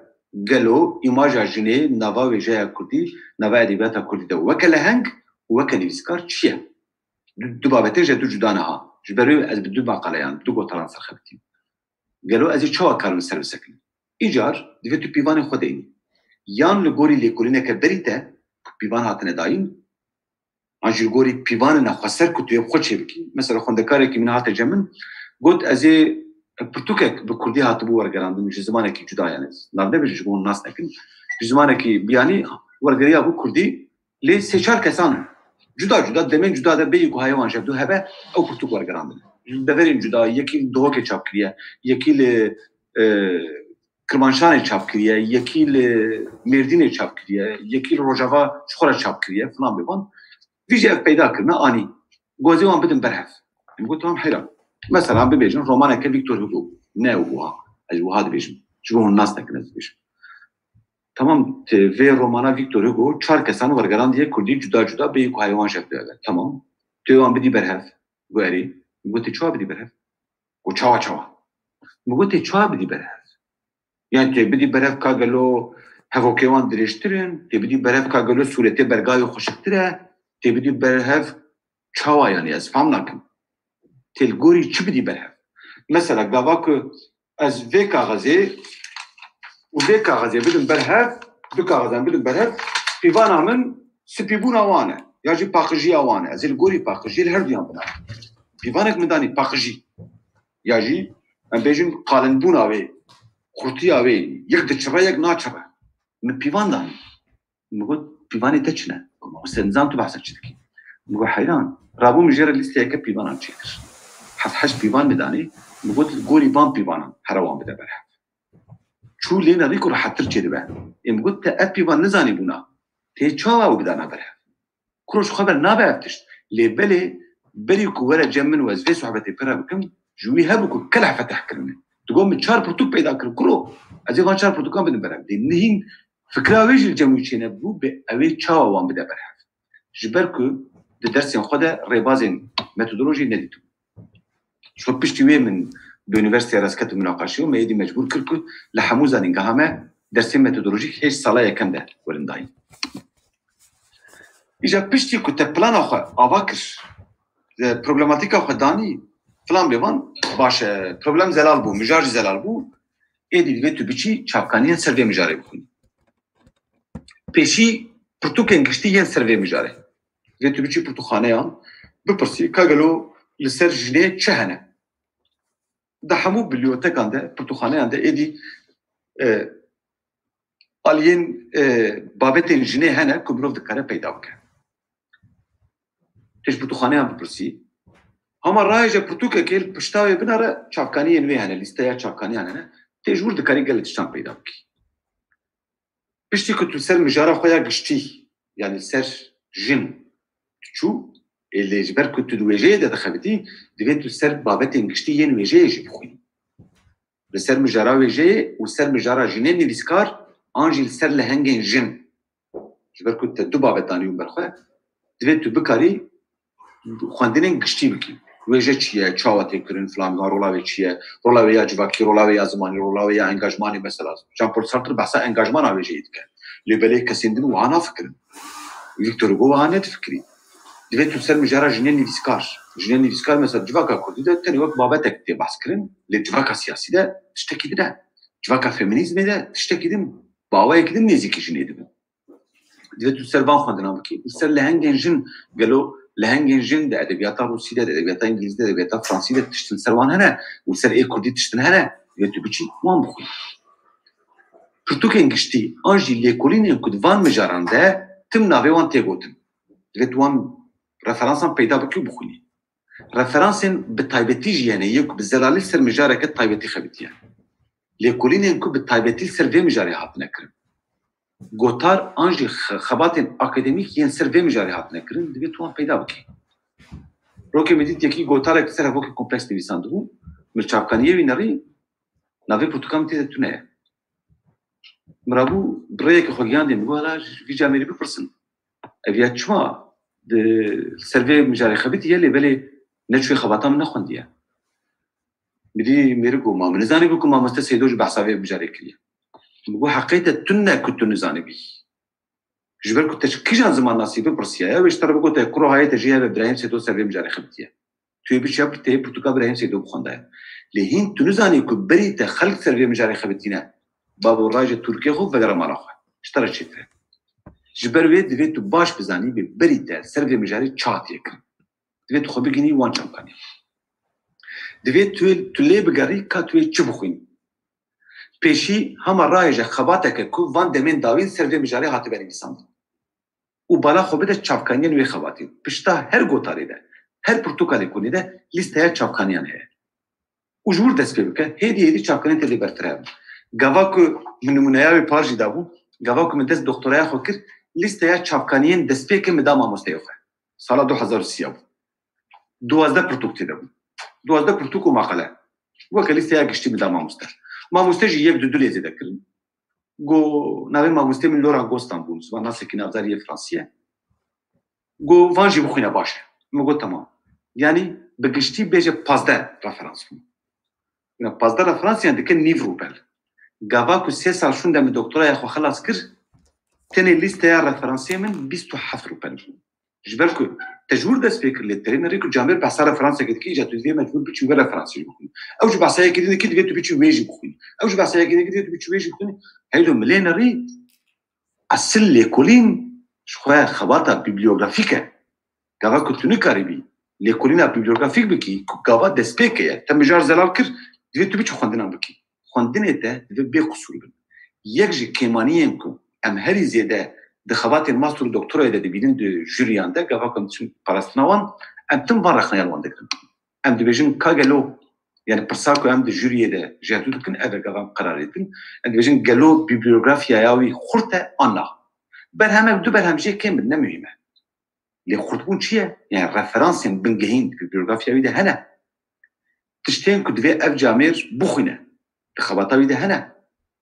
گلو ایماجا جنه نوا ویجه کردی نوا ادیباتا کردی ده وکه لهنگ وكا نویسکار چیه؟ دو بابته جا دو جدانه ها جبروی از دو مقاله یان دو گوتران سر خبتیم گلو ازی چوا کارون سر بسکنیم ایجار دیگه تو پیوان خود اینی یان لگوری لیکولینه که بریته پیوان هاتنه دایم آنجا لگوری پیوان نخواسر که توی خود چه بکی مثلا خوندکاره که من هات جمن گوت ازی پرتوکک به کردی هاتبو ورگراندم جو زمانه که جدا یعنی نابده بجه جبون ناس نکن جو زمانه که بیانی ورگریا بو کردی لی سه کسان جدا دمین جدا ده بیگو حیوان شد دو هبه او پرتوک ورگراندن دورین جدا یکی دوک چاپ کریه یکی ل کرمانشان چاپ کریه یکی ل مردین چاپ کریه یکی ل روجاوا چخورا چاپ کریه فلان ببان ویژه پیدا کرنا آنی گوزی وان بدن برهف میگو تو هم حیران مثلا ببیجن رومانه که ویکتور هوگو نه وها از وها ببیجن چون الناس نکنه ببیجن tamam ve romana Victor Hugo çar kesan vargaran diye kurdi juda be ku hayvan şekli tamam devam bidi berhev gari gote çava bidi berhev o çava gote çava bidi berhev yani te bidi berhev ka galo havokevan diriştirin te bidi berhev ka galo surete bergay xoşiktire te bidi berhev çava yani az famnakim tel gori çi bidi berhev mesela gavak az ve kağızı وذي كاغذي بدن برهف دو كاغذان بدن برهف بيفانا من سبيبونا وانا ياجي باقجي وانا زي الغوري باقجي الهرديان بنا بيفانك من داني باقجي ياجي ام بيجن قالن بونا وي خورتی آوی یک دچرا یک ناچرا من پیوان دانی میگو پیوانی تچنه مثل نظام تو بحث چیدکی میگو حیران رابو مجرد لیسته یک پیوانان چیکر حش پیوان بدانی میگو گوری بام پیوانان هر وان بده بره چو لینا ریکو راحتر چیده به میگو تا پیوان نزانی بونا تی چاو بدانا بره کروش خبر نابفتش لبله بری کوره جمن وزفي صحبتي فرا بكم جوي هبكو كلا فتح كلمه تقوم تشار برتوك بيدا كرو ازي فان شار برتوكان بدن برا دين فكره ويج الجموع تشينا بو باوي تشاو وان بدا برا جبركو د درس خدا ريبازين ميثودولوجي نديتو شو بيشتوي من بيونيفرسيتي راسكت مناقشه ما يدي مجبور كركو لحموزه نغهامه درس ميثودولوجي هيش صلايه كم ده ورنداي اجا بيشتي كنت بلان اخو افاكر problematika xudani falan bevan baş problem zelal bu mijar zelal bu edi ve tübiçi çapkaniye serve mijare bu peşi portuken gişti yen serve mijare ve tübiçi portuxaneyan bu persi kagalo li ser jine çehene da hamu bibliotekan de portuxaneyan de edi alien babetên jine hene ku mirov dikare peyda bike تيش برتقانية ببرسي هما رايجة برتوكا كيل بشتاوي بنارا چاپكانية نوي هنا لستايا چاپكانية هنا تيش ورد كاري قلت تشتان بيدا بكي بشتي كنتو سر مجارة خويا قشتي يعني سر جن تشو اللي جبر كنتو دويجي دا دخبتي دويتو سر بابتين قشتي ين ويجي يجي بخوي لسر مجارة ويجي وسر مجارة جنين نيسكار انجي لسر لهنجين جن جبر كنتو دو بابتاني ومبرخويا دويتو بكاري خواندنین گشتی بکی ویژه چیه چاواتی کردن فلان رولاوی چیه رولاوی یا جواکی رولاوی یا زمانی رولاوی یا انگاجمانی مثلا جان پول سارتر بحثا انگاجمان آویجه اید که لیبلی کسیندن و آنا فکرن ویکتور هوگو آنیت فکری دوید تو سر مجارا جنین نویسکار مثلا جواکا کردی ده تنی وقت بابتک دی بحث کرن لی جواکا سیاسی ده تشتکی ده جواکا فمینیزم ده تشتکی ده باوای کدن نیزیکی جنی ده دوید تو سر وان خواندن بکی سر لهنگین جن گلو لهنجين جن ده ادبيات روسيه ده ادبيات انجليزيه ده ادبيات فرنسيه تشتن سروان هنا وسر اي كردي تشتن هنا يتو بيجي وان بخوي برتوكين گشتي انجي ليكولين كود فان مجاران ده تم نافي وان تيغوتن ريتوان ريفرنسان بيدا بكيو بخوي ريفرنسن بتايبتيج يعني يك بالزلال سر مجاره كتايبتي خبيتيا ليكولين كود بتايبتي سر في مجاري هاتنا كرم گوتار انجی خباتن اکادمیک ین سر ویم جاری هات نکردن دیگه تو هم پیدا بکی. روکی میدید یکی گوتار اکثر هوکی کمپلکس نویسنده بود مرچابکانیه وینری نوی پروتوکام تیده تونه. مرابو برای که خوگیان دیم گوهلا ویجا میری بپرسن. اویا چما سر ویم جاری خبیتی یلی ولی نچوی خباتام نخوندیه. میدی میری گو ما منزانی گو که ما مسته سیدوج بحثاوی بجاری کریه. بقول حقيقة تنا كنت نزاني بي جبر كنت كيجان زمان نصيبه برسيا باش ترى بقول تكرو هاي تجيها ابراهيم سيدو سبيم جاري خبتيه توي بيش يبرتي برتقال ابراهيم سيدو بخندا لهين تنزاني كبري تخلق سبيم جاري خبتينا بابو راجل تركيا خو فقره مالخ اشترى شيء جبر ويد ديت باش بزاني ببري تا سبيم جاري تشاتيك ديت خو بيجيني وان شامباني ديت تولي بغاري كاتوي تشبخين پیشی هم رایج خباته که کو وان دمن داوین سروی مجاری هاته بنویسند او بالا خوبه چاپکانیان وی خباتی پشتا هر گوتاری ده هر پرتوکالی کنی ده لیسته چاپکانیان هه او جور دست بکه هدی چاپکانی تلی برتره گاوا کو نمونه‌ای پارجی داو گاوا کو من دست دکترای خو کر لیسته چاپکانیان دست بکه مدام مستیوخه سال 2030 12 پرتوک ده 12 پرتوک مقاله وکه لیسته گشتی مدام مستر ما مستجي يبدو دولي زي ذكر جو ناوي ما مستي من لوران غوستانبول سوا ناس كي نافزاريه فرنسيه جو فانجي بخوينا باشه مو تمام يعني بقشتي بيجي بازدا ريفرنس انا بازدا ريفرنس يعني كان نيفروبل غافاكو 3 سال شوندا من دكتوراه يا خو خلاص كر تاني ليست يا ريفرنسيه من 27 روبل جبركو تجور ده سبيكر للترين ريكو جامير بحصاره فرنسا كده كي جاتو دي مجبور بيتشو غير فرنسي بخون او جو بحصايه كده كده بيتو بيتشو ويجي بخون او جو بحصايه كده كده بيتشو ويجي بخون هيدو ملينري اصل ليكولين شخويا خباطه بيبليوغرافيكا كافا كنتوني كاريبي ليكولينا بيبليوغرافيك بكي كافا ده سبيكر تم جار زلال كر بيتو بيتشو خوندنا بكي خوندنه ته به قصور بن یک جی کیمانیم کو ام هری زیاده دخوات ماستر دکترای ده ببینن د جوریان ده گواکم چون پاراستناوان ام تم وان رخنیان وان دکن ام دبیجن کاگلو يعني برساكو ام د جوري ده جاتو دكن افا گوام قرار دكن ام دبیجن گلو بیبلیوگرافیا یاوی خورته آنا برهم دو برهم جه كم نمهمه اللي خرطبون چیه يعني رفرانس بنجهين بیبلیوگرافیا وی ده هنا تشتين كنت في اف جامير بوخنه خبطاوي ده هنا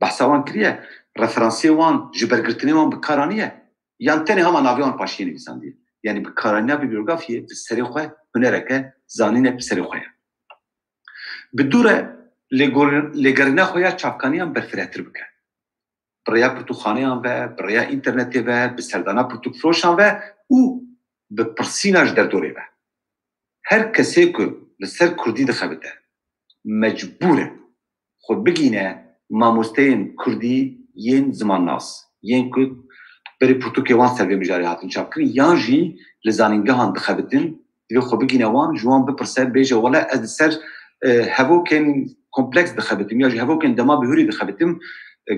بحثوان كريه رفرانسي وان جبرگرتني وان بكارانيه يعني تاني هما نافيون باشين انسان دي يعني بكارانيه بيبليوغرافيه بالسريخه هنركه زانينه بالسريخه بدوره لگرنا خويا چافكانيان برفراتر بك بريا برتوخانيان و بريا انترنت و بسردانا برتوك فروشان و او بپرسيناج در دوره و هر کسی که لسر کردی دخبته مجبوره خود بگینه ماموستین کردی ین زمان ناس ین که بری پرتوکی وان سر به مجاری هاتن چاپ کردن یان جی لزانینگه هان دخبتن دیگه خود بگینه وان جوان بپرسه بیجه ولا از سر هفو کن کمپلکس دخبتم یا جی هفو کن دما بهوری دخبتم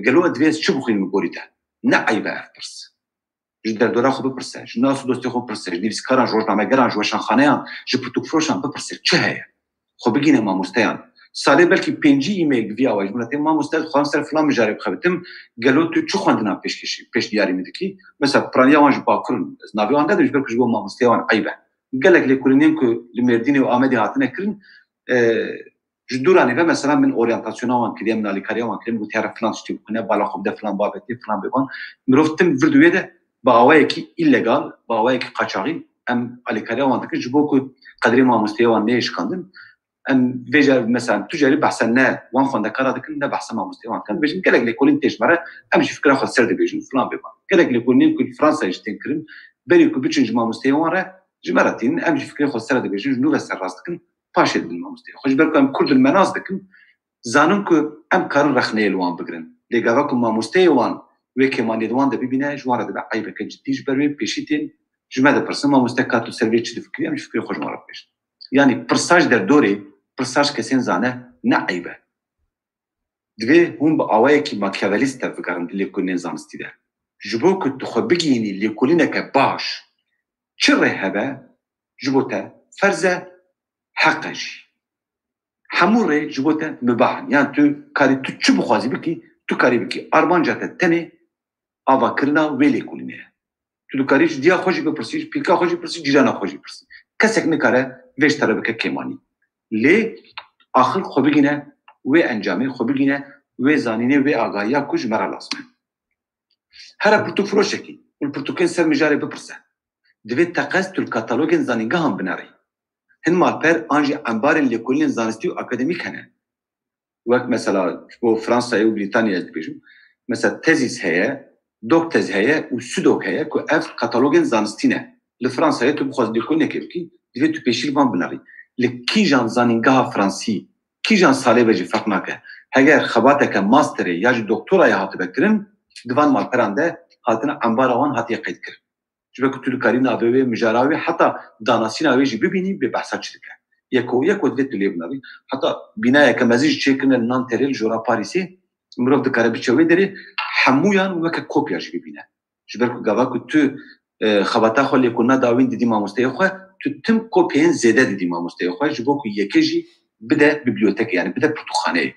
گلو ادویس چه بخوین مگوریده نه عیبه افپرس در دوره خود بپرسه ناس دوستی خود بپرسه نویسکاران روزنامه گران جوشان خانهان جی پرتوک فروشان بپرسه چه هست خب بگینه ماموستیان سالی بلکی پنجی ایمیل وی آواج مناتی ماموستیان خواهم سر فلان مجاری بخبتم گلو تو چه خواندنا پیش دیاری میدکی مثلا پرانیا وانج باکرن از ناوی آن دادش برکش با ماموستیان عیبه گلک لیکولینیم که لمردینی و آمدی هاتنه کرن جدورانی و مثلا من اورینتاسیون وان کدیم نالی کاری وان کدیم گویی هر فلان شتی کنه بالا خوب ده فلان بابتی فلان بیان میروفتم وردویه ده با آوایی که ایلگال با آوایی که قاچاقی ام آلیکاری وان دکن جبو که قدری ماموستیان وان نیش کندن ام ویجا مثلا تجاری بحثا نه وان خونده کارا دکن نه بحثا ماموستیان کند بیشتر گلک لیکولین تیش مره امش فکر خود سرد بیشتر فلان بیان گلک لیکولین که فرانسه اشتین کرن بری که بیشتر ماموستیان ره جمراتین امش فکر خود سرد بیشتر نور سر راست کن پاشید بالماموستیان خوش برکم کرد المناز دکن زانم که ام کارن رخنه الوان بگرن لگاوا که ماموستیان وکی مانی دوان ده ببینه جواره ده عیبه که جدیش بروی پیشیتین جمعه پرسه ماموستیان کاتو سروی چی دفکری امش فکر خوش مارا پیشت یعنی پرساج در دوره پرساج کسین زانه نه عیبه دوی هم با آوایی که ماکیاولیست بگرن لیکولین زانستی ده جبو که تو خود بگینی لیکولینه که باش چه رهبه جبو تا فرزه حقش همون ره جبو تا مباحن یعنی تو کاری تو چه بخوازی بکی تو کاری بکی آرمانجا تا تنه آوا کرنا وی لیکولینه تو کاری چه دیا خوشی بپرسیش پیلکا خوشی بپرسیش جیرانا خوشی بپرسیش کسی که نکاره ویش تره بکه کمانی لی آخر خو بگینه و انجامه خو بگینه و زانینه و آگاهی کج مرا لازمه هر پرتوک فروشه کی اون پرتوکین سر مجاری بپرسه دوید تقصد تو الکاتالوگین زانینگاه هم بناری هن مال پر آنجی انبار لیکولین زانستی و اکادمیک هنه وقت مثلا و فرانسه و بریتانیا دبیجم مثلا تزیس هیا دوک تز هیا و سودوک هیا که اف کاتالوگین زانستی نه لفرانسه تو بخواست لیکولین کی دوید تو پیشیل وان بناری لکی جان زانینگاه فرانسی کی جان ساله بجی فرق نکه اگر خباتک ماستر یا دکترای هات بکرن دوان مال پرنده هاتن انبار آن هاتی قید کرد چون که تو کاری نابه مجراوی حتی داناسی ناویجی ببینی به بحثات چیده یک دوید لیب نبی حتی بنای که مزیج چیکن نان تریل جورا پاریسی مروف دکاره بچوی داری همویان وک کوپیاش ببینه چون که گاوا که تو خباتا خالی کنه داوین دیدی ماموسته خو تو تم کوپین زیاده دیدی ماموسته خو جبو که یکیجی بده بیبلیوتک یعنی بده پرتوخانه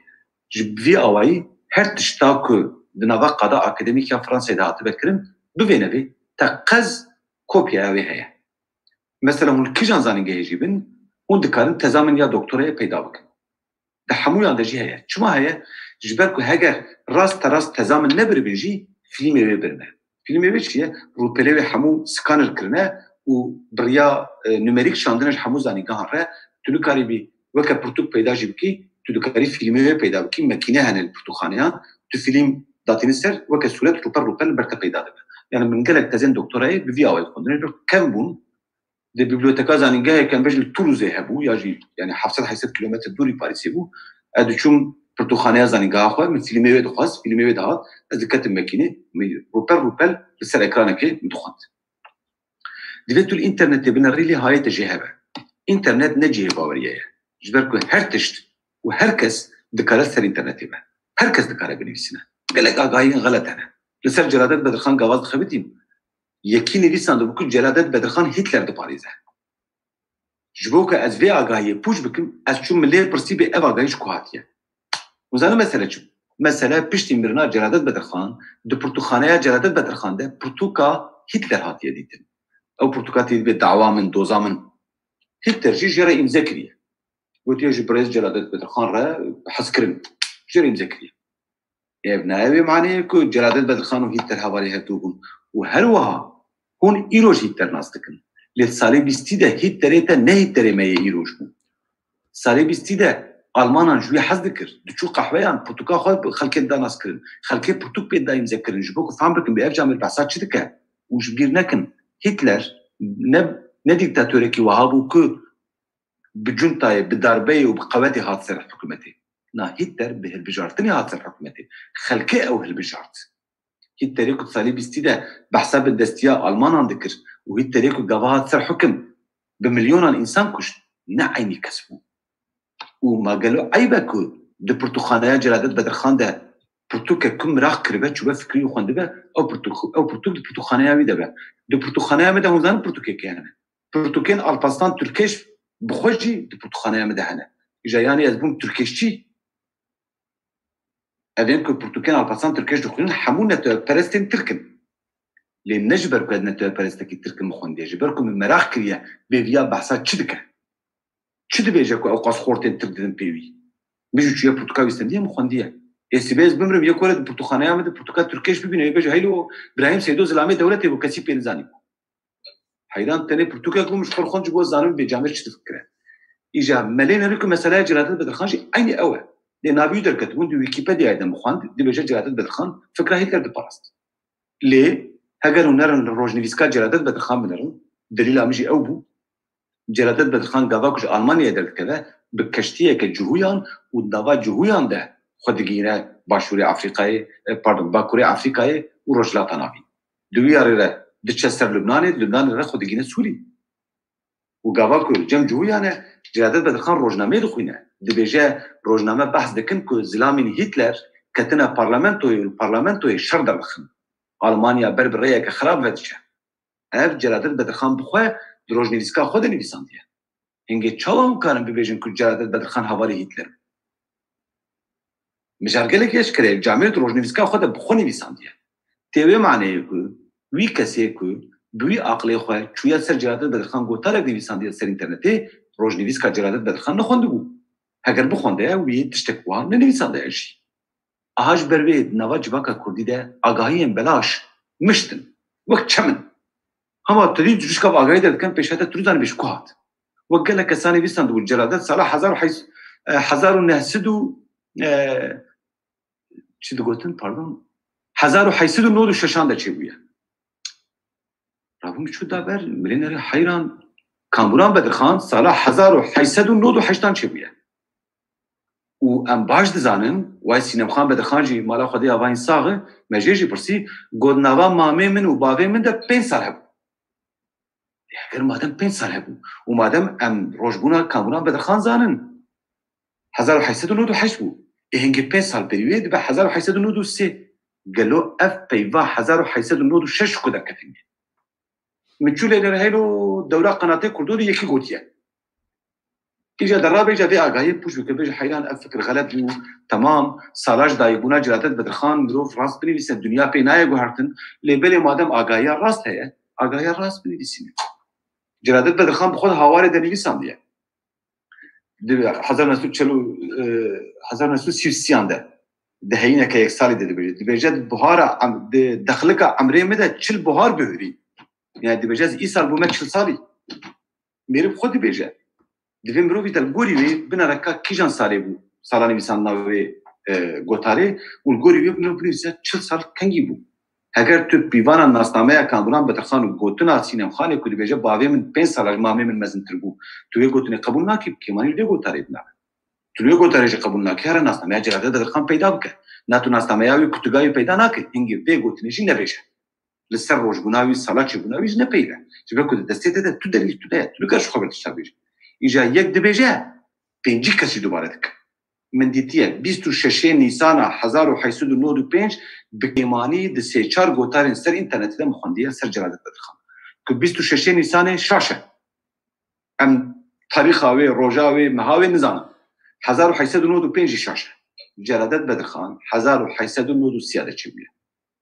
جبوی آوایی هر تشتا که دنوا قضا اکادمیک یا فرانسه ده هات بکرن دو وینوی تقز کوپیا وی هیا مثلا اون کی جان زانینگه هجیبن اون دکارن تزامن یا دکترای پیدا بکن ده همویان ده جی هیا چما هیا جبر که هگر راست تزامن نبر بنجی فیلمی وی برنه فیلمی وی چیه روپله وی همو سکانر کرنه و بریا نومریک شاندنش همو زانینگه ها ره تو کاری بی وکا پرتوک پیدا جی بکی تو کاری فیلمی پیدا بکی مکینه هنه پرتوخانه تو فیلم داتین سر وکا صورت روپل برکا پیدا ده يعني من قالك تزين دكتوراه بفياوي خدنا كم بون دي بيبليوتيكا زانينجا كان بجل تولوز يهبو يجي يعني 700 كيلومتر دوري باريسيبو ادوچوم برتوخانه زانينجا خو من فيلمي دو خاص فيلمي دهات از كتم ماكينه روبل بسر اكرانك مدخنت ديتو الانترنت بين الريلي هاي تجهبه انترنت نجي باوريه جبركو هرتشت وهركس دكارسر انترنت به هر کس دکاره بنویسینه گلک آگاهی غلط هنه لسر جلادت بدرخان گواز خبتیم یکی نویسان دو بکن جلادت بدرخان هیتلر دو پاریزه جبو که از وی آگاهی پوش بکن از چون ملی پرسی به او آگاهیش کوهاتیه وزانه مسئله چون مسئله پشتی مرنا جلادت بدرخان دو پرتوخانه جلادت بدرخان ده پرتوکا هیتلر هاتیه دیدن او پرتوکا تید به دعوا من دوزا من هیتلر جی جره امزه کریه گوتیه جی برز جلادت بدرخان را حس کرن جره امزه کریه ابنائي معناه كو جلادت بدرخان وهيتلر هواري هتوبون وهروها هون إيروش هيتلر ناستكن للسالي بيستيدا هيتلريتا نهيتلر ما يإيروش بون سالي بيستيدا ألمانا جوي حز ذكر دشو قحويان برتوكا خوي خلكي دا ناسكرن خلكي برتوك بيد دايم ذكرن جبوكو فهم بكن بأفجع من البحثات شدكا وجبير نكن هيتلر نديكتاتوريكي وهابو كو بجنطاي بالضربية وبقواتي هاتسر حكومتي نا هيتلر بهالبجارتني هاتسر حكومتي خلكي او هالبجارت هيتلر يكو تصالي بيستيدا بحساب الدستياء ألمانا ذكر وهيتلر يكو قابا هاتسر حكم بمليون الإنسان كشت نعيني كسبو وما قالوا عيبكو دو برتوخانيا جلادت بدرخان ده برتوكا كم راق كربت شو بفكري وخوندبه او برتوك دو برتوخانيا ويدبه دو برتوخانيا مده هونزان برتوكي كيانا برتوكين الباستان تركيش بخوشي دو برتوخانيا مده هنا جاياني ازبون تركيشي أدينكو برتوكين الباستان تركيش دخولين حمونا تبرستين تركن لين نجبر كادنا تبرستكي تركن مخوندي جبركم من مراق كريا بيفيا بحثات چدكه چه دبیجه که اوقاس خورتن تردن پیوی میشه چیه پرتوکا ویستندیه مخوندیه اسیبیز بمرم یک ورد پرتوخانه آمده پرتوکا ترکیش ببینه بیجه هیلو ابراهیم سیدو زلامه دولته و کسی پیرزانی حیران تنه پرتوکا که مش خورخون جو زانم به جامعه چه فکره ایجا ملین هر که مسئله جلادت بدرخانش عین اوه لنابیو در کتبون دو ویکیپدیا ایدم مخوند دبیجه جلادت بدرخان فکره هیتلر دپاراست لی هگر اونرن روزنویسکا جلادت بدرخان بنرن دلیل آمیجی او بو جلادت بدرخان قواكش ألمانيا درت كذا بكشتية كجهويان ودوا جهويان ده خدقينا باشوري أفريقيا باكوري أفريقيا ورجلات نافي دويا ريرا دتشستر لبنان ريرا خدقينا سوري وقواكو جم جهويان جلادت بدرخان روجنامه دخوينه دبيجا روجنامه بحث دكن كو زلامين هتلر كتنا بارلمنتوي شر درخن ألمانيا بربرية كخراب ودشه اف جلادت بدرخان بخواه روزنویسکا خود نویساندیه. هنگه چاهم کارم ببیشن که جلادت بدرخان هواری هیتلر. مشارکت کیش کرده جامعه روزنویسکا خود بخو نویساندیه. تیوه معنیه که وی کسی که دوی عقلی خواه چویا سر جلادت بدرخان گوتارک نویساندیه سر اینترنتی روزنویسکا جلادت بدرخان نخونده بود. اگر بخونده وی تشتکوان ننویسانده ایشی. آهاج بروید نوا جواکا کردی ده آگاهی بلاش مشتن وقت چمن. هما تريد جوش كاب آگاهی كان پیشاته تروزان بیش کوهات وقال لك ساني بيستند والجلادات صلاح حزار ونهسدو چی دگوتن پاردون حزار و حیسد و نود و ششان ده چی بویا رابون چود دابر ملینر حیران کامبوران بدرخان صلاح حزار و حیسد و نود و حشتان چی بویا و ام باش دزانن وای سینم خان بدرخان جی مالا خودی آوائن ساغه مجیجی پرسی گود نوا مامه من و باوه من ده 5 سال هبو اگر مادام 5 سال هبو و مادام ام روشبونا کامبوران بدرخان زانن 1898 بو هنگی 5 سال پریوید به 1893 قالوا اف بيفا 1896 كده كتنجي متشول اگر هيلو دوله قناتي كردوري يكي غوتيه اجا درابه اجا دي اگاهي پوش بكبج حيران افكر غلط بو تمام سالاج دايبونا جلاتت بدرخان درو فرانس بنويسه دنيا پي ناي گوهرتن لبل مادام اگاهي راست هي اگاهي راست بنويسين جلاتت بدرخان بخود هواري دنيسان دي 1936 ده دهينا که یک سالی دیده بجد بهار دخلك عمره مده 40 بهار بهری يعني بجد ای سال بومه 40 سالی میرم خود بجد دیدم برو بیتال گوری وی بنا رکا کیجان سالی بو سالانی میسان ناوی گوتاری و گوری وی بنا بنویسه 40 سال کنگی بو اگر تو بیوانا ناسنامه کامبوران بدرخان و گوتنا سینم خانه کلی بجد باوی من 5 سال مامه من مزن تربو تو گوتنی قبول ناکی که مانی دی گوتاری بنا تو گوتاری قبول ناکی هر ناسنامه جلده درخان پیدا بکه ناتو ناسنامه کتگاوی پیدا ناکی اینگی وی گوتنیشی نبیشه لسر روزبوناوی سالاچی بوناویش نپیده جبه کد دسته ده تو دلیل تو ده تو گرش خبر تشابیش اینجا یک دبیجه پنجی کسی دوباره دک من دیتیه 26 نیسان 1895 بکیمانی د سه چار گوتارین سر اینترنت ده مخوندیه سر جلالت بدرخان که 26 نیسان شاشه ام تاریخ آوی روژاوی مهاوی نزانم 1895 شاشه جلالت بدرخان 1893 چی بیه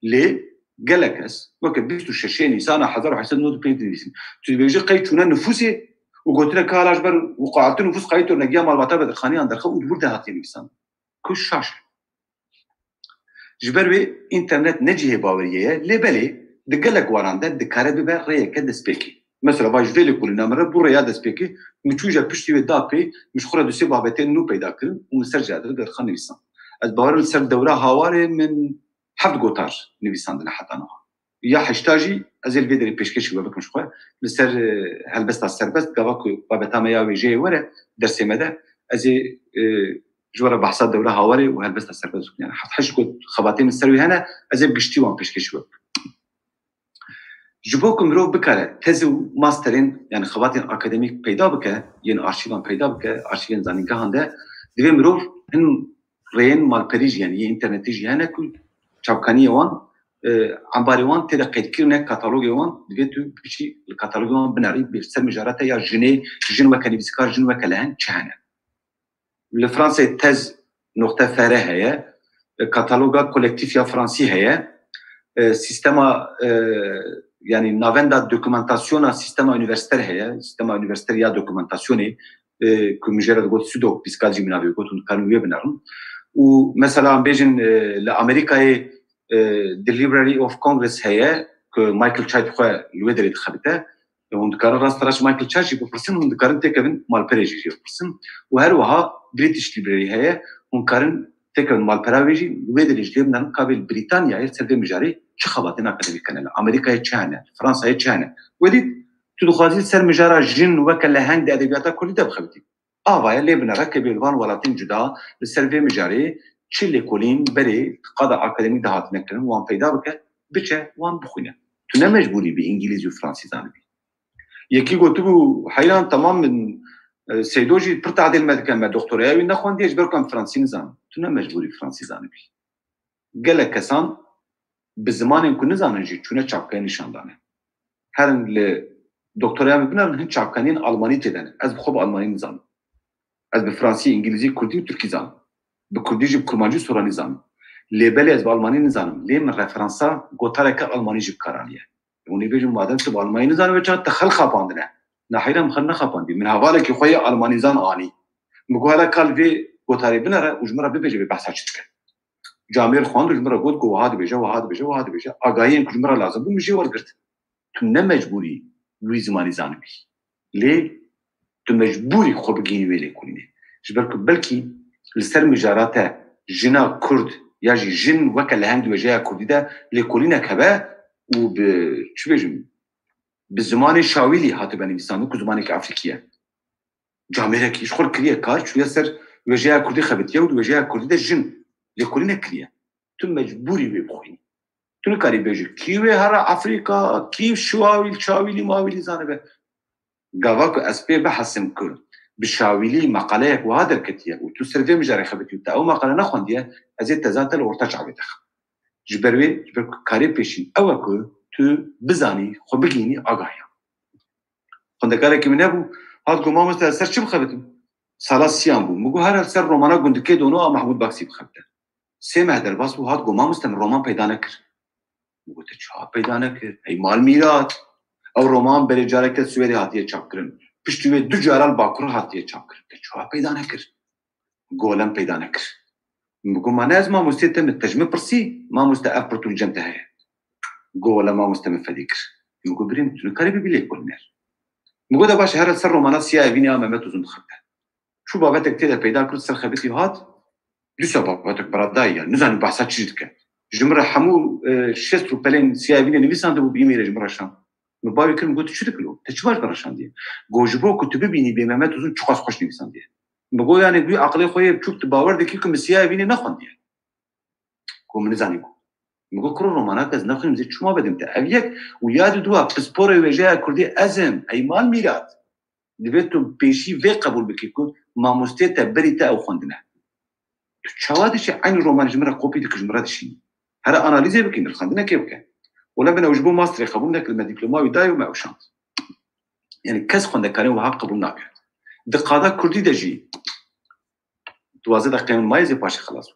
لی گلکس وکه 26 نیسان 1895 دیدیم تو بیجی قید چونه نفوسی و گوتره کالاش بر وقاعت نفوس قید و نگیا معلومات بدرخانی اندرخه و دور دهاتی نیستن کش شاشه جبر به اینترنت نجیه باوریه لی بله دگلک وارنده دکاره ببر ریه که دسپیکی مثلا باش ویلی کولی نمره بو ریا دسپیکی مچوجا پشتی و داپی مشخوره دوسی بابته نو پیدا کرن و سر جاده بدرخان نیستن از باور سر دوره هاواره من 7 گوتار نویساندن حتی نها یا حشتاجی از الفيدري پیشکشی و بکن شخواه لسر هلبست از سربست گواکو بابتا ما یاوی جه وره درسی مده از جوار بحثات دوره هاوره و هلبست از سربست يعني حتی حش گوت خباتين السروي هنا از گشتی وان پیشکشی و جبوكم رو بکره تز و ماسترین يعني خباتين اکادمیک پیدا بکه یعنی آرشیوان پیدا بکه آرشیوان زانینگاهان ده دوی مرو هن رین مال پریج يعني اینترنتی جهانه که چاوکانی وان عمباري وان تدا قيد كيرنا كاتالوجي وان ديتو بشي الكاتالوجي وان بناري بسر مجارات يا جن وكاني بسكار جن وكلهن شهنا الفرنسي تز نقطه فاره هي كاتالوجا كولكتيف يا فرنسي هي سيستما يعني نافندا دوكيومنتاسيون سيستما يونيفرسيتير هي سيستما يونيفرسيتير يا دوكيومنتاسيوني كمجرد قلت سودو بيسكالجي منابي قلت كانوا يبنرن ومثلا بيجن لامريكا the Library of Congress هي كمايكل تشايب خو الودري دخلته وندكار راس تراش مايكل تشايب بفرسن وندكارن تكن مال بريجي بفرسن وهروها بريتش ليبراري هي وندكارن تكن مال براويجي الودري جبنا قبل بريطانيا يرسل مجاري شو خباتنا اكاديميك كان امريكا هي تشانا فرنسا هي تشانا ودي تدخلي سر مجارا جن وكل هند ادبيات كل ده بخبتي وايا اللي بنركب الوان ولاتين جدا بالسيرفي مجاري چلی کلین بری قضا اکادمی دهات نکردن وان پیدا بکه بچه وان بخونه تو نمجبوری به انگلیسی و فرانسی زنبی یکی گوتو بو حیران تمام من سیدوجی پر تعدیل مدکن ما دکتوریاوی نخوندی اجبر کن فرانسی نزان تو نمجبوری فرانسی زنبی گله کسان به زمان که نزانن جی چونه چاپکای نشان دانه هرن دکتوریاوی بنرن هن چاپکانین آلمانی تیدن از بخوب آلمانی نزان از به فرانسی انگلیسی کردی و ترکی زان بكرديجي بكرمانجي سوراني زانم ليبلي از بالماني نزانم ليه من رفرنسا قوتارك المانيجي بكارانيه وني بيجي مادام سب الماني نزانم بچا تخل خاباندنه نحيرا مخنا خاباندي من حوالك خويا الماني زان اني مگوهلا قال في قوتاري بنره وجمره بيجي بحثا چتك جامير خوند وجمره قوت کو هاد بيجا وهاد بيجا وهاد بيجا اگاين جمره لازم بمشي ورغرت تو مجبوري وي زماني زانبي ليه تو مجبوري خوبگيني ويلي كوني جبرك بلكي لسر مجاراته جنا كرد يا جن وكل هند وجاء كردي ده لكلنا كبا وب شو بيجم بالزمان شاويلي هاتو بنويسان كو زمانك افريقيا جاميرك يشخر كليه كار شو يسر وجاء كردي خبتيه وجاء كردي ده جن لكلنا كليه تو مجبوري بيبخوين تو كاري بيجي كيوي هرا افريقيا كيف شواويل شاويلي ماويلي زانبه غاواكو اسبي بحسم كرد بشاويلي مقالات وهذا الكتية وتو سيرفي مجاري خبتي او مقاله نخونديه ازيت تزاتل ورتجع بتخ جبروي كاري بيشين اوكو تو بزاني خو بگيني اگايا خوندكارك من ابو هاد گما مست سر چي بخبتم سالا سيام بو مگو هر سر رومانا گندكي دونو محمود باكسي بخبته سه مهدر باس بو هاد گما مست رومان پیدا نکر مگو ته چا پیدا نکر اي مال میرات او رومان بری جارك سويري هاتيه چاپ کرن پشتوی دو جارال باکر هاتیه چاپ کرد که چوها پیدا نکر گولم پیدا نکر مگو ما ناز ما مستیت متجمع پرسی ما مستعف پرتون جمته هیا گولا ما مستمع فدیکر مگو بریم تونو کاری ببیلی کلنر مگو دا باشه هر سر رومانا سیاه وینی آمامت وزند خبته شو بابتك تیده پیدا کرد سر خبتی هات دوسا بابتك براد دایا نزانی بحثات چیزید که جمره حمو شست رو پلین سیاه وینی نویسانده بو بیمیره جمره شان مباوی کرم گوت چی دکلو تچوار براشان دیه گوجبو کتب بینی به محمد وزن چقاس خوش نویسان دیه مگو یعنی گوی عقلی خوی چوک باور دکی که مسیاه وینی نخوان دیه کو من زانی کو مگو کرو رومانات از نخویم زی چما بدیم تا اویک و یاد دو پسپور وجه کردی ازم ایمان میراد دویتو پیشی وی قبول بکی کن ما مستی تا بری تا او خوندنه شوادش عين رومان جمرة قوبي دك جمرة دشين هذا أناليزه بكين الخندنا كيف كان ولا بنا وجبوا ماستر خبونا كلمة دبلوماسي دايو ما أوشانت يعني كاس خندنا كانوا وها قبولنا كان دقادة كردي دجي توازد قيم مايزي باش خلاص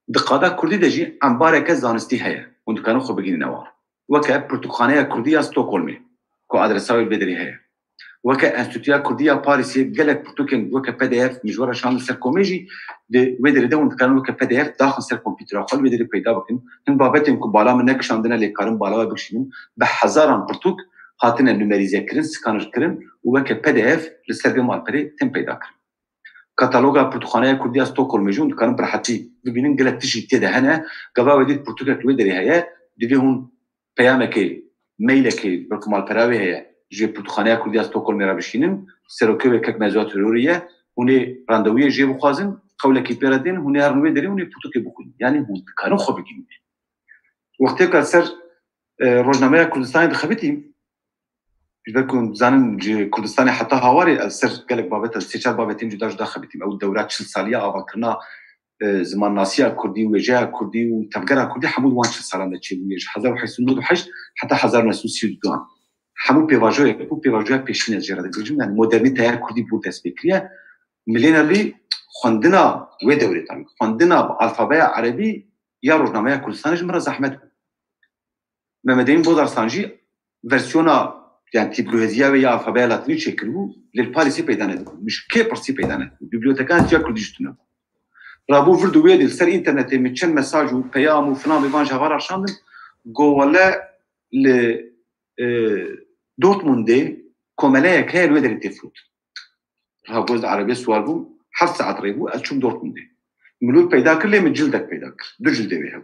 دقادة كردي دجي عن بارك زانستي هيا وند كانوا خو بجين نوار وكا برتقانية كردية ستوكهولم كو أدرساوي البدري هيا وكا انستيتويا كردية باريسية قالك برتوكن وكا بي دي اف مجورة شان سر كوميجي دي ودري ده وند كانوا وكا بي دي اف داخل سر كمبيوتر خل ودري پیدا بكن هن بابتهم كو بالا منك شاندنا لي كارم بالا بكشين بحزاران برتوك هاتنا نوميريزي كرن سكانر كرن وكا بي دي اف لسر مال بري تم پیدا كرن كاتالوجا برتقانية كردية ستوكهولم جون كانوا برحتي ببينين قالك تجي تدا هنا قبا وديت برتوكا ودري هيا دي هون پیامك میلک برکمال پراوی هیا جه پرتخانه کردی ستوکهولم را بشینن سروکه و کک مزوات روریه هونه راندویه جه بخوازن قوله کی پیردین هونه هرنوی داری هونه پرتوکه بکنن یعنی هون کارون خوب بگیم وقتی که سر روزنامه کردستان دخبتیم بذكر زانن كردستان حتى هواري السر قالك بابت السيشال بابتين جدا جدا خبتيم او الدورات شل ساليه او كرنا زمان ناسيا كردي وجا كردي وتفقرا كردي حمود وان شل سالانه تشيل حزار وحيسنود وحش حتى حزار نسوسي دوان حمود بيواجو بيشين الجرا دجم يعني مودرنيته كردي بو تسبيكريا ملينا لي خندنا و دورتان خندنا بالفابا عربي يا روزنامه كردستان جمره زحمت ممدين بودرسانجي فيرسيونا يعني تبلوهزيا ويا الفابا لاتيني تشكلو للباريسي بيدانه مش كي برسي بيدانه بيبليوتيكان تيا كرديشتنا رابو فردو ويدي سر انترنت متشن مساج و بيام و فلان بيبان جوار شاندن جو ولا ل دورتموند كوملايا كاين ويدر تفوت هاغوز عربي سوال بو حف ساعات ريبو اشوف دورتموند ملول بيدا كل من جلدك بيدا دو جلده بيها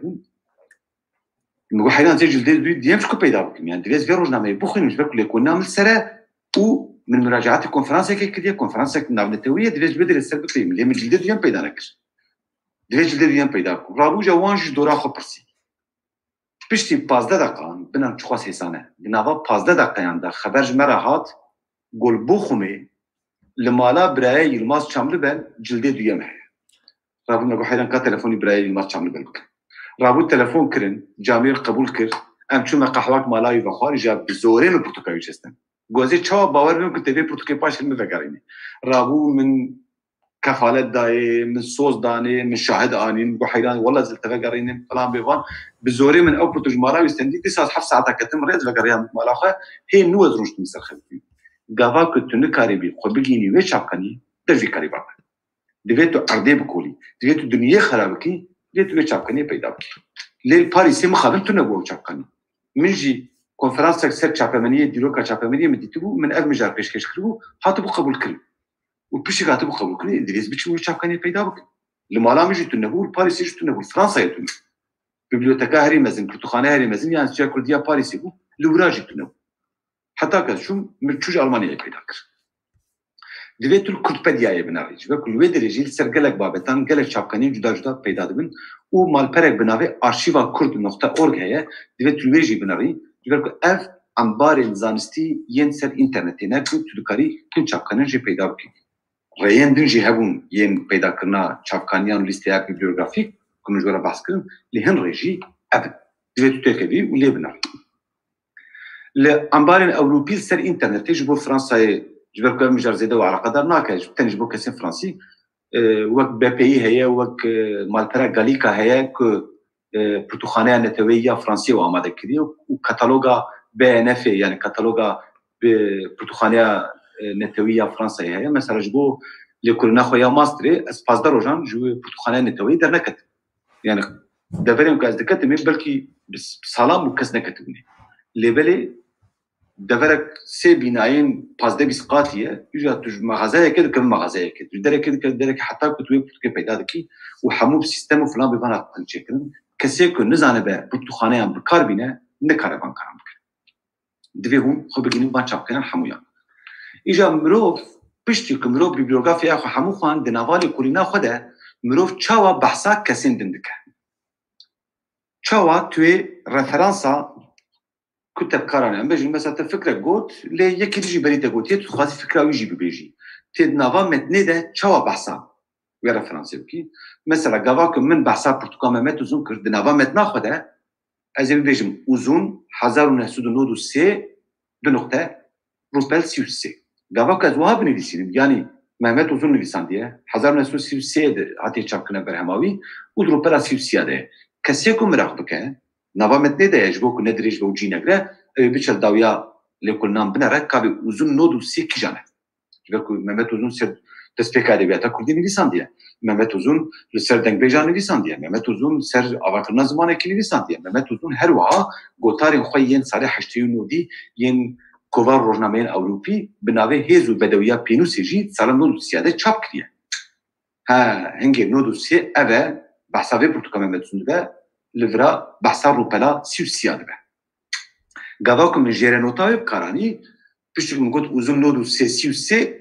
نقول حيران زي جلده ديمش كو بيدا يعني دريس في روزنامه بوخين مش بكل يكون نعمل سرا و من مراجعات الكونفرنس كي كونفرنس نابلتويه دريس بدر السبب اللي من جلده ديم بيدا نكش دريس جلده ديم بيدا رابو جوانج دورا خو برسي پشتی 15 دقیقه بنام چخوا سیسانه بناوا 15 دقیقه یاندا خبر جمره هات گل بوخمه لمالا برای یلماز چامل بن جلده دویمه رابو نگو حیران کا تلفونی برای یلماز چامل بن بکن رابو تلفون کرن جامیر قبول کرد ام چون قهوه مالای و خارج بزورین و پرتوکاوی چستن گوزی چا باور میکنم که تیوی پرتوکای پاش علم بگرینه رابو من كفالات داي من صوص داني من شاهد انين وحيران والله زلت فقرين فلان بيفان بزوري من اوبرو تجمارا يستندي 9 حف ساعات كتم ريت فقريان مالاخه هي نو زروش تمسر خلفي غافا كنت نكاريبي خو بيجيني وي شابكني تجي كاريبا ديتو اردي بكولي ديتو دنيا خرابكي ديتو وي شابكني بيدا ليل باريس مخابنتو نبو شابكني منجي كونفرنس سك شابمنيه ديروكا شابمنيه مديتو من ارمجار بيشكش كرو هاتو قبول كل وبيش كاتب قبول كل انجليز بتشوي شابكني بيدا بك لمالا ميجي تنبول باريس يجي تنبول فرنسا يتون بيبليوتيكا هري مزن كرتخانه هري مزن يعني شيا كرديا باريس يبو لوراجي تنبول حتى كشو مرتشوج المانيا بيدا كر ديتو الكردبديا بناريج وكل ويدريجي سرقلك بابتان قالك شابكني جدا جدا بيدا دبن ومال برك بناوي ارشيفا kurd.org هي ديتو ويجي بناري يقول اف انبار زانستي ينسر انترنت نكو تدكاري كل شابكني جي بيدا بك ريان دنجي هبون ين بيدا كرنا شابكانيان ليستيا بيبليوغرافيك كم جورا بحث كرن لهن ريجي ابد ديتو تكبي ولي بناري لأنبار أوروبي سر إنترنت يجبو فرنسا جبر كم مجر زيادة وعلى قدر ناكج تنجبو كسين فرنسي وقت بابي هي وقت مالبرا غاليكا هي ك برتقانية نتوية فرنسية وآمادة كديو وكتالوجا BNF يعني كتالوجا برتقانية نتوية فرنسا هي مثلا جبو لكل ناخويا ماستري اسباس دروجان جو برتقانية نتوية در نكت يعني دفرين كاز دكت من بلكي بسلام وكاز نكتبني لبلي دفرك سي بناين بازده بسقاتيه يجا تج مغازايه كده كم مغازايه كده درك كده درك حتى كنت ويب كده بيدا دكي وحمو بسيستم فلان بيبان تشكرن كسيكو نزانه به برتقانيه بكاربينه نكاربان كارم دفيهم خو بيجين بان شابكن حمويا اجا مروف بشتي كمروف بيبليوغرافيا خو حمو خان دناوالي كولينا خده مروف تشاوا بحثا كسين دندك تشاوا توي ريفرنسا كتب كارانه بيجي مثلا فكره قوت لي يكي تجي بريده قوت يتو خاص فكره ويجي بيجي تد نافا متني ده تشوا بحثا ve referansı ki mesela gava ki min bahsa Portugal Mehmet Uzun kırd dinava metna xwede ez ê bibêjim uzun 1993 du nokta Rupel 33 gava ki ez wiha binivîsînim yani Mehmet Uzun nivîsandiye 1933 de hatiye çapkine berhemawî û di Rupela 33 de kesê ku miraq bike nava metnê de ji bo ku nedirêj ve û cî negre ew biçe dawiya lêkolînan binere kavê uzun nod û sê kîjan e ji ber ku Mehmet Uzun ser destpêka edebiyata Kurdî nivîsandiye Mehmet Uzun li ser dengbêjan nivîsandiye Mehmet Uzun ser avakirina zimanekî nivîsandiye Mehmet Uzun her wiha gotarên xwe yên salê heştê û nodî yên kovar rojnameyên Ewropî bi navê Hêz û Bedewiya Pênûsê jî sala nod û sîya de çap kiriye hingê nod û sê ev e behsa vê Portugal Mehmet Uzun dibe li vira behsa Rupela 33 dibe gava ku min jêre nota wê bikaranî piştî min got uzun nod û sê 33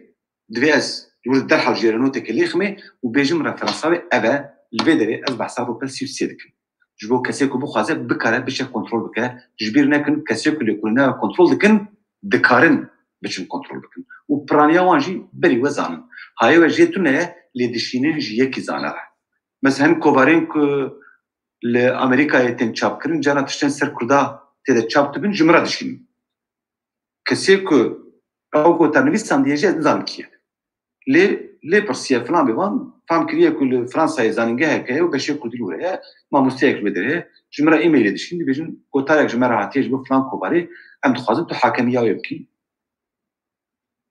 divê ez derhal jêre notekê lêximê û bêjim referansa wê ev e li vê derê ez behsa Rupel 33 dikim ji bo kesê ku bixwaze bikare biçe kontrol bike ji bîr nekin kesê ku lêkolîna kontrol dikin dikarin biçin kontrol bikin û piraniya wan jî berî we zanin hayê we jê tune ye lêdişînin ji yekî zanere mesela hem kovarên ku li Amerîkayê tên çapkirin cana tiştên ser Kurda têde çap dibin ji min re dişînin kesê ku ew gotarnivîsandiye jî ez nizanim kî ye lê pirsiye filan bêvan fam kiriye ku li Fransayê zanîngehek heye û beşê Kurdî li heye mamosteyek li vê derê ji min re e-mailê dişîn dibêjin gotarek ji me re hatiye ji bo filan kovarê em dixwazin tu hakemiya wê bikî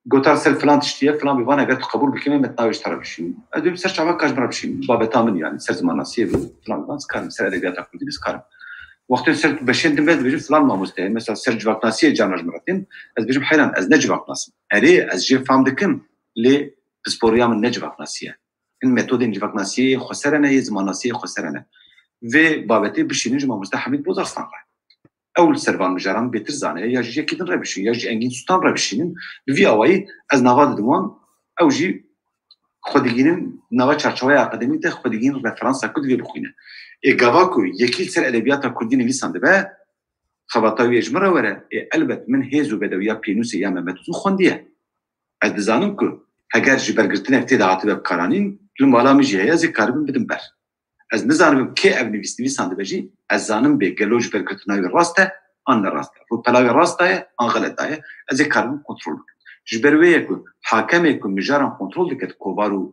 gotar ser filan tiştiye filan bêvan eger tu qebûl bikî me metna wê ji te re bişînin ez dibêjim ser çava ka ji min re bişînin babeta min yani ser zimannasiyê filan bêvan zikarim ser edebiyata Kurdî zikarim wextê ser beşên din ve dibêjim filan mamosteye mesela ser civaknasiyê cana ji min re tên ez dibêjim heyran ez ne civaknasim erê ez jê fam dikim lê pisporiya min ne civaknasî ye hin metodên civaknasiyê xweser hene yê zimannasiyê xweser hene vê babetê bişînin ji mamoste Hemîd Bozarslan re ew li servan mijaran bêtir zane ya ji yekî din re bişînin ya ji Engîn Sultan re bişînin bi vî awayî ez nava didim wan ew jî xwe digînin nava çarçeveya akademîk de xwe digînin referansa ku divê bixwîne gava ku yekî ser edebiyata Kurdî nivîsan dibe xebata wê ji min re were elbet min Hêz û Bedewiya Pênûsê ya Mehmet Uzun xwendiye ez dizanim ku heger ji bergirtinek tê de hatibe bikaranîn li mala min jî heye ez ê karibim bidim ber ez nizanim kê ev nivîsan dibe jî ez zanim bê gelo ji bergirtina wê rast e an ne rast e rûpela wê rast daye an xelet daye ez ê karibim kontrol bikim ji ber wê ye ku hakemê ku mijaran kontrol dike kovar û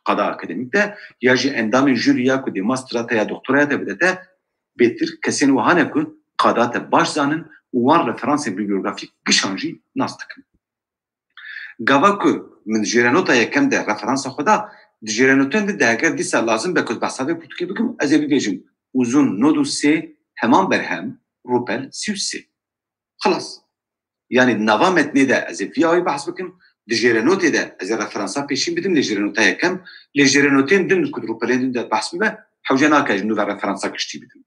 qada akademîk de ya jî endamên jûriya ku dê mastera te ya doktoraya te bide te bêtir kesên wiha ne ku qada te baş zanin û wan referansên bibliografîk gişan jî nas dikin gava ku min jêre nota yekem de referansa xwe da di jêre notên de heger dîsa lazim be ku behsa vê Portugê bikim ez ê bibêjim uzun nod û sê heman berhem Rupel 33 xelas yani nava metnê de ez ê vî awayî behs bikim di jêre notê de ez ê referansa pêşîn bidim lê jêre nota yekem lê jêre notên din ku Rupelên din de behs bibe hewce nake ji nû ve referansa kiştî bidim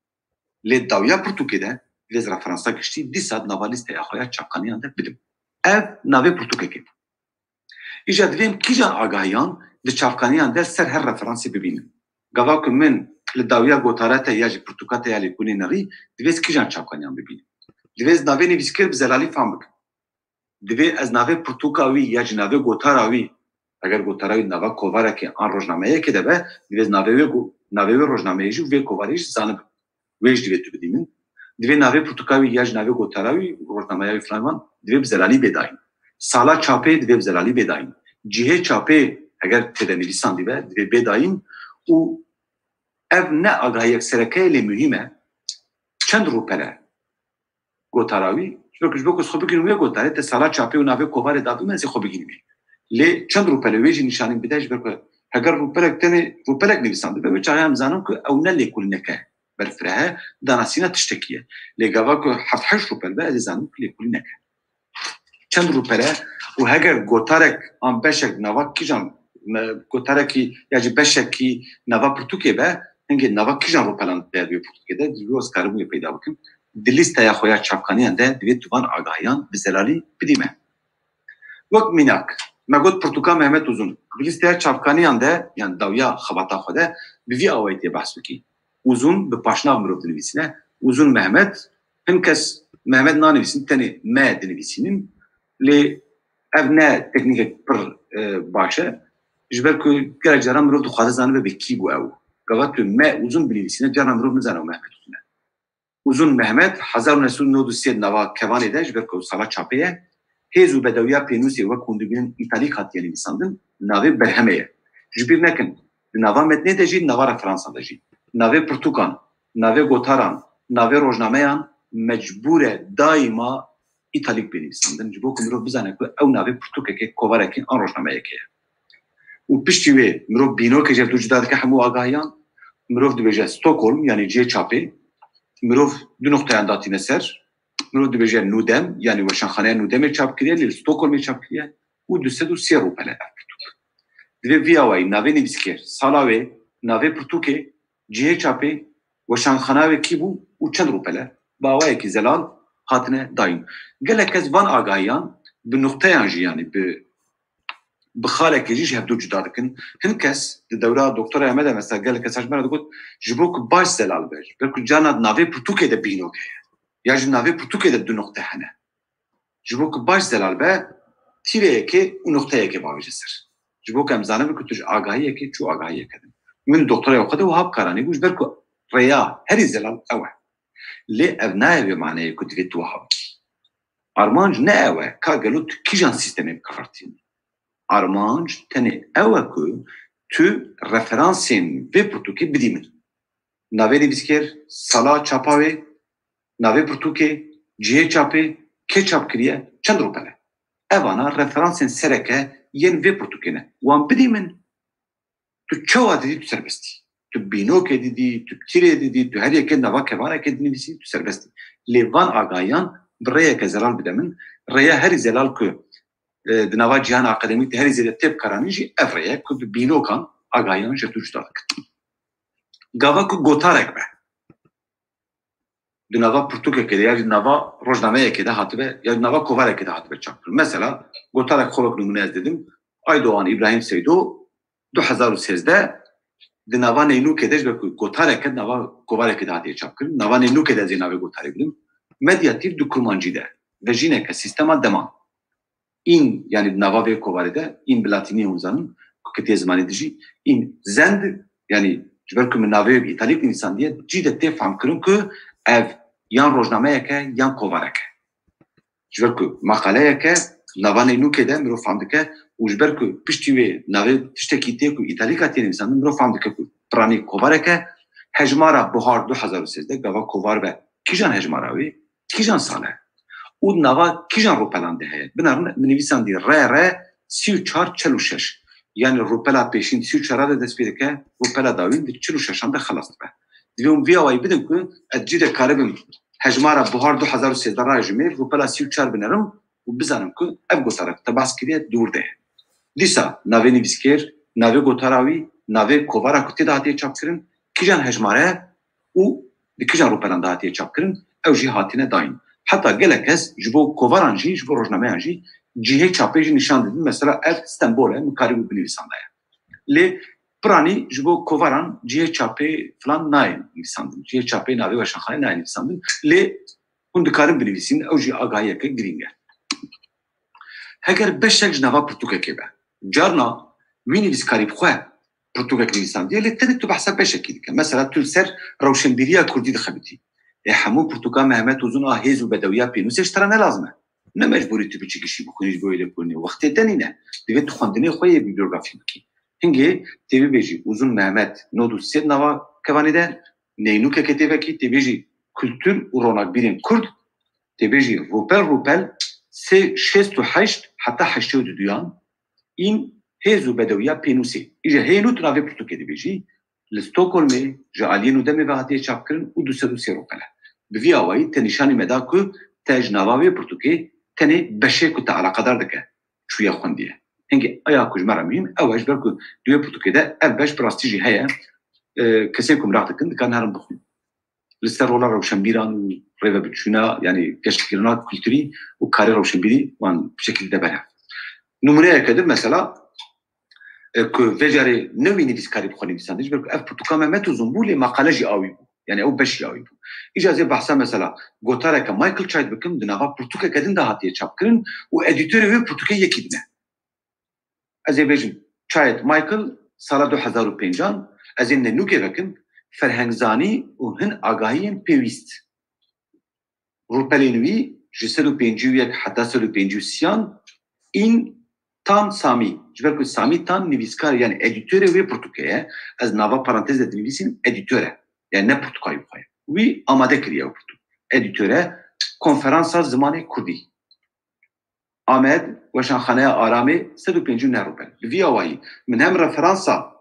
lê dawiya Portugê de lê referansa kiştî dîsa nava lîsteya xwe ya çapkaniyan de bidim ev navê Portugekê îja divêm kîjan agahiyan di çavkaniyan de ser her referansê bibînin gava ku min li dawiya gotara te ya ji Portugal te ya lêkolîn nerî divê kîjan çavkaniyan bibînim divê ez navê nivîskir bi zelalî fam bikim divê ez navê Portugal wî ya ji navê gotara wî eger gotara wî nava kovarekê an rojnameyekê de be divê ez navê wê rojnameyê jî vê kovarê jî zanibim wê jî divê tu bidîmin divê navê Portugal wî ya ji navê gotara wî rojnameya wî filan divê bi zelalî bêdayîn sala çapê divê bi zelalî bêdayîn cihê çapê heger têde nivîsan dibe divê bêdayîn û ev ne agahiyek serekeyê lê mühîm e çend rûpele gotara wî ji bo ku xwe bigînim wê gotarê te sala çapê û navê kovarê dabim ez ê xwe bigînim lê çend rûpele wê jî nîşanîn bide ji ber ku heger rûpelek nivîsan dibe wê çaxê em zanim ku ew ne lêkolînek e berfireh danasîna tiştekî ye lê gava ku heft heşt rûpel be ez ê zanim ku lêkolînek e çend rûpele û heger gotarek an beşek nava kîjan gotarekî ya ji beşekî nava Portugê be hingê nava kîjan rûpelan devê Portugê de divê ez karibû wê peyda bikim di lîsteya xwe ya çapkaniyan de divê tu van agahiyan bi zelalî bidîme wek mînak me got Portugal Mehmet Uzun bi lîsteya çapkaniyan de yani dawiya xebata xwe de bi vî awayî tê behs bikî Uzun bi paşnav mirov dinivîsîne Uzun Mehmet hin kes Mehmet nanivîsin tenê me dinivîsînin lê ev ne teknîkek pir baş e جبر کو گل جرام مرو دو خواهد زنه به کی بو او گوات تو ما uzun بنویسینه جرام مرو مزنه و محمد uzun Mehmet 1993 nava kevane de jber ko sala çapeye hezu bedawiya penusi ve kundugin itali katiyeli lisandın nave berhemeye jbir nekin nava metne de jid nava Fransa de jid nave Portugal nave Gotaran nave rojnameyan mecbure daima italik bir lisandın jbo kumro bizane ko ev nave Portugal kovarekin an rojnameye ke u pişti ve mro bino ke jev dujdad ke hamu agayan mro dibece Stockholm yani C çape مرۆڤ دو نقطەیان داتینە سەر مرۆڤ دەبێژێ نودەم یعنی وەشانخانەیە نودەمێ چاپ کردێ لە ستۆکۆلمێ چاپ کردێ و 230 ڕوپەلە divê vîya wayî navê nivîskêr sala wê navê pirtûkê cihê çapê weşanxana wê kî bû û çend rûpele bawayekî zelal hatine dayîn gelek kes van agahiyan bi nuqteyan jî yanî bi xalekê jî ji hev du cuda dikin hin kes di dewra doktora Emede mesela gelek kes me digot ji bo ku baş zelal be ber ku cana navê pirtûkê de bînok heye ya ji navê pirtûkê de du nuqte hene ji bo ku baş zelal be tîreyekê û nuqteyekê bavêje ser ji bo ku em zanim ku tu ji agahiyekê çû agahiyekê din min doktora xwe de wiha bikaranî bû ji ber ku rêya herî zelal ew e lê ev nayê maneyê ku divê tu wiha bikî armanc ne ew e ka gelo tu kîjan sîstemê bikartînî armanc tenê ew e ku tu referansên vê pirtûkê bidî min navê nivîskêr sala çapa wê navê pirtûkê cihê çapê kê çap kiriye çend rûpele evana referansên sereke yên vê pirtûkê ne wan bidî min tu çawa didî tu serbestî tu bînokê didî tu tîrê didî tu her yekê nava kevanekê dinivîsî tu serbestî lê van agahiyan bi rêyeke zelal bide min rêya herî zelal ku di nava cîhana akademîk de herî zêde tê bikaranî jî ev rêye ku bi bînokan agahiyan ji tu cuda dikin gava ku gotarek be di nava pirtûkekê de ya di nava rojnameyekê de hatibe ya di nava kovarekê de hatibe çapkir mesela gotarek xolok numune ez dedim Aydoğan İbrahim Seydo 2013 di nava neynûkê de ji ber ku gotareke nava kovarekê de hatiye çapkir nava neynûkê de ez ê navê gotarê bidim medyatif du kurmancî de ve jineke sistema deman in yani nava ve kovarê de in bi latînî hûnzanın ku ketiyê zimanê de jî in zend yani ji ber ku min navê îtalîk nivîsan diye cî de tê fehm kirin ku ev yan rojnameyeke yan kovareke ji ber ku maqaleyeke nava neynûkê de mirov fehm dike û ji ber ku piştî wê navê tiştekî tê ku îtalîka tê nivîsan mirov fehm dike ku piranî kovareke hejmara bihar 2013 gava kovar be kîjan hejmara wê kîjan sal e û nava kîjan rûpelan de heye binarin nivîsan dî re 3446 yani rûpela pêşîn 34 de dest pê dike rûpela dawîn di 46 de xelas dibe divê vîya wayî bidin ku ez cî de karibim hejmara bihar 2013 rajimê rûpela 34 binerim û bizanim ku ev gotarek te bas kiriye dûr de dîsa navê nivîskêr navê gotara wî navê kovara ku tê de hatiye çapkirin kîjan hejmare û di kîjan rûpelan de hatiye çapkirin ew jî hatine dayîn hatta gelek kes ji bo kovaran jî ji bo rojnameyan jî cihê çapê jî nîşan didin mesela ev Stenbolê min karîbû binivîsan de ye lê piranî ji bo kovaran cihê çapê filan nayê nivîsan din cihê çapê navê weşanxanê nayê nivîsan din lê hûn dikarin binivîsîn ew jî agahiyeke girîng e heger beşek ji nava pirtûkekê be carna wî nivîskarî bixwe pirtûkek nivîsan diye lê tenê tu behsa beşekî dike mesela tu ser rewşenbîriya Kurdî dixebitî hemû pirtûka Mehmet Uzun a hêz û bedewiya pênûsê ji te re nelazim e ne mecburî tu biçî kişî bixwînî ji bo êlê Kurînê wextê tenîne divê tu xwendinê xwe yê bibliografî bikî hingê têvî bêjî Uzun Mehmet nodû sê nava kevanê de neynûkekê tê vekî têvê jî kültür û ronakbîrên Kurd têvê jî rûpel sê 68 heta 82 duyan in hêz û bedewiya pênûsê îje hênû tu navê pirtûkê dibêjî li Stockholmê ji aliyê nûdemê ve hatiye çapkirin û 203 rûpele bi vîya wayî te nîşanî me da ku te ji nava wê pirtûkê tenê beşê ku te alaqedar dike çûya xwendiye hingê aya ku ji me re mîn ew e ji ber ku di wê pirtûkê de ev beş bi rastî jî heye kesên ku miraq dikin dikarin herin bixwîn li ser rola rewşenbîran û rêvebiçûna yani geştkirina kulturî û karê rewşenbîrî wan bi şekilde de berhev numuneyeke dir mesela ku vê carê newî nivîskarî bixwe nivîsan ji ber ku ev pirtûka Mehmet Uzun bû lê maqale jî awî bû yani ew beşî awî bû îcazê behsa mesela gotareke Michael Çayt bikim di nava pirtûkeke din de hatiye çapkirin û edîtörê wê pirtûkê yekî dine ez ê bêjim چایت مایکل سال 2005 از این نوکه بکن فرهنگزانی و هن آگاهی پیوست روپلینوی جسر و پنجویک حتی سر و پنجوسیان این تان سامی جبر که سامی تان نویسکار یعنی ادیتوره وی پرتوکیه از نوا پرانتز نویسیم ادیتوره یعنی نه پرتوکایی بخواه وی آماده کریه و پرتو ادیتوره کنفرانسا زمان کردی آمد وشانخانه آرامی 150 روپل وی آوایی من هم رفرانسا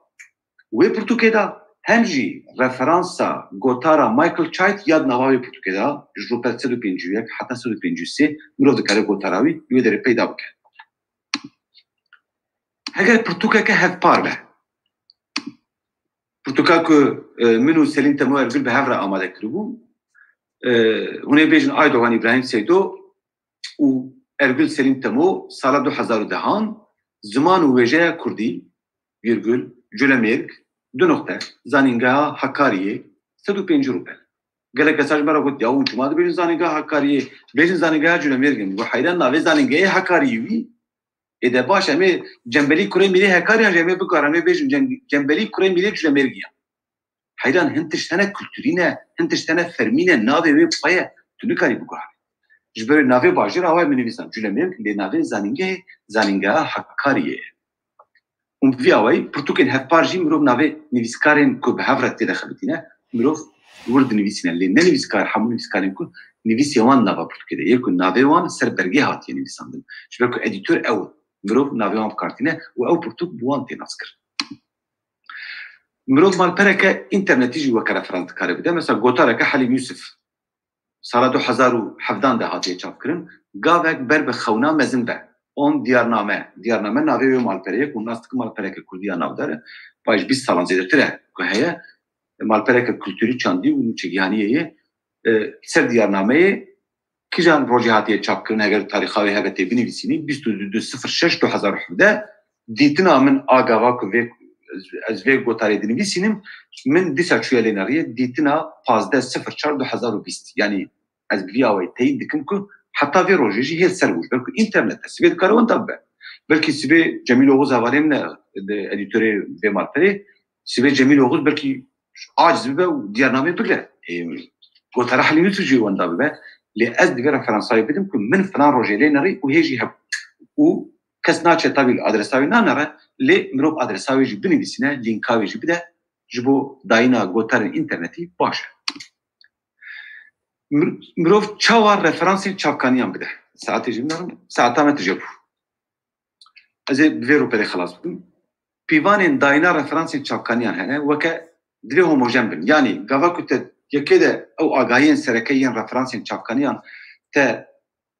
وی پرتوکیه دا هم جی رفرانسا گوتارا مایکل چایت یاد نواوی پرتوکیه دا روپل 151 حتی 153 مرو دکاره گوتاراوی وی داره پیدا بکن اگر پرتوکا که هف پار به پرتوکا که منو سلیم تمو ارگل به هفره آماده کرده هونه بیجن آیدوغان ابراهیم سیدو و ارگل سلیم تمو سال 2010 زمان و ویجه کردی ویرگل جلمرگ 2 نقطه زانینگاه حکاریه 105 روپل گله کساج مرا گفت یا اون چما بیجن زانینگاه حکاریه بیجن زانینگاه جلمرگ و حیران ناوی زانینگاه حکاریوی ایده باشه می جنبلی کره میلی هکاری هنجامی بکارم می بیشم جنبلی کره میلی جلمرگیم حیران هنتشتنه کلتورینه هنتشتنه فرمینه ناوی وی پایه تو نکاری بکارم جبر ناوی باجر آوای می نویسم جلمرگ لی ناوی زانینگه حکاریه اون وی آوای پرتوکین هفپارجی مروف ناوی نویسکارین که به هفرت تیده خبتینه مروف ورد نویسینه لی نه نویسکار همون نویسکارین کن نویسی وان ناوا پرتوکیده یکو ناوی وان سر برگی هاتیه نویساندن جبر که ادیتور اول مروف ناوی وان بکارتینه و او پرتوک بوان تیناس کرد مروف مال پرکه اینترنتی جی وکر فرانت کاره بده مثلا گوتاره که حلیم یوسف سال 2017 ده هاتیه چاپ کرن گاوک بر به خونا مزن به اون دیارنامه ناوی و مال پره یک و ناست که مال پرکه کردی ناو داره باش 20 سالان زیده تره که هیه مال پرکه کلتوری چاندی و چگیانیه سر دیارنامه کی جان روجهاتی چاپ کرن اگر تاریخی هبته بنویسینی 22/06/2017 دیتنا من آگاوا که از وی گوتاری بنویسینیم من دیسا چویلیناریه دیتنا 15/04/2020 یعنی از بیاوی تایید دکم که حتی وی روجهی هی سر بوش بلکه اینترنت سبید کارون تابه بلکه سبی جمیل اوغوز اوالیم نه ادیتوری وی مالپری سبی جمیل اوغوز بلکه عاجز ببه و دیارنامه بگله گوتاره حلیمی تو جیوان دابه لی از دیگه رفرانسایی بدم که من فلان روژه نری و هیجی هب و کس ناچه تابیل آدرساوی نره لی مروب آدرساوی جی بنویسینه لینکاوی جی بده جبو داینا گوتار اینترنتی باشه مروب چاوار رفرانسی چاپکانیان بده ساعتی جی بنارم ساعتا ما تجبو از بیرو پلی خلاص بدم پیوان داینا رفرانسی چاپکانیان هنه وکه دوی هوموژن بن یعنی گاوا کتد یکیده او آگاهین سرکیین رفرانسین چاپکانیان تا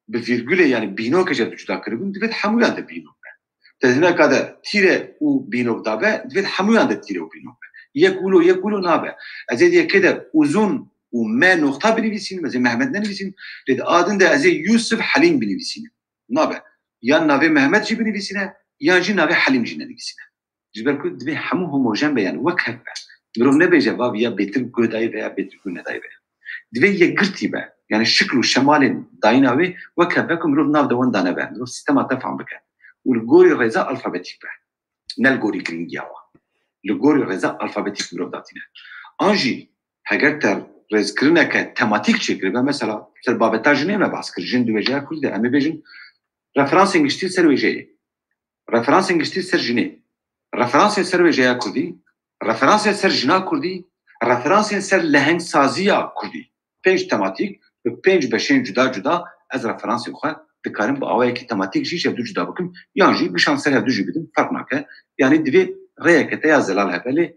به ویرگوله یعنی بینوک جد جدا کربون دوید همویان ده بینوک تا زنه کاده تیره او بینوک دابه دوید همویان ده تیره او بینوک یک گولو نابه از یکیده اوزون و ما نقطه بنویسیم از محمد ننویسیم لید آدن ده از یوسف حلیم بنویسیم نابه یا ناوی محمد جی بنویسینه یا جی ناوی حلیم جی ننویسینه جبر که دوید همو هموژن بیان وک هب مروف نبیجه باب یا بیتر گودایی به یا بیتر گودایی به دوی یک گرتی به یعنی شکل و شمال دایناوی وکه بکن مروف ناو دوان دانه به مروف سیستم تفهم بکن و الگوری رضا الفابتیک به نه الگوری گرینگی آوا الگوری رضا الفابتیک مروف داتینه آنجی اگر تر رز کرنه که تماتیک چکره به مثلا سر بابتا جنه ما باز کر جن دو وجه کرده امی بیجن رفرانس انگشتی سر وجه رفرانس انگشتی سر جنه رفرانس سر وجه کردی رفرانس سر جنا کردی رفرانس سر لهنگ سازیا کردی 5 تماتیک به 5 بشین جدا از رفرانس خود دکارم با آوایی که تماتیک جیش دو جدا بکن یعنی بشان سر دو جی بدم فرق نکه یعنی دوی ریاکته یا زلال هبلی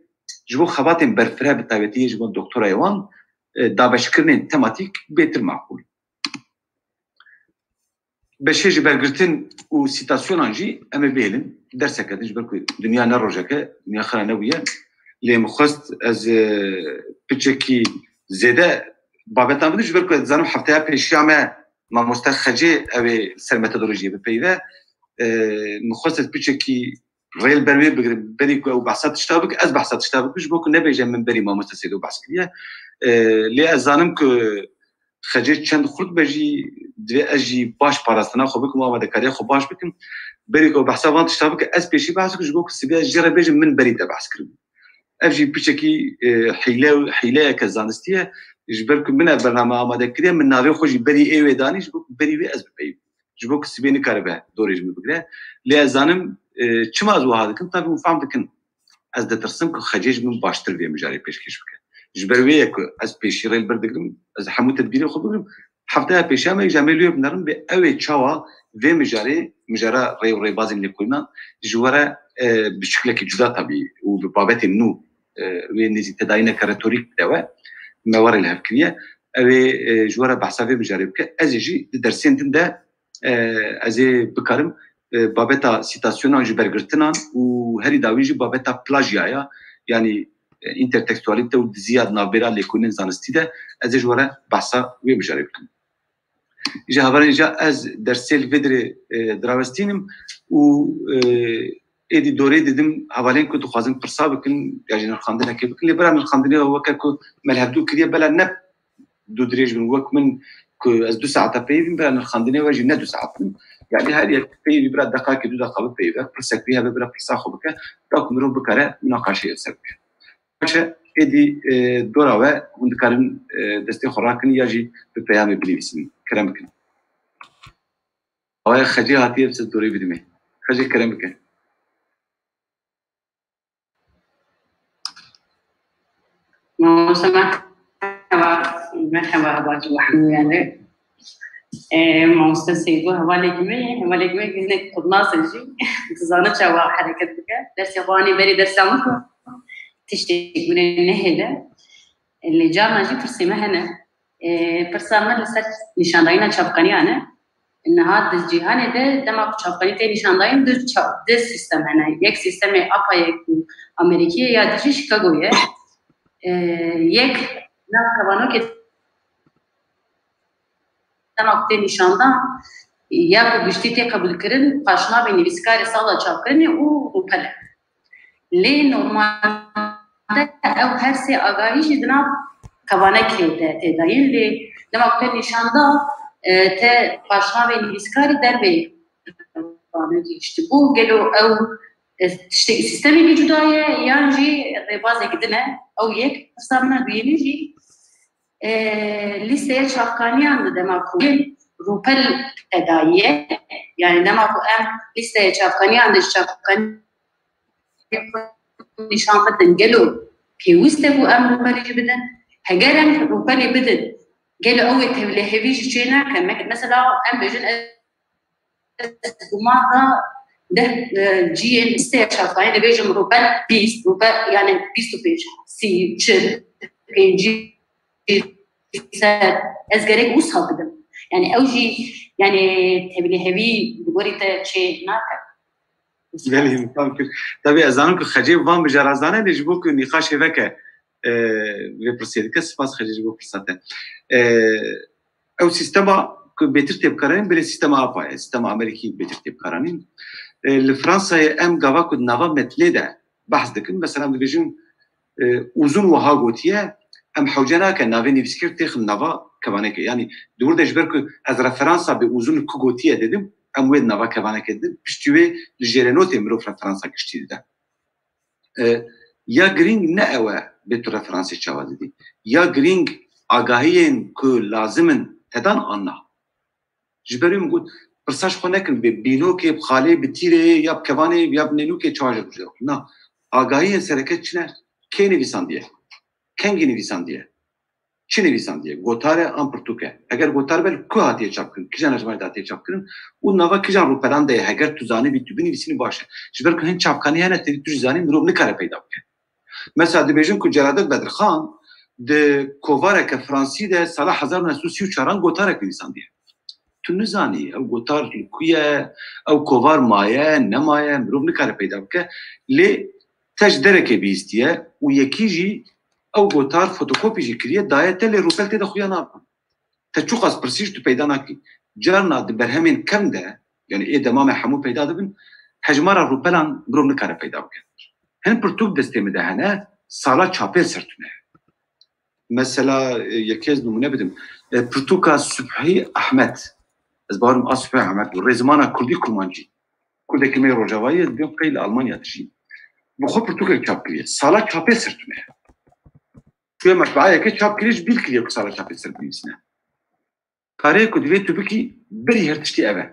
جبو خباتین برفره بتابتی جبو دکتور ایوان دابش کرنین تماتیک بهتر معقول بشه جبرگرتن و سیتاسیون انجی اما بیلن درس کردن جبر دنیا نروجه دنیا خرانویه لی مخست از بچکی زده بابتان بدش جبر که زنم هفته پیشیامه ما مستخجی اوی سر متدولوژی بپیوه مخست از بچکی ریل برمی بری که او بحثات اشتابک از بحثات اشتابک جبر که نبیجه من بری ما مستسیدو بحث کریه لی از زنم که خجی چند خورد بجی دوی اجی باش پاراستنا خوب بکم آمده کاری خوب باش بکم بريكو بحساب وانت شتابك اس بيشي بحسك جبوك السبيا جرى بيجي من بريده بحس كريم افجي بيشكي حيله كزانستيه جبركم من برنامج آماده كريم من ناوي خوش بري اي وداني جبوك بري وي از بي جبوك السبيا نكربه دوريج مبغرا لي زانم چما از وهذا كنت طبعا فهم دكن از دترسم خجيج من باشتر في مجاري بيشكيش بك جبرويه از بيشير البردقم از حمو تدبيري خبرم حفته پیشامه جامعه بنرم به اوی چاوا و مجرا ری بازی نکوینا جواره به شکلی که جدا طبیعی و به بابت نو و نیزی تداین کارتوریک دوا موارد الهفکریه اوی جواره بحثه مجرا بکه ازیجی درسین ده ازی بکارم بابتا سیتاسیونان جبرگرتنان و هری داویجی بابتا پلاژیا یعنی اینترتکستوالیته و زیاد نابرا لیکونن زانستی ده ازی جواره بحثه و مجرا بکن إجا هبارن إجا از درسيل فيدري دراوستينم و إدي دوري ديدم هبالين كنتو خوازن برسا بكن ياجين الخاندنا كي بكن لبرا من الخاندنا هو كاكو ملهبدو كريا بلا نب دو دريج من وك من كو از 2 ساعة بيبين بلا من الخاندنا واجي نا 2 ساعة يعني هذه بيبي برا دقائق 2 دقائق بيبي برسك بيها بلا برسا خو بك راكم رو بكره مناقشة يسبك باشه إدي دورا و وندكارن دستي خوراكن ياجي ببيامي بليسين كلام بكن هواي خجي هاتيه بس دوري بدمي خجي كلام بكن ما سمعت مرحبا أباج وحمو يعني ما مستسيبه هواليكمي هناك قدناس الجي تزانت شوا حركة بك درس ياباني بري درس عمكو تشتكي من النهلة اللي جارنا جي فرسيمة هنا فرسامنا لسات نشانداينا شابقاني أنا إن هذا الجهان ده دماغ شابقاني تاني نشانداين ده سيستم هنا يك سيستم أبا يك أمريكية يا دشي شيكاغوية يك نا كوانو كده دماغ تاني نشاندان يا كبشتي تقبل كرن قاشنا بيني بسكاري صالة شابقاني وروبلا ليه نورمال أو هرسي أغايش دنا كوانا كده تداين لي لما كنت نشاندا ت باشنا بين إسكاري دربي كانوا يشتبوه قالوا أو تشتكي سيستمي بجداية يانجي ربازة كدنا أو يك صارنا بينيجي لسه شافكاني عند دماغي روبل تداية يعني دماغه أم لسه شافكاني عند الشافكاني نشان قدن قالوا بيوستبو أم روبالي بدن هجرن روبالي بدن قالوا أول تبلي هبيج جينا كان مثلا أم بيجن ومرة ده جي استشاف يعني بيجن روبال بيست روبال يعني بيست بيج سي شد جي أزجرك وصل بدن يعني أوجي يعني تبلي هبي بقولي شيء ناكر بله ممكن طبيعي أزانك خجيب وان بجرازانه نجبوك نقاش هذاك ببرسيد كسباس خجيب ببرساته أو سيستما بيترتب كارين بل سيستما أبا سيستما أمريكي بيترتب كارين الفرنسا أم جواكو نافا متلدا بحث دكن مثلا بيجون وزن وهاغوتيه أم حوجنا كنافي نفسكر تخن نافا كمانك يعني دور دجبركو از فرنسا بوزن كوغوتيه ددم ام ويد نافا كمانك دد بشتوي الجيرينوتي مرو فرنسا كشتي ده يا جرينج نأوا بتر فرنسا شواز دي يا جرينج آگاهين كو لازمن تدان أنا جبريم قلت برساش خونكن ببينوكي بخالي بتيري يا بكواني يا بنينوكي تشاجر بجو نا آگاهين سركت شنر كي نویساندیه کنگی نویساندیه چی نویساندیه گوتاره امپرتوکه اگر گوتار بل کو هاتیه چاپ کن کجا نجمه هاتیه چاپ کن و نوا کجا رو پران ده اگر تو زانی بی تو بنویسینی باشه جبر که هن چاپکانی هنه تری تو زانی مرو نکاره پیدا بکن مثلا دبیجن کو جلادت بدرخان د کوواره که فرانسی ده سال 1934 گوتاره نویساندیه تو نزانی او گوتار کویه او کووار مایه نمایه مرو نکاره پیدا بکن لی تجدرك بيستيه ويكيجي او گوتار فوتوكوبي جي كريه دايته لي روبلتي د خويانا تشوقس برسيج تو بيداناكي جارنا د برهمين كم ده يعني ايه دمام حمو بيدا دبن حجمار روبلان بروم نكاره بيدا بك هن برتوك دستي مدهنا سالا چاپل سرتونه مثلا يكيز نمونه بدم برتوكا صبحي احمد از بارم اصبح احمد رزمانا كردي كرمانجي کودکی می روجاوایی بیام قیل آلمانیا تجی بخو پرتوکا چاپ کریه سالا چاپه سرتونه توی مطبعه که چاپ کریش بیل کریه که سالا چاپه سرت بنویسینه کاری که دوی تو بکی بری هر تشتی اوه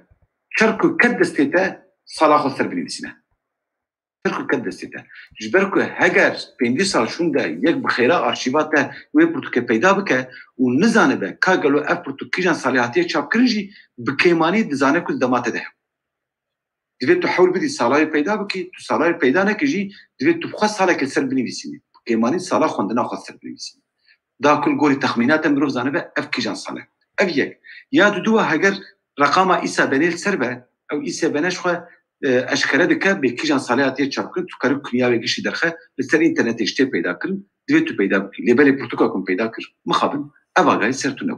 چرکو کد دستیته سالا خود سر بنویسینه چرکو کد دستیته جبر که هگر 50 سال شونده یک بخیره آرشیوات وی پرتوکا پیدا بکه و نزانه به که گلو اف پرتوکیجان سالیحاتی چاپ کرنجی بکیمانی دزانه که دماته ده دوی تو حول بدی سالای پیدا بکی تو سالای پیدا نکجی دوی تو بخواه سالا که سر بنویسینه بکیمانی سالا خوندنا خود سر بنویسینه دا کل گوری تخمینات مروف زانه به اف کیجان ساله اف یک یا دو هگر رقم ایسا بنیل سر به او ایسا بنش خواه اشکره دکه به کیجان سالیاتی چاپ کرد تو کاری کنیاوی گیشی درخه لسر اینترنت اشته پیدا کرد دوی تو پیدا بکی لیبلی پرتوکا کن پیدا کرد مخابن او آگاهی سر تو نو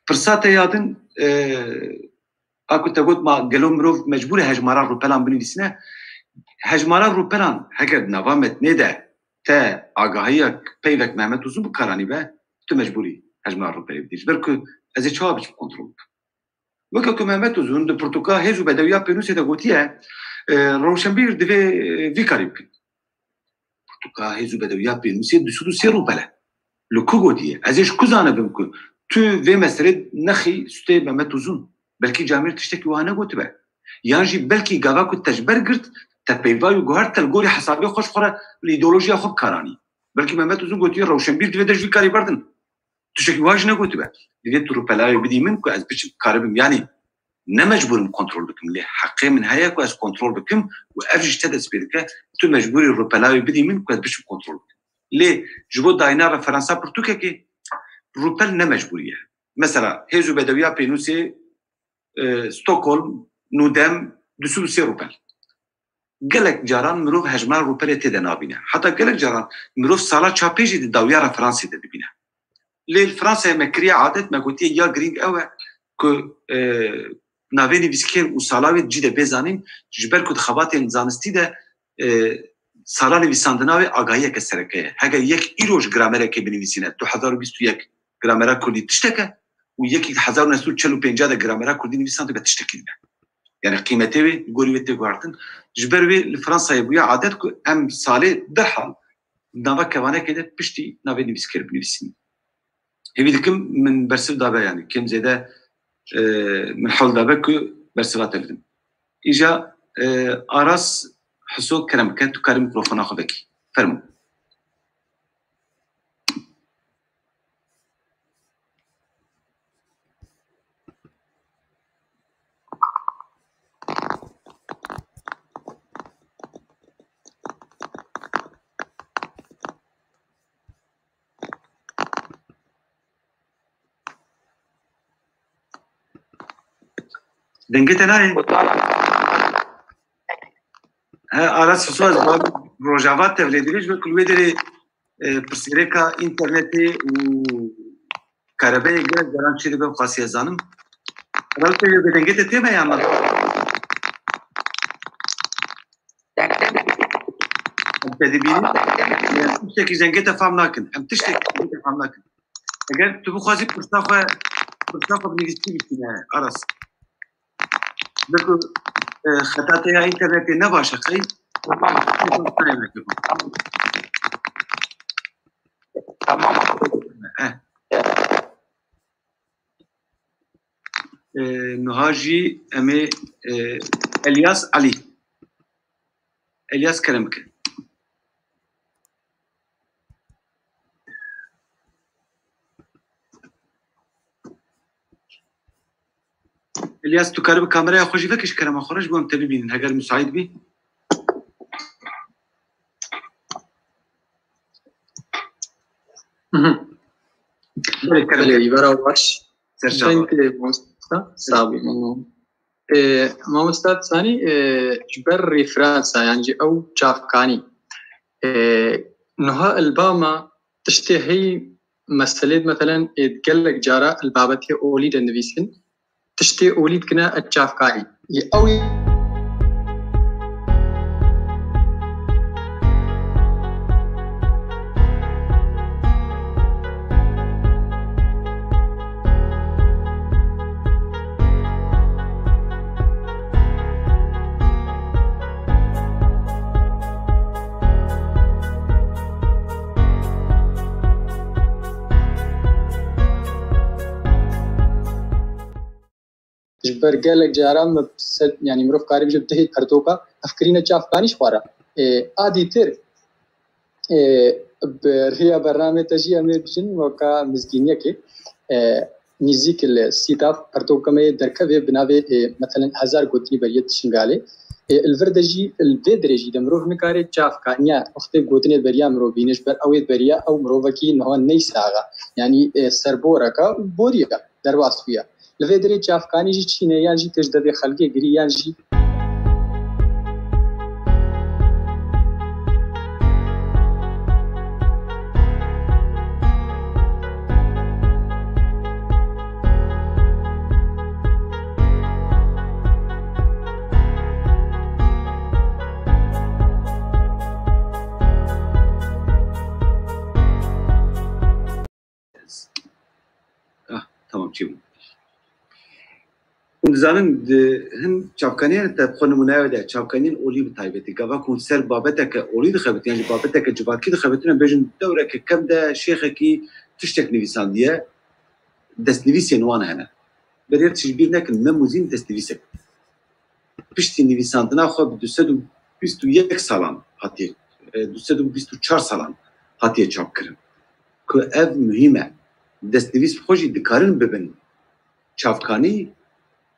فرصات یادن اكو تقول ما قالوا مروف مجبور هجماران روبلان بنویسینه هجماران روبلان هكذا نظامت ندا تا آگاهیک پیوک محمد وزن بکارانی به تو مجبوری هجماران روبلان بدیش برکو از چه بچ کنترل وقتی که محمد وزن د پرتوکا هجو بدویا پنوسی دا گوتیه روشنبیر دوی وی کاری بکن پرتوکا هجو بدویا پنوسی دو سی روبلان لکو گوتیه ازش کزانه بمکن تو وی مسئله نخی سته محمد وزن بلکی جامعه تشتکی وانه گوت به یعنی بلکی گاوا کو تجبر گرت تپیوای گوهر تلگوری حسابی خوش خوره ایدئولوژی خوب کارانی بلکی محمد وزن گوتی روشنبیر دوی درجی کاری بردن تشتکی واج نگوت به دیگه تو رو پلای بدی من کو از بچ کاربم یعنی نمجبورم کنترل بکم لی حقی من هيا کو از کنترل بکم و افجش تدس بیرکه تو مجبوری رو پلای بدی من کو از بچ کنترل بکم لی جبو داینار فرانسا پرتوکه کی روپل نمجبوریه مثلا هیزو بدویا پینوسی ستوكهولم نودم 203 روبل قالك جاران مروف هجمار روبل تدنابينه حتى قالك جاران مروف صالا تشابيجي دي داويارا فرنسي تدبينه ليه الفرنسا مكريا عادت ما قلت يا جرينج او كو نافيني بيسكير وصالاوي جيده بيزانين جبر كود خبات زانستي ده صالا نویساندناوی آگاهی که سرکه هگه یک ایروش گرامره که بنویسینه 2021 گرامره کلی تشتکه و یکی 1945 ده گرامره کردی نویسنده به تشتکیده یعنی قیمته وی گوری ویته گوارتن جبر وی فرانسای بویا عادت که ام ساله در حال نوا کوانه که پشتی نوی نویس کرد بنویسین هیوی دکم من برسل دابه یعنی کم زیده من حول دابه که برسلات الدم ایجا آراس حسو کرم که تو کاری میکروفونا خو بکی فرمو دنگت نه آراس حسو از روجاوات تولدیش و کلوی داره پرسیرکا اینترنتی و کاربای گرد درام چیزی به خاصی زنم رالته یه دنگت تیمه یا نه تدبیری تشتکی دنگت فهم نکن هم تشتکی دنگت فهم نکن اگر تو بخوازی پرساخو بنویسی بکنه آراس بكو خطات يا انترنت نباشه خي نهاجي امي الياس علي الياس كلامك الياس تو كارب كاميرا خوشي فكش كلام خرج بهم تبين هاجر مساعد بي بله يبرا واش انت موستا صابي منو ما مستاد ثاني جبر ريفرانسا يعني او جافكاني نها الباما تشتهي مسألة مثلا يتقلق جارة البابتي اولي دنفيسن تشتي أوليد كنا الجافكاي أو جبر قالك جارام يعني مروف كاري بجيب تهيد برتوكا أفكرينا تشاف كانيش خورا عادي تر بريا برنامج تجي أمي بجن وكا مزجينية كي نزيك السيتاف برتوكا ما دركبه بنابه مثلا 1000 قطني بريت شنغالي الفردجي الفدرجي دمروف نكاري تشاف كانيا أختي قطني بريا مرو بينش بر أويد بريا أو مروفكي نهو نيساغا يعني سربوركا بوريا درواس فيها الفدري تشاف كاني جي تشيني يانجي تجدد خلقي قري يانجي تمام چی بود اون زنان هم چاپکانیان تبخون مناوی ده چاپکانیان اولی بتایبتی که وقت سر بابته که اولی دخبتی یعنی بابته که جوادکی دخبتونه بیشتر دوره که کم ده شیخه کی تشتک نویسندیه دست نویسی نوانه هنه برای تشبیه نکن مموزین دست نویسه پشتی نویسندنا خود 221 سالان هاتی 224 سالان هاتی چاپ کردن که اف مهمه دست نویس خوشی دکارن ببین چافکانی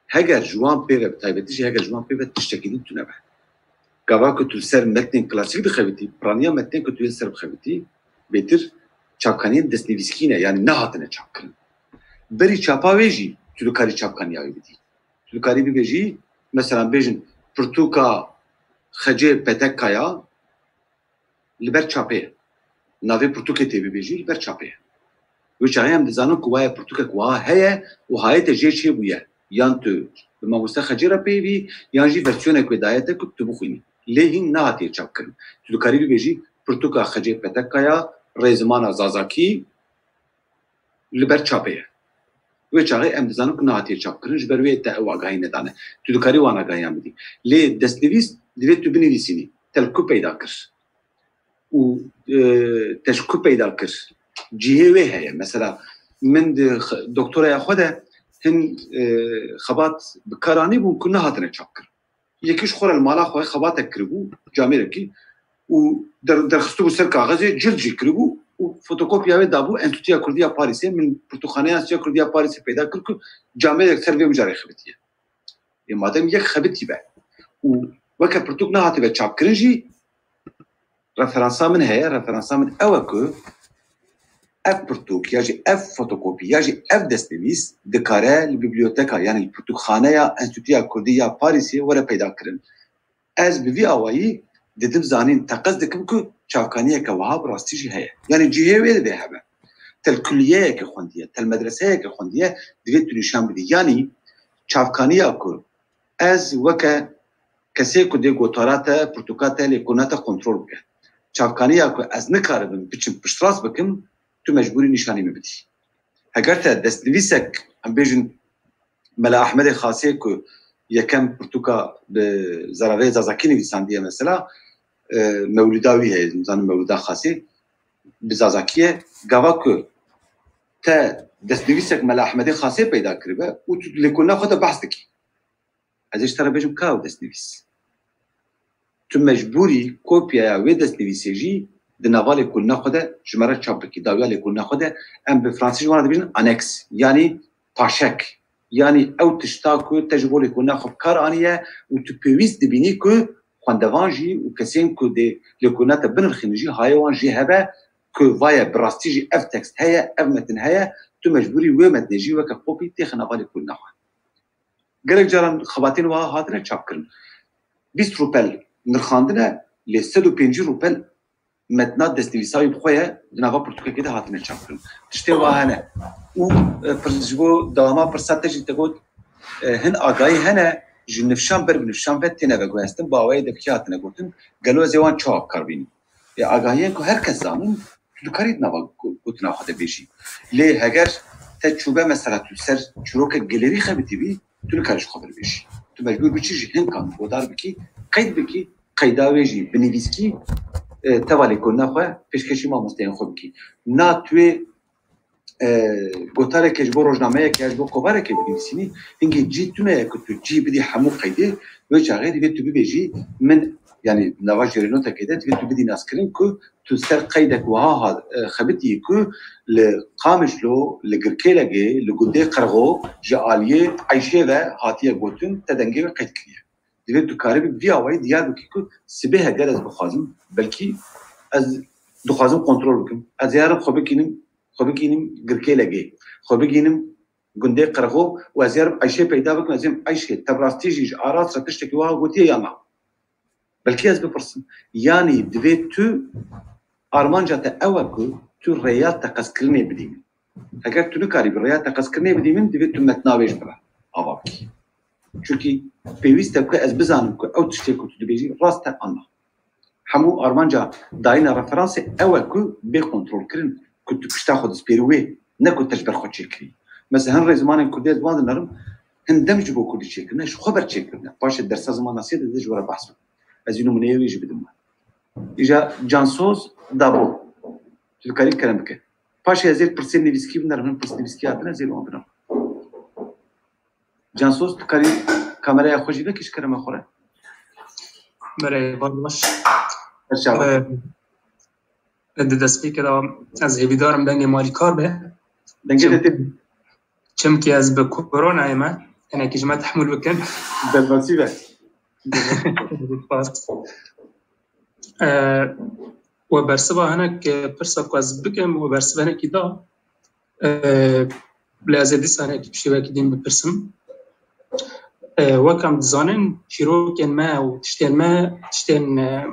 هگر جوان پیره تایبتیش هگر جوان پیره تشتکیدی تو نبه گاوا که تو سر متن کلاسیک دخویتی پرانیا متن که تو سر بخویتی بهتر چافکانی دست نویسکینه یعنی نه هاتنه چاپ کردن بری چاپا ویجی تو دکاری چافکانی آوی بدی تو دکاری بیجی مثلا بیجن پرتوکا خجه پتکایا لبر چاپه ناوی پرتوکه تی بیجی لبر چاپه وچای هم دزانو کوای پرتوکه کوای هه و های تجی چه بویه یان تو ما مستخجی را پیوی یان جی ورسیون کوی دایته کو تو بخوینی لهین نه هاتی چاپ کن تو دکاری بیجی پرتوکا خجه پتکایا رزمان زازاکی لبر چاپه وچای هم دزانو کو نه هاتی چاپ کن جبروی تا واقعی ندانه تو دکاری وانا گایم بدی لی دستنویس دوی تو بنویسینی تلکو پیدا کر و تشکو پیدا کر جهوی هي مثلا من دكتوره خوده هن خبات بكراني بو كنا هاتنا تشكر يكيش خور المالا خو خبات كربو جاميركي و در خستو سر کاغذ جلد جكربو و فوتوكوبيا دابو انتوتيا كرديا باريس من برتخانه اسيا كرديا باريس پیدا كركو جامير سيرفي مجاري خبتيه يا مادام يك خبتي به و وك برتوكنا هاتبه تشكرنجي رفرنسا من هي رفرنسا من اوكو اف برتوك ياجي اف فوتوكوبي ياجي اف دستنويس دكاره البيبليوتيكا يعني البرتوخانه انستيتويا كرديه باريسي ولا پیدا كرن از بفي اواي ددم زانين تقصدكم كو چاوكانيه كوهاب راستيجي هي يعني جيهوي ده هبه تل كليه كخونديه تل مدرسه كخونديه دويت نشان بدي يعني چاوكانيه كو از وك كسي كو دي غوتاراتا برتوكاتا ليكوناتا كنترول بك چاوكانيه كو از نكاربم بچم بشراس بكم تو مجبوری نشانی میبدی. اگر تا دست نویسک هم بیشن ملا احمد خاصی که یکم پرتوکا به زراوی زازاکی نویسندیه مثلا مولوداوی هست مثلا مولودا خاصی به زازاکیه گاوا که تا دست نویسک ملا احمد خاصی پیدا کرده و تو لکنه خود بحث دکی. ازش ترا بیشم کاو دست نویس. تو مجبوری کپیا و دست نویسیجی دنوال کل نخوده جمره چاپ کی داویال کل نخوده ام به فرانسیش وارد بیشن انکس یعنی پاشک یعنی او تشتاکو تجربه کل نخوب کار آنیه و تو پیویست دبینی که خواندوانجی و کسین که ده لکنات بنرخینجی هایوانجی هبه که وای براستیجی اف تکست هیا اف متن هیا تو مجبوری و متنجی و که کپی تیخ نوال کل نخواه گرک جاران خواتین وها هاتنه چاپ کرن 20 روپل نرخاندنه ل 150 روپل متنا دستنویسای بخواه دنوا پرتوکه که ده هاتنه چاپ کرن تشته واهنه و پرزجبو دواما پرساتجی تگود هن آگاهی هنه جنفشان بر بنفشان و تنه و گوهستن باوی دبکی هاتنه گوتن گلو زیوان چاپ کار بینی آگاهی که هر کس زانون تو کارید نوا گوتنا خواده بیشی لی هگر تا چوبه مثلا تو سر چروک گلری خبتی بی تو نکارش خبر بیشی تو مجبور بچیش هن کام گودار بکی قید بکی قیداویجی بنویسکی توالی کن نخواه پیشکشی ما مستین خوب کی نا توی گوتاره که جبو روزنامه که جبو کوباره که بنویسینی اینکه جی تو نه که تو جی بدی همو قیده و چاغه دیگه تو ببیجی من يعني نواجه رينوتا كده تو بدي ناس كريم كو تو سر قيدك وها خبتي كو لقامش له لقركيلجي لقدي قرغو جاليه عايشه ذا هاتيه غوتن تدنجي قيد كليه دي تو كارب دي اوي ديال كيكو سبيها جلس بخازم بلكي از دخازم كنترول بكم از يارب خبكينم قركيلجي خبكينم قندي قرغو وزير عايشه بيدا بكم لازم عايشه تبراستيجي اراس تشتكي وها غوتيه ياما بلكي از بپرسم يعني دوی تو آرمانجا تا اوکو تو ریات تقسکرنی بدیم اگر تو نکاری بر ریات تقسکرنی بدیم دوی تو متناویش برا آواکی چونکی پیوسته که از بزنم که او تشتی که تو بیجی راست آنها همو آرمانجا داینا رفرانس اوکو به کنترل کرن که تو پشتا خود سپیروی نکو تجبر خود چکری مثلا هن زمان کردی زمان نرم هندمج بو کردی چکرنه شو خبر چکرنه باشه درس زمان نسید دیج ورا بحث از اینو منیویش بدم ایجا جانسوز دابو تلکاری کلام که پاش ازیر پرسیم نویسکی بنرم پرسیم نویسکی آتنا زیر اون بنرم جانسوز تلکاری کامرای خوشی بکش کرم خوره برای باش دست که از هیویدارم دنگ مالی کار به چم که از به کرونا ایمه انا که جمع تحمل بکن دلواسی بس وبرسبا هناك برسا كواز بكم وبرسبا هناك دا لازديس هناك بشباك دين ببرسم وكم دزانن شيروكن ما وتشتين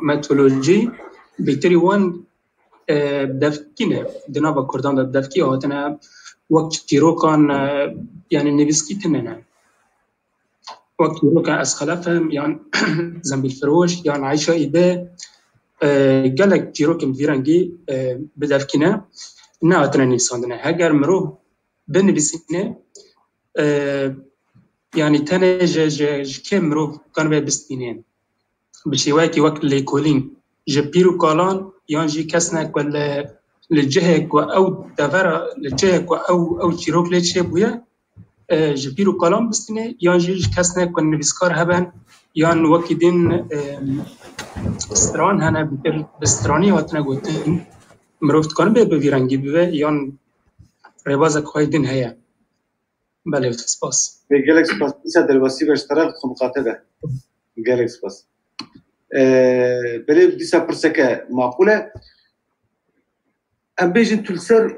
ماتولوجي بيتري وان بدافكينا دنابا كردان دا بدافكي هاتنا وقت شيروكان يعني نبسكي تننا وقت يروكا أسخلافهم يعني زنبي الفروش يعني عايشة إيدا قالك جيروكم فيرانجي بدافكنا ناوتنا نيساندنا هاجر مروه بن بسنة يعني تانا كم مروه كانوا بستينين بشيواكي وقت ليكولين جبيرو كالان يعني جي كسنك ولا للجهك أو دفرة للجهك أو جيروك ليتشي بويا جبيرو كلام بستنه يان جيش كسنه كن بسكار هبن يان وكيدين استران هنا بستراني واتنا قوتين مروفت كان بفيرانجي بوه يان ربازك خواهدين هيا بله سپاس گلک سپاس ایسا دلواسی به اشتراک مقاطبه گلک سپاس بله دیسا پرسکه معقوله ام بیجن تلسر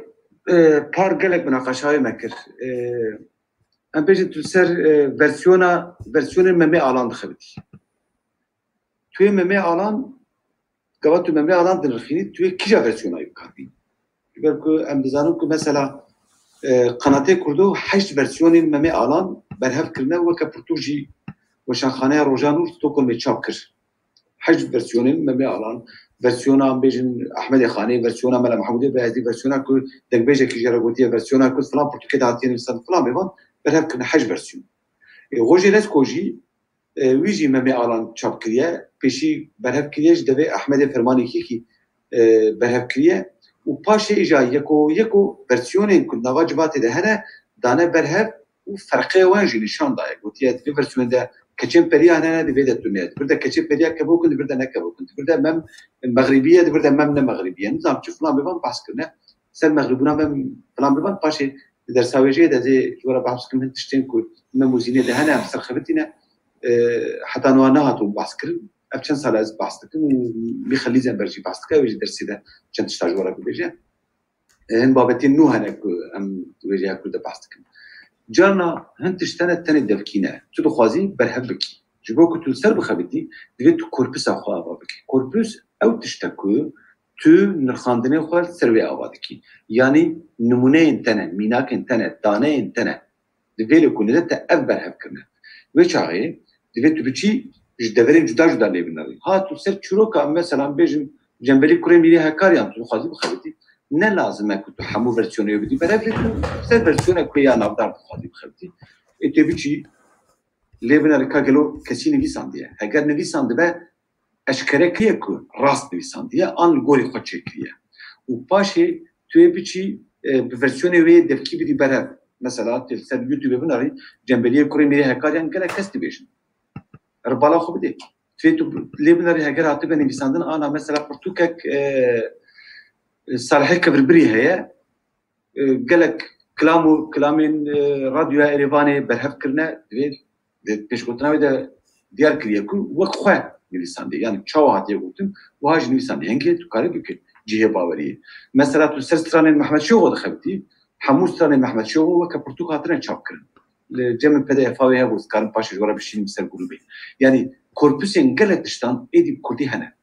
پار گلک مناقشه های مکر ام بیجن تلسر ورسیون ممی آلان دخبتی توی ممی آلان گواه تو ممی آلان دنرخینی توی کجا ورسیون هایی بکردی بگرد که ام بزانم که مثلا قناته کردو 8 ورسیون ممی آلان برهف کرنه و که پرتوجی و شانخانه روژانور تو کن می چاپ کرد 8 ورسیون ممی آلان ورسیونا بیجن احمد خانی ورسیونا ملا محمودی بیازی ورسیونا که دک بیجه کی جرگوتی ورسیونا که فلان پرتوکه داتین انسان فلان بیوان برهف کرنه 8 ورسیون روژی لس کوجی ویجی ممی آلان چاپ کریه پیشی برهف کریش دوی احمد فرمانی کی برهف کریه و پاش ایجا یکو ورسیونی که نواجبات ده هنه دانه برهف و فرقه وانجی نشان دایه گوتیه دوی ورسیون ده کچم پریا هنه دوی ده دنیا برده کچم پریا کبوکن برده نکبوکن برده مم مغربیه برده مم نمغربیه نظام چه فلان بیوان بحث کرنه سر مغربونا مم فلان بیوان پاش در ساویجه ده زی جورا بحث کرنه تشتین که مموزینه ده هنه هم سرخبتینه حتی نوانه هاتو بحث کرن اب چند سال از بحث کردم و میخلی زنبرجی بحث کردم ویژه درسی ده چند تشتاجوارا ببیجه هن بابتی نو هنه ام ویژه کرده بحث کردم جانا هن تشتنه تنه دفکینه تو دخوازی برهب بکی جبو که تو سر بخبیدی دوی تو کورپس آخواه آوا بکی کورپس او تشتکو تو نرخاندنه خواه سروی آوا دکی یعنی نمونه انتنه میناک انتنه دانه انتنه دوی لکنه ده تا اف برهب کرنه و چاقه دوی تو بچی جدولین جدا لیبناری ها تو سر چروکا مثلا بیشم جنبلی کره میری هکاریان تو خواهی بخوادی نه لازمه که تو همو ورسیونی بدی برای تو سر ورسیونه که یا نافدار بخوادی بخوادی اتبی چی لیبناری کاغلو کسی نویساندیه اگر نویسانده به اشکره کیه که راست نویساندیه آن گوری خود چکیه و پاشه توی بچی بفرسيون وي دفكي بدي برهف مثلا تلسر يوتيوب بناري جنبليه كوري ميري هكاريان قال كاستيفيشن ربالا خو بدي فيتو لي بناري هكار عطيبه نيساندن انا مثلا برتوكك صالحي كبربري هي قالك كلامين راديو ايريفاني برهف كرنا بيش قلتنا ودا ديار كريكو وقخه نيساندي يعني تشاو هاتي قلتم وهاج نيساندي هنگي تو كاري بك جهه باوريه مثلا تو سرستران محمد شوغو دخلتي حموستران محمد شوغو وكبرتوك هاترن شابكرن لجمع بدا فاوي هبوز كان باش جوره بشين مثل قلوبي يعني كوربوسين قالك تشتان ايدي كردي هنا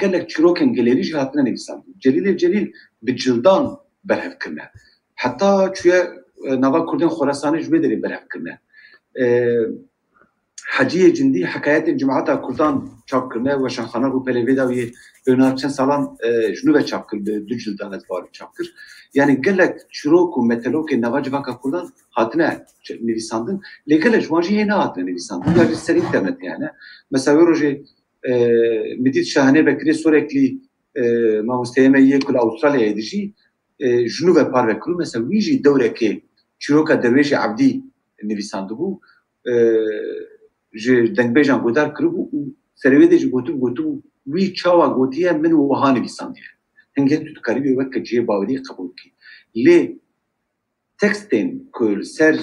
قالك شروكن جاليري هاتنا نيسان جليل بالجلدان برهف كرنا حتى شويه نوا كردن خراساني جويدري برهف كرنا حجيه جندي حكايات الجماعات كردان چاپ کرنه و شاخانه رو پلویدا و اونها چند سالان جنوب چاپ کرد دو جلدان ادوار چاپ کرد yani gelek çurok و متلوک نواجباکا کردن هاتنه نویساندن لگل جوانجی هینا هاتنه نویساندن یا سر اینترنت yani mesela روزی مدید شاهنه بکری سورکلی ما مستعمه یکل استرالیا دیجی جنوب پار بکرو mesela ویجی دوره که çuroka درویش عبدی نویسانده بو دنگبیجان گودار کربو سرویده جو گوتو وی چاوا گوتیه من وها نویساندیه هنگه تو کاریبی وقت جیه باوری قبول کی لی تکستین کل سر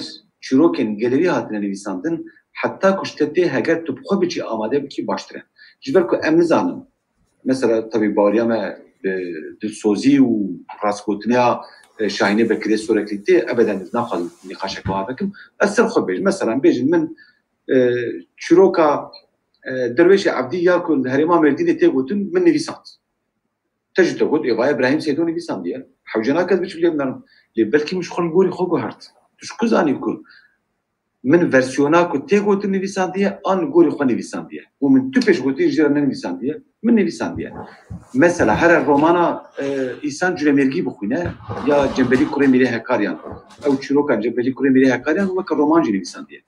چروکن گلری هاتنه نویساندن حتی کشتته هگر تو بخو بچی آماده بکی باشتره جبر که امنزانم مثلا tabi باوریامه دلسوزی و راسکوتنیا شاهینه بکری سورکلیتی ابدا نخواد نقاشه که بکم اثر خود بیج مثلا بیج من چروکا درویش عبدی یا کل هریما مردینه تی گوتن من نویساند تجد تقول إيه إبراهيم سيدوني في ساندية حوجنا كذا بيش بلي منهم لبلكي مش خل جوري خوجو هرت تش كزاني يكون من فيرسيونا كنت تقول تني في ساندية أن جوري خوني في ساندية ومن تبيش قلت يجرا من في ساندية من في ساندية مثلا هر الرومانا إنسان جرميرجي بخوينه يا جنبلي كوري ميريها كاريان أو تشروكا جنبلي كوري ميريها كاريان هو كرومان جري في ساندية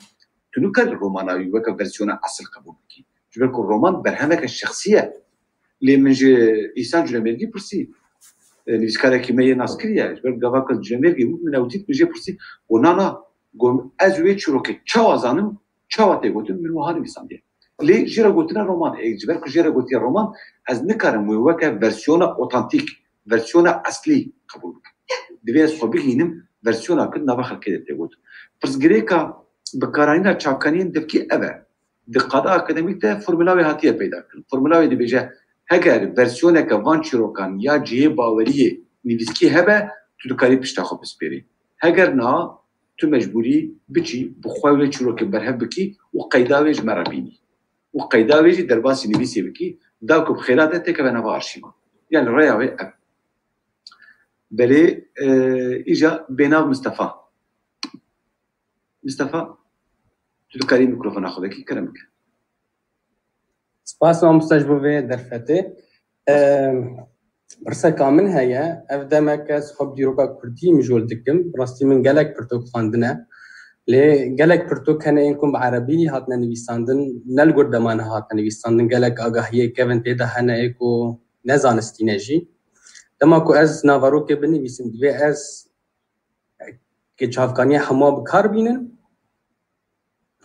تنوكر الرومانا يوكا فيرسيونا أصل قبول كي جبلك الرومان برهمك الشخصية اللي من إنسان جرميرجي برسي نفسكارا كيمية ناس كريا جبل جواك الجرميرجي من أوديت بيجي برسي ونانا قوم أزوي شروكي تشاو زانم تشاو تيغوتن من وهاني بيساندي لي جيرا قوتنا رومان جبل جيرا قوتي رومان از نكارم ويوكا فيرسيونا اوتنتيك فيرسيونا أصلي قبول دبي صوبينم فيرسيونا كنا باخر كده تيغوت بس غريكا بكارينا تشاكانين دبكي أبا دقادة أكاديميك ده فورمولاوي هاتية بيدا فورمولاوي دي بيجا هگر ورسیونه که وان چیروکان یا جیه باوریه نیویسکی هبه تو دکاری پشتا خوب بسپیری هگر نه تو مجبوری بچی بخواه چیروک برهب بکی و قیداویج مرابینی و قیداویج درباسی نیویسی بکی داکو بخیراته تکه به نوا آرشیما یعنی رایاوی اب بله ایجا بیناو مصطفى تو دکاری میکروفون آخو بکی کرم که سپاس مستجوبه درفته برسا كامل هيا افدمك صحاب ديروكا كردي مجول دكم راستي من قالك برتوك خاندنا لي قالك برتوك هنا ينكم بعربي هاتنا نبيستاندن نلقر دمان هاتنا نبيستاندن قالك اغاهيه كيفن تيدا هنا ايكو نزان استيناجي دماكو از نافاروكي بني بيسم دوي از كيشافكانيا حما بكار بينن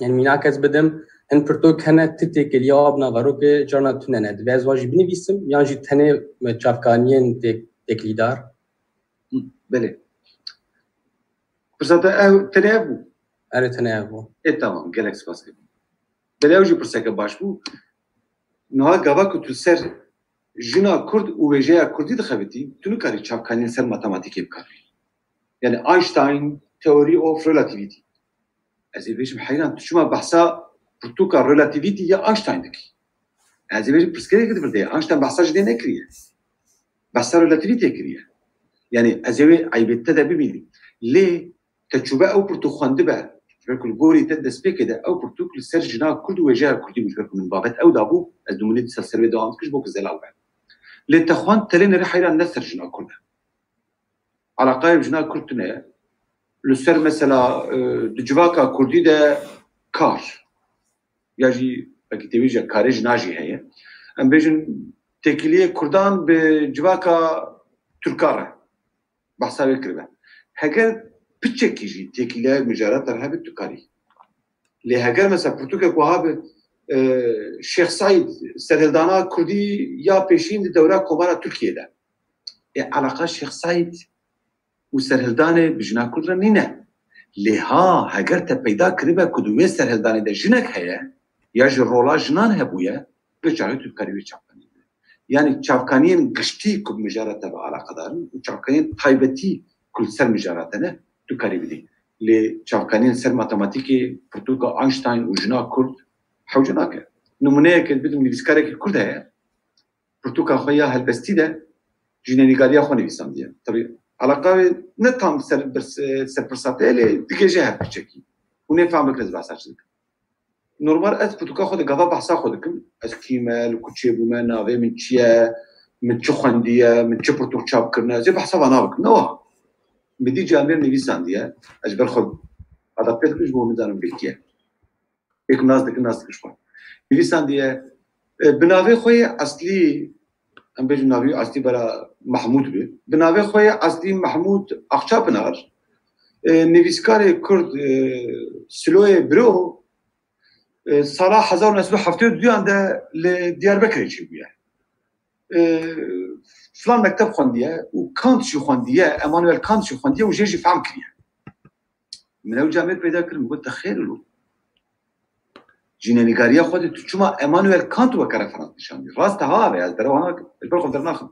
يعني ميناكز بدم ان برتوك هنا تتك اليوم نافاروكي جانا تننا دواز واجب بني بيسم يعني تنه متشافكانيين تكليدار بله برساته تنابو تنابو تمام جالكس باسكت بله اوجي برساكه باشبو نها غاوا كتلسر جنا كرد وجيا كردي دخبتي تنو كاري شافكانيين سر ماتماتيكي بكار يعني اينشتاين ثيوري اوف ريلاتيفيتي ازي بيش حيران شو ما بحثا برتوكا ريلاتيفيتي يا اينشتاين دكي ازي بيش برسكري كده بدي اينشتاين بحثا جديد نكريه بحثا ريلاتيفيتي كريه يعني ازي عيبت ده بيبي ليه تجربه او برتو خندبه بكل غوري تدس بكده او برتوك السرجنا كل وجهه كردي مش من بابت او دابو الدومونيت سلسله دوام كش بوك زلاو للتخوان تلين ريحه النسرجنا كلها على قائم جنا كرتنا لسر مثلا دجواكا كردي ده كار يجي بكتيجي كارج ناجي هي ام بيجن تكليه كردان بجواكا تركاره بحساب كربه هەگەر پچێکیژی تێکی لای مجارەتەر هەبێت توکاری لێ هەگەر مەسە پرتوکێک وها بێت شێخ سعید سەرهێلدانا کوردی یا پێشین دەورە کۆمارە تورکیەدا علاقە شێخ سعید و سەرهێلدانێ بژنا کورد رە نینە لێها هەگەر تە پەیدا کردبە کودوێ سەرهێلدانێدا ژنێک هەیە یا ژ ڕۆڵا ژنان هەبوویە بێجارێت توکاری وێ چاپکانی yani çavkaniyên giştî ku mijarete ve alaqadarin û çavkaniyên taybetî ku ser mijaretine tu karî bidî. Lê çavkaniyên ser matematîkê pirtûka Einstein û jina Kurd hewce nake. Numuneyekê bidim nivîskarekî Kurd heye pirtûka xwe ya helbestî de ji nênîgariya xwe nivîsandiye. Tabii alaqa wê ne tam serpirsatê lê dige jê hev piçekî û nêfam bikiriz behsa çi dikim. Normal ez pirtûka xwe di gava behsa xwe dikim ez kî me li ku çêbûme navê min çi ye min çi xwendiye min çi pirtûk çap kirine ez ê behsa ve nabikim ne wiha mi dî camiyê nivîsandiye ez ji ber xwe adapte dikim ji bo min zanim bilkiye pêk nas dikin xwe nivîsandiye bi navê xwe yê eslî em bêjin navê eslî bera Mahmûd bê bi navê xwe yê eslî Mahmûd Axçapinar nivîskarê Kurd Siloyê Biro sala 1972 de li Diyarbekirê çêbûye. Filan mekteb xwendiye û Kant jî xwendiye, Emmanuel Kant jî xwendiye û jê jî fehm kiriye. Min ew camê peyda kirin got te xêr ilo. Ji nênîgariya xwe de tu çima Emmanuel Kant weke referans nîşandî. Rast ha ve ez derew nakim, ez ber xwe dernaxim.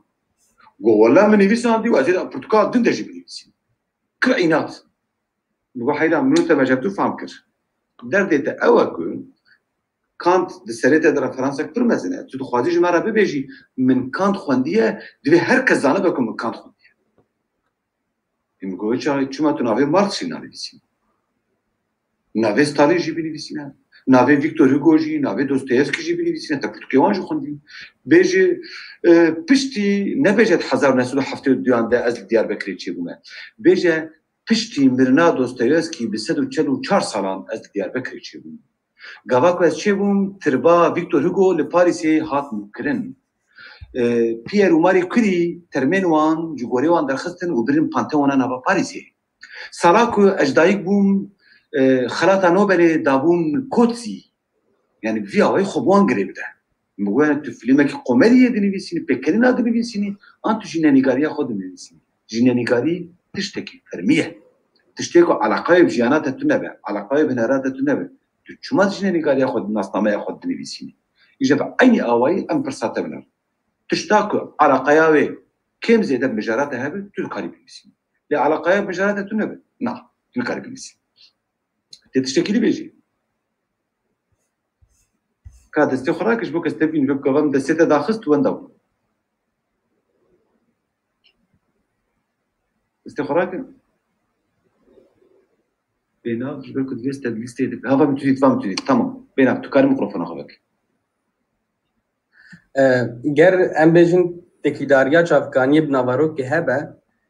Got wela min nivîsandî û ez ê pirtûka din de jî binivîsîm. Kir înat. Got heyra min te mecebdû fehm kir. Derdê te ew e ku Kant di serêtê de referansek pir mezin e. Tu dixwazî ji me re bibêjî min Kant xwendiye divê herkes zanibe ku min Kant xwendiye. Min got çawa çima tu navê Marx jî nanivîsî. Navê Stalin jî binivîsîne. Navê Victor Hugo jî, navê Dostoyevskî jî binivîsîne. Te pirtûkê wan jî xwendî. Bêjî piştî nebêje 1972 de ez li Diyarbekirê çêbûme. Bêje piştî mirina Dostoyevskî bi 144 salan ez li Diyarbekirê çêbûm. Gava ku ez çêbûm tirba Victor Hugo li Parîsê hat kirin. Pierre û Marie Curie termên wan ji gorê wan derxistin û birin Panteona nava Parîsê. Sala ku ez dayîk bûm xelata Nobelê dabûn Coetzee. Yani vî awayî xwe bi wan girê bide. Min got tu filmekî komedyê dinivîsînî, pêkirîna dinivîsînî, an tu ji nênîgariya xwe dinivîsînî. Ji nênîgarî tiştekî fermî ye. Tiştê ku alaqayê bi jiyana te tu nebe, alaqayê bi nera te tu nebe. Tu çima ji nênîgariya xwe nasnameya xwe dinivîsînî. Îje bi aynî awayî em pirsate binin. Tişta ku alaqaya wê kêm zêde mijarate hebe tu dikarî binivîsînî. Lê alaqaya mijarate tu nebe. Na, tu dikarî binivîsînî. Tê tiştekî dibêjî. Ka destê xwe rakir ji bo kes te bînin vê gava min destê te daxist û wenda bû. Destê xwe rakir. Bênav ji ber ku divê stabilistê dibe. Hava min tu dît, va min tu dît. Tamam. Bênav tu karî mikrofona xwe vekî. ger em bêjin tekîdariya çavkaniyê bi navarokê hebe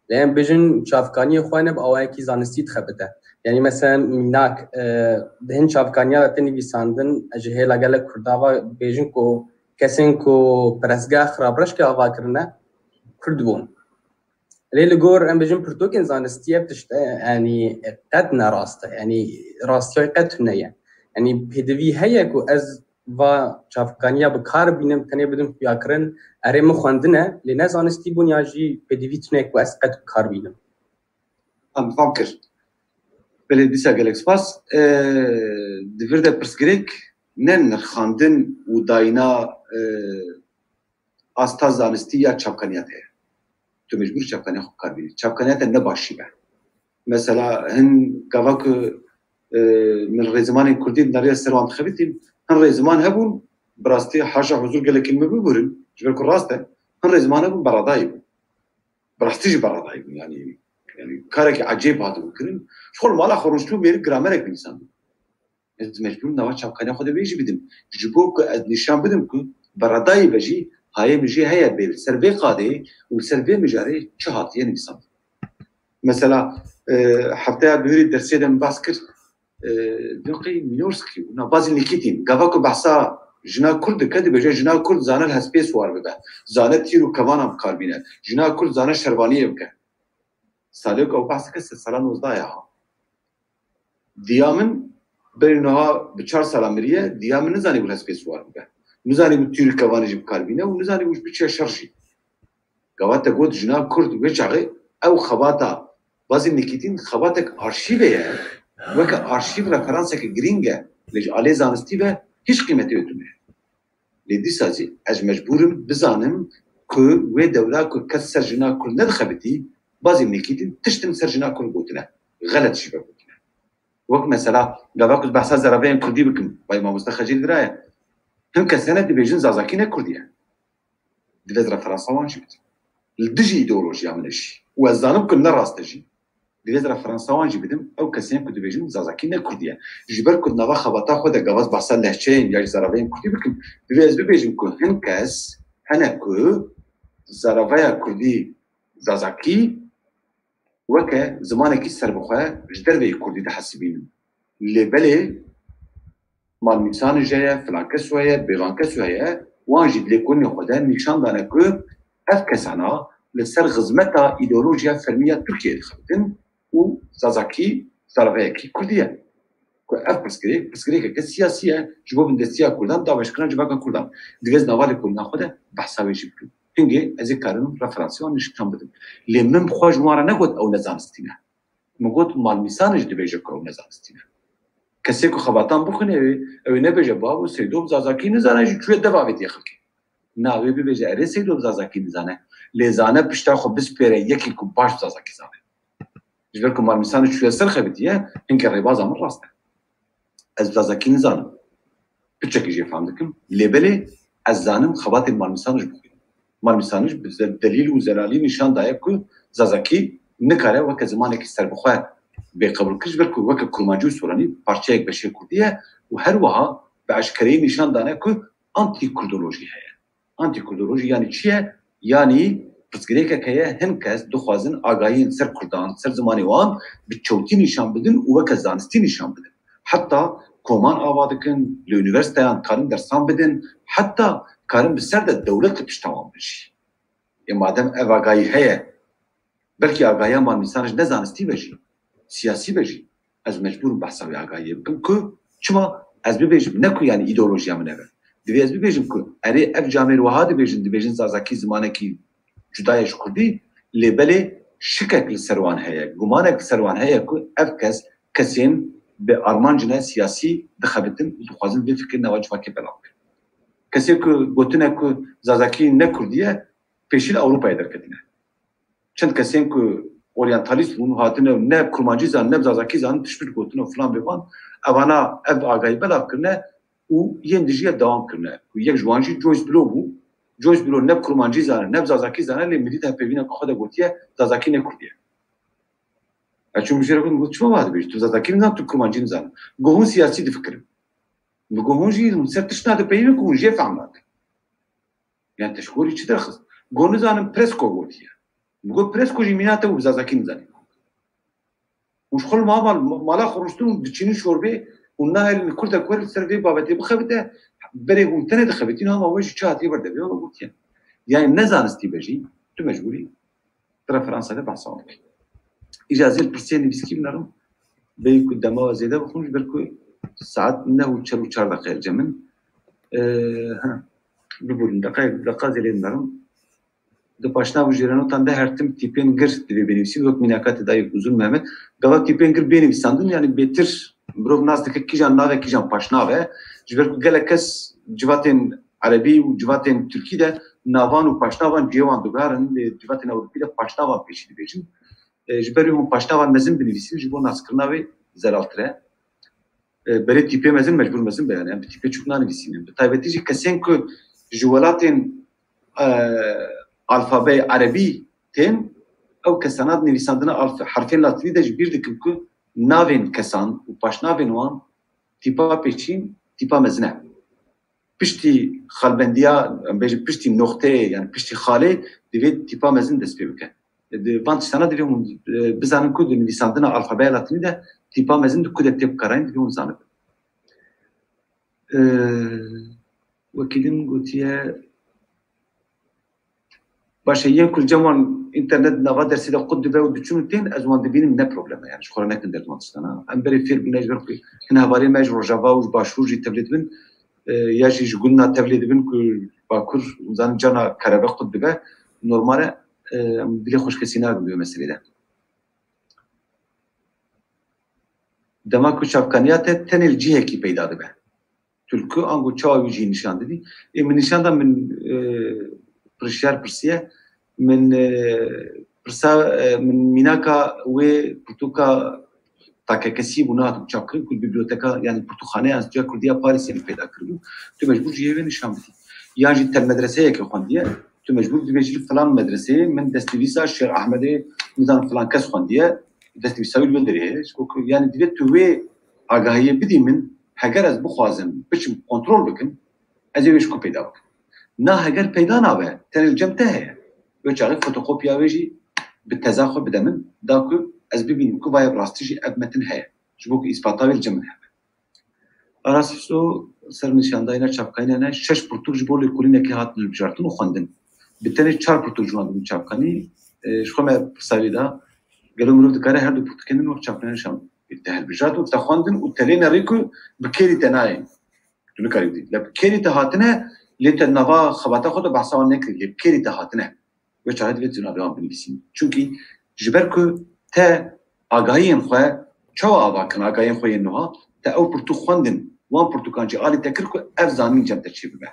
lê em bêjin çavkaniyê xwe ne bi awayekî zanistî dixebite. Yani mesela minak di hin çavkaniya te nivîsandin ji hêla gelek Kurdava bêjin ku kesên ku piresgeh xirabreshkê ava kirine Kurd bûn. Lê li gor em bêjin pirtûkên zanistiye tişte yani qet ne rast e. Yani rastiya qet hune ye. Yani pêdivî heye ku ez va çavkaniya bi kar bînim tenê bidim xuyakirin erê min xwendine lê ne zanistî bûn ya jî pêdivî tune ku ez qet bi kar bînim. Em fam kir. Belê dîsa gelek spas. Divir de pirsgirêk ne nirxandin û dayîna asta zanistî ya çavkaniya te ye. Tu mecbûr çavkaniya xwe kar bînî. Çavkaniya te ne başî be. Mesela hin gava ku min rêzimanên Kurdî nariya ser wan dixebitîm hin rêziman hebûn bi rastî haşa huzur gelekî me bibûrin ji ber ku rast e hin rêziman hebûn beradayî bûn. Bi rastî jî beradayî bûn yani karekî ecêb hatibû kirin. Xwe li mala xwe rûçtû mêrî gramerek binîsandî. Ez mecbûr nava çavkaniya xwe de bêjî bidim. Ji bo ku ez nîşan bidim ku beradayî ve jî hayê min jî heye bê ser vê qadê û ser vê mijarê çi hatiye nivîsandin. Mesela heftaya bihûrî dersê de min behs kir Dûqî Minorskî û bazî nîkîtîn gava ku behsa jina Kurd dike dibêje jina Kurd zane hespê swar bibe. Zane tîr û kevanan bikarbîne. Jina Kurd zane şervaniyê bike. سالك او بحث كس سالان وزدايا ديامن بينها بشار سالامريه ديامن نزاني ولا سبيس سوار بقى نزاني بتير كوانج بكاربينه ونزاني وش بتشي شرشي قواتا قد جنا كرد وجعي او خباتا بازي نكيتين خباتك ارشيفيه وك ارشيف ريفرنسك جرينجا لج علي زانستي به هیچ قیمتی اوتونه لیدی سازی از مجبورم بزانم که و دولا که کس سرجنا کل ندخبتی بازی نکیدین تشتم سرجنا کل گوتنه غلط شبه گوتنه وقت مثلا قواقز بحثا زرابين كردي بكم باي ما مستخجل درايه هم كسنه دبيجن زازاكي كرديه دبزر فرنسا وانجبت الدجي ايديولوجيا منش وزانم كنا راستجي دبزر فرنسا وانجبتم او كسين كو دبيجن زازاكي كرديه جبر كنا واخا بتا خود غواز بحثا لهچين يا زرابين كردي بكم دبز بيجن كو هنكاس هنا كو زرابيا كردي زازاكي وكا زمانك السربخه جدر بي كردي تحسبين اللي بلي مال ميسان جايه فلان كسويه بيغان كسويه واجد لكون خدان نشان دانا كو افكسانا لسر غزمتا ايديولوجيا فرميه تركيا دخلتن و زازاكي زرافيكي كرديه كو اف بسكريك كسياسيه جواب اندستريا كردان داوشكران جباكا كردان دغز نوالي كلنا خدا بحسابي جبكم هنگي ازيكارن ريفرنسيون نشكم بدم لمن بخواج مارا نقد او نزانستينا مقود مال ميسانج دبيجا كو نزانستينا کسی که خبرتان بخونه او نبیجه بابو سیدوب زازاکی نزانه چوی دفاعیت یخکی نه او بیجه اره سیدوب زازاکی نزانه لیزانه پشتا خو بسپره یکی کو باش زازاکی زانه جبر که مال میسان چوی سر خبیتیه اینکه ریباز امر راسته از زازاکی نزانه بچکی جی فهمدکم لیبلی از زانم خبات مال میسانش بخویم مال میسانش دلیل و زلالی نشان داده که زازاکی نکاره و که زمانی که سر بخواه بقبول كش بركو وك كرماجو سوراني بارچيك بشي كرديه وهر وها باشكري نشان دانه كو انتي كردولوجي هي انتي كردولوجي يعني چيه يعني بسگريكا كيه هنكاس دخوازن آگاهين سر كردان سر زماني وان بچوتي نشان بدن وك زانستي نشان بدن حتى كومان آوادكن لونيفرسيتيان كارن درسان بدن حتى كارن بسر الدولة بشتوان بشي يعني مادام اف آگاهي هي بلكي آگاهيان ما مثالش نزانستي بشي سیاسی بجی از مجبور بحثاوی آگاهی بکن که چما از ببیجم نکو یعنی ایدئولوژیا من اول دوی از ببیجم که اره اف جامعه روها دبیجن زازاکی زمانه کی جدایش کردی لیبله شکک لسروان هیا گمانک لسروان هیا که اف کسین به آرمانجنه سیاسی دخبتن دخوازن به فکر نواج فاکی بلام کسی که گوتنه که زازاکی نکردیه پیشیل اوروپای درکتینه چند کسین که اورينتاليست بون هاتنه نه كرمانجي زان نه زازاكي زان تشبير قوتنه فلان بيوان اوانا اف آگاهی بلا کرنه و يندجيه دوام کرنه و یک جوانجي جويس بلو نه كرمانجي زان نه زازاكي زان لی مديته پیوینه که خود گوتیه زازاكي نکردیه اچون بشيره کن گوت شما باید بیش تو زازاكي نزان تو كرمانجي نزان گوهون سیاسی دفکرم گوهون جي سرتشنا ده پیوینه که اونجيه فهمد يعني تشكوري چی درخست گوه نزانم پرسکو گوتیه بقول بريسكو جيميناته وزازاكين زاني وش خل مالا خرجتون بتشيني شوربه والنهل كل ده كل سرفي بابتي بخبته بري ومتنه دخبتين هم وجه شاتي برده بيو قلت يعني نزانستي بجي تو مجبوري ترى فرنسا ده بحصانك اجازه البرسين بسكي بنرم بي قدامه زياده بخونج بركو ساعات انه وتشر دقائق جمن ها بقول دقائق زي نرم د پاشنا وجرانو تنده هر تیم تیپین گر دی بنویسید وقت میناکات دای uzun Mehmet gava tیپین گر بنویساندن yani betir برو نازدک کی جان ناوه کی جان پاشنا و جبر گلکس جواتن عربی و جواتن ترکی ده ناوان و پاشناوان جوان دوگارن جواتن اوروپی ده پاشناوان پیشید بیچن جبر هم پاشناوان مزن بنویسید جبر ناسکرنا و زرالتره بره تیپه مزن مجبور مزن بیان yani تیپه çok نانویسین بتایبتی کسین که جوالاتن alfabe Arabi ten او كسانات نویساندن حرفين لاتینی ده جبیر دکم که ناوین کسان و پاش ناوین وان تیپا پیچین تیپا مزنه پشتی خالبندیا پشتی نقطه yani پشتی خاله دوید تیپا مزن دست پی بکن وان تشتانا دویم بزنن که نویساندن alfabe لاتینی ده تیپا مزن دو کده تیپ کارین دویم زانب وکیلیم گوتیه باشه یه کل جوان اینترنت نوا درسی دا قد به و دچون تین از وان دبینیم نه پروبلم یعنی شخورا نکن در دوانستانا ام بری فیر بینه جبر که هن هواری ماج روجاوا و باشور جی تبلیت بین یا جی جگونا تبلیت بین که باکر زن جانا کربه قد به نورماله دلی خوش کسی نگم مسئله ده دما کو شفقانیت تنل جیه کی پیدا ده تلکو آنگو چاوی جی نشان دادی من نشان دادم من پرشیار پرسیه من پرسا من میناکا و پرتوکا تاکه کسی بنات چاپ کرد کل بیبلیوتکا یعنی پرتوخانه از جا کردیا پاریس یعنی پیدا کردو تو مجبور جیه نشان بدی یا جی تل مدرسه که خوندیه تو مجبور دیگه فلان مدرسه من دستویسا شیخ احمد میدان فلان کس خوندیه دستویسا ویل بلدریه یعنی دیگه تو و آگاهی بدی من هگر از بخوازم بچم کنترل بکن از یویش کو پیدا بکن نه هگر پیدا نبه تنل جمته هه و چاقی فوتوکوپیا ویجی به تزاخو بدمن داکو از ببینیم که وای براستیجی ابمتن هه جبو که اثباتا ویل جمن هه اراسیسو سر نشانداینا چاپکانینا شش پرتوک جبو لیکولینه که هات نبجارتون و خوندن بتنی 4 پرتوک جوان چاپکانی شخمه پرساویدا گلو مرو دکاره هر دو پرتوکندن و چاپکانشان التهل بجات وتخوندن وتلين ريكو بكيري تناي دون كاريدي لا بكيري تهاتنا لتنوا خباتا خود بحثا نكري بكيري تهاتنا وشاهد ويتنا بيان بنفسين چونكي جبركو تا آگاهين خو چو آواكن آگاهين خو ينها تا او پرتو خوندن وان پرتوکانجي آلي تكركو افزانين جمتا چي ببه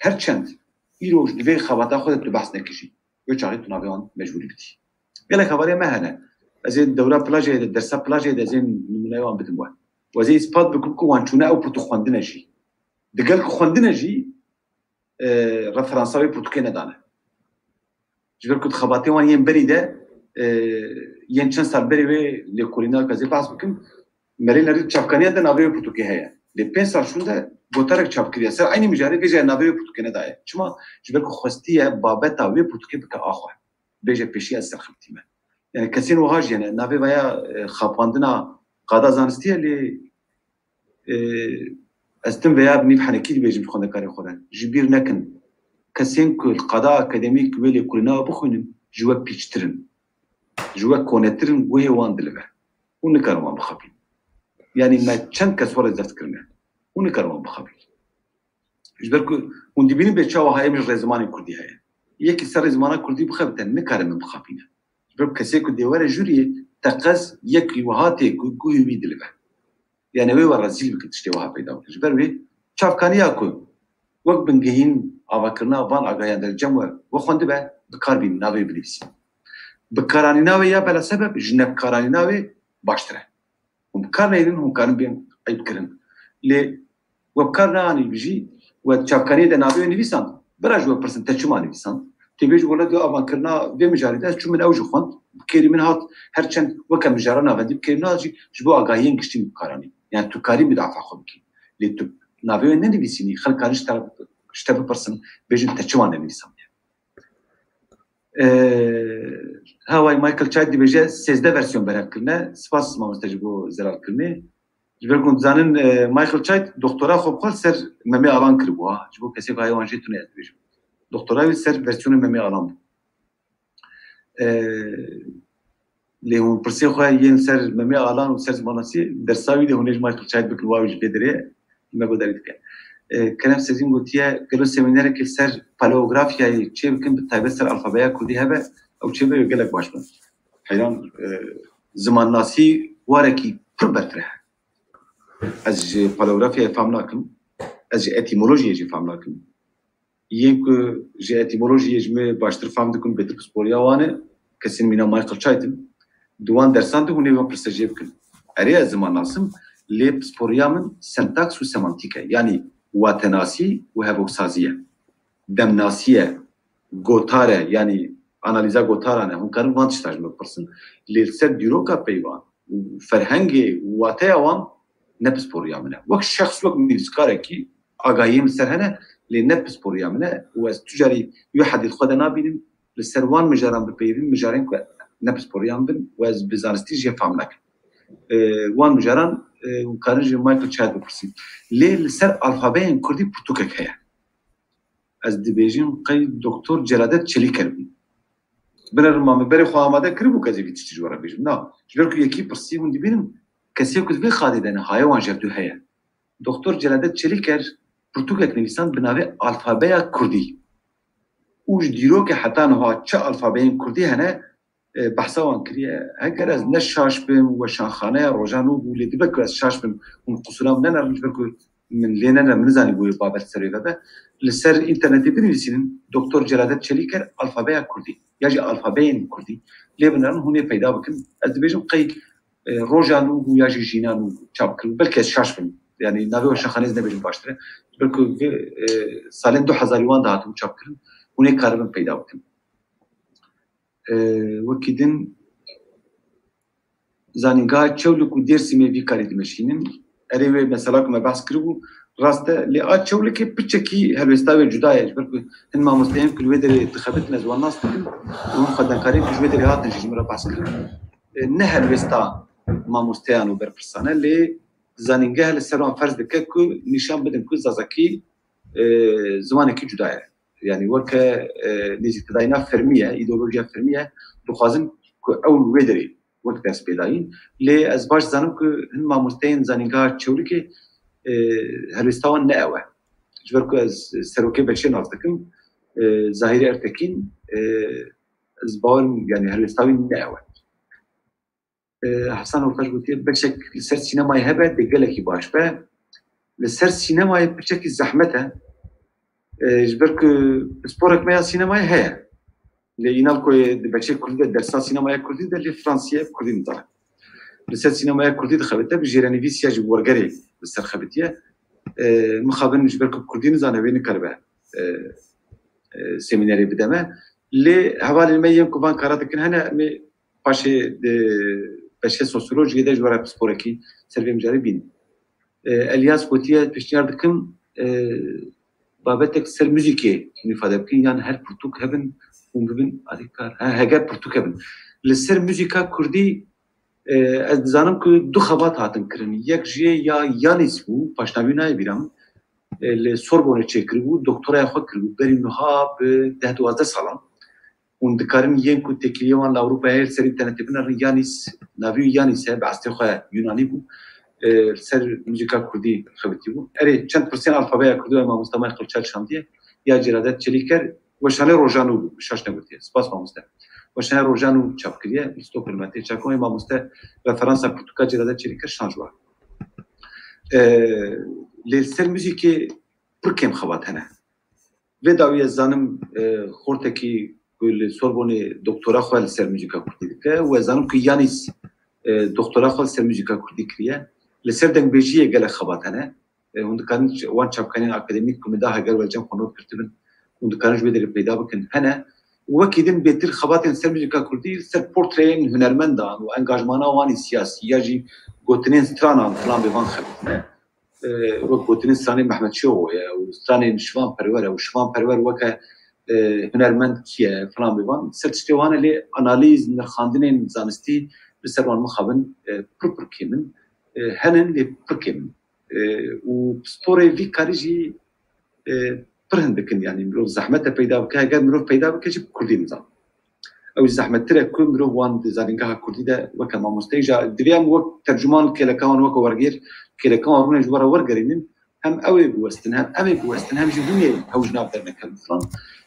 هرچند ایروش دوی خباتا خودت تو بحث نکشی وشاهد تنا بيان مجبوري بدي يلا خبري ما هنا ازين دورة بلاجة درسا بلاجة ازين نمونايوان بدن وان وزي اثبات بكم كو وانچونه او پرتو خوندنه جي دقل كو خوندنه جي رفرانساوي پرتوكي ندانه جبر كو خباتي وان ين بري ده ين چند سال بري وي لكولينا كازي باس بكم مرين ريد چاپكانيا ده ناوي پرتوكي هيا لي 5 سال شونده گوتارك چاپكريا سر عيني مجاري بيجي ناوي پرتوكي ندايه چما جبر كو خوستيه بابتا وي پرتوكي بك اخو بيجي پیشي از سر خبتيمه يعني كثير وهاج يعني نافي ويا خاباندنا قادا زانستيه اللي استم ويا بني بحنكي بيجي بخوند كاري خورن جبير نكن كسين كل قضاء اكاديميك ويلي كلنا بخونن جوا بيشترن جوا كونترن وهي وان دلبه ونكرم بخبي يعني ما چند كسور زفت كرنا ونكرم بخبي جبركو وندبين بيچاو هاي مش زمان كردي هاي يكي سر زمان كردي بخبتن نكرم بخبينا رب کسی که دیواره جوری تقص یکی وهاتی کوی میدله به یعنی وی ورزیل بکتشتی وها پیدا بکش بروی چافکانی اکو وقت بنگهین آوکرنا وان آگاهان در جمع و خونده به بکار بیم ناوی بنویسی بکارانی ناوی یا بلا سبب جنب کارانی ناوی باشتره هم بکار نیدن هم کارن بیم عیب کرن لی و بکار نانی بجی و چافکانی در ناوی نویسان براج و پرسنت چما نویسان تبيج ولد أبان كرنا بمجاريات شو من أوجه خند كريم من هات هرچند وكم مجارنا فدي كريم ناجي جبوا عقاين كشتي مكاراني يعني تو كريم بدافع خدك لتو نافيو إنني بيسيني خل كارش ترى شتبه برسن بيجن تشوان النسام هواي مايكل تشايد دي بيجي 16 فيرسيون براب كرنا سپاس ما مستجبو زرار كرنا جبر كنت زانن مايكل تشايد دكتوراه خوب خال سر ممي آلان كربوها جبو كسي غاية وانجي توني بيجو دكتوراه سر فيرسيون ممي آلان اللي هو برسي خواه ين سر ممي آلان وسر زماناسي درساوي دي هونيج مايكل تشايد بكرواويش بدري ما قدرت كان كلام سيزين قلتيا قالوا سيمينار كيف سر بالوغرافيا شيء يمكن بالتعبير سر الفابيا كردي هبه او شيء يقول لك باشمن حيران زمان ناسي واركي بربرتره از بالوغرافيا فهمناكم از اتيمولوجيا جي فهمناكم يمكن جي اتيمولوجيا جمع باشتر فهمتكم بيتر بسبوريا وانا كسين مينا مايكل تشايتن دوان درسان دو هوني برسجيبكم اريا زمان ناسم لي بسبوريا من سنتاكس وسيمانتيكا يعني واتناسي وهبوكسازية دمناسية غوتارة يعني أناليزا غوتارة هم كانوا وانتش ترجمة برسن للسر ديروكا بيوان فرهنجي واتيا وان نبس بوريا منه وقت شخص وقت ميزكارة كي آقايم السرهنة لنبس بوريا منه وستجاري يحدد خدا نابين للسر وان مجاران ببيرين مجارين نبس بوريا من وز بزانستيجي فاملك وان مجاران وكارنجي مايكل تشايد بپرسید لی سر الفابین کردی پرتوکک هیا از دبیجیم قی دکتر جلادت چلی کردی بنر ما بری خو آماده کربو کسی بیت چیز ورا بیشم نه جبر که یکی پرسی هندی بینم کسی که وی خالی دنه های وانجر دو هیا دکتر جلادت چلیکر پرتوگک نویسان بناوی الفابیا کردی اوج دیرو که حتی نه چه الفابیا کردی هنه بحثا وان کریه اگر از نشاش بیم و شانخانه روزانو بولی دیبک از شاش بیم اون قصورام نه نرمش برکو من لینه من زنی بوی بابت سری و به لسر اینترنتی بنویسین دکتر جلادت چلیکر الفابیا کردی یا جی الفابیا کردی لیبنان هونی پیدا بکن از بیشم قی روزانو و یا جی جینانو چاپ کرد بلکه شاش بیم یعنی نوی و شانخانه نبیشم باشتره بلکه سال 2001 دهاتم چاپ کرد هونی کارم پیدا بکن وكيدن زانيغا تشولك وديرسي مي في كاري دمشينن اريوي مثلا كما بحث كربو راست لي اتشولك بتشكي هلوستاوي جدايا بركو ان ما مستهم كل ويدر انتخابات نزوان ناس ومن خدان كاري مش ويدر هات جمره بحث كربو نهل وستا ما مستيانو برسانه لي زانيغا لسرون فرض دككو نشان بدن كو زازاكي زمانك جدايا يعني وكا نيزي تداينا فرمية ايديولوجيا فرمية بخوازن اول ويدري وقت درس بيداين لي از باش زانم كو هن ما مستين زانيغا تشوريكي هلوستاوان ناوه جبركو از سروكي بلشي نازدكم ظاهري ارتكين از باور يعني هلوستاوين ناوه حسن ورتاش قلت بشك لسر سينماي هبه دقلكي باش با لسر سينماي بشك زحمته جبرك سبورك ما سينماي هي اللي ينالكو بشي كردي درسا سينماي كردي اللي فرنسيه كردي نضال لسر سينماي كردي دخلتها بجيراني في سياج ورغري بس خبتيه مخابن جبرك كردي نزانه بين كربه سيميناري بدمه اللي حوالي الميم كوبان كاراتكن هنا باشي سوسيولوجي ده جوار سبوركي سيرفي مجربين الياس قوتيه بيشتغل دكم بابتك سر موسيقى نفاده بكين يعني هر برتوك هبن ومبين اديكار هاجر برتوك هبن لسر موسيقى كردي از زانم که دو خبات هاتن کرن یک جه یا یانیس بو پاشناوی بیرم لسوربونه چکری بو دکترای خود کرد بری نها به 10-12 سالان اون دکارن ین کو تکلیوان لاوروپا هر سری تنتبن یانیس ناوی یانیس به است خو یونانی بو سر موسیقا کردی خبتی بو اری چند پرسنت الفابیا کردی ما مستعمل قلچال شاندیه یا جرادت چلیکر و شانه روزانو بو شش نگوتی سپاس ما مستعمل و شانه روزانو چاپ کردیه استو کلماتی چاکوی ما مستعمل و فرانسا پرتغال جرادت چلیکر شانجوا لسر موسیقی پرکم خوات هنه و داوی زانم خورتکی کل سوربونه دکترا خو لسر موسیقا کردی که و زانم که یانیس دکترا خو لسر موسیقا کردی کریه لسر دنگ بیجیه گله خوات هنه اون کارن وان چاپ کنین اکادمیک کمیدا هگر ولجم خونوت کرتبن اون کارنج بدر پیدا بکن هنه وكيدن بيتر خباتين سرمجيكا كردي سر بورترين هنرمندان وانجاجمانا واني سياسي يجي قوتنين سترانا فلان بيفان خبتنا وقوتنين ستراني محمد شو وستراني شوان برور وشوان برور وكا هنرمند كيا فلان بيفان سرتشتوانا لي اناليز نخاندنين زانستي بسروان مخابن بروبركيمن هنن لي بروبركيمن وسبوري في كاريجي فرهن بكن يعني مروف زحمته پیدا بکه اگر مروف پیدا بکه چه کردی نظام او زحمت تره که مروف وان زادینگاه کردی ده وکه ما مستیجا دویم وقت ترجمان کلکان وکه ورگیر کلکان رونه جوارا ورگرینن هم اوی بوستن هم امی بوستن هم جهونی هوج ناب در نکل مثلا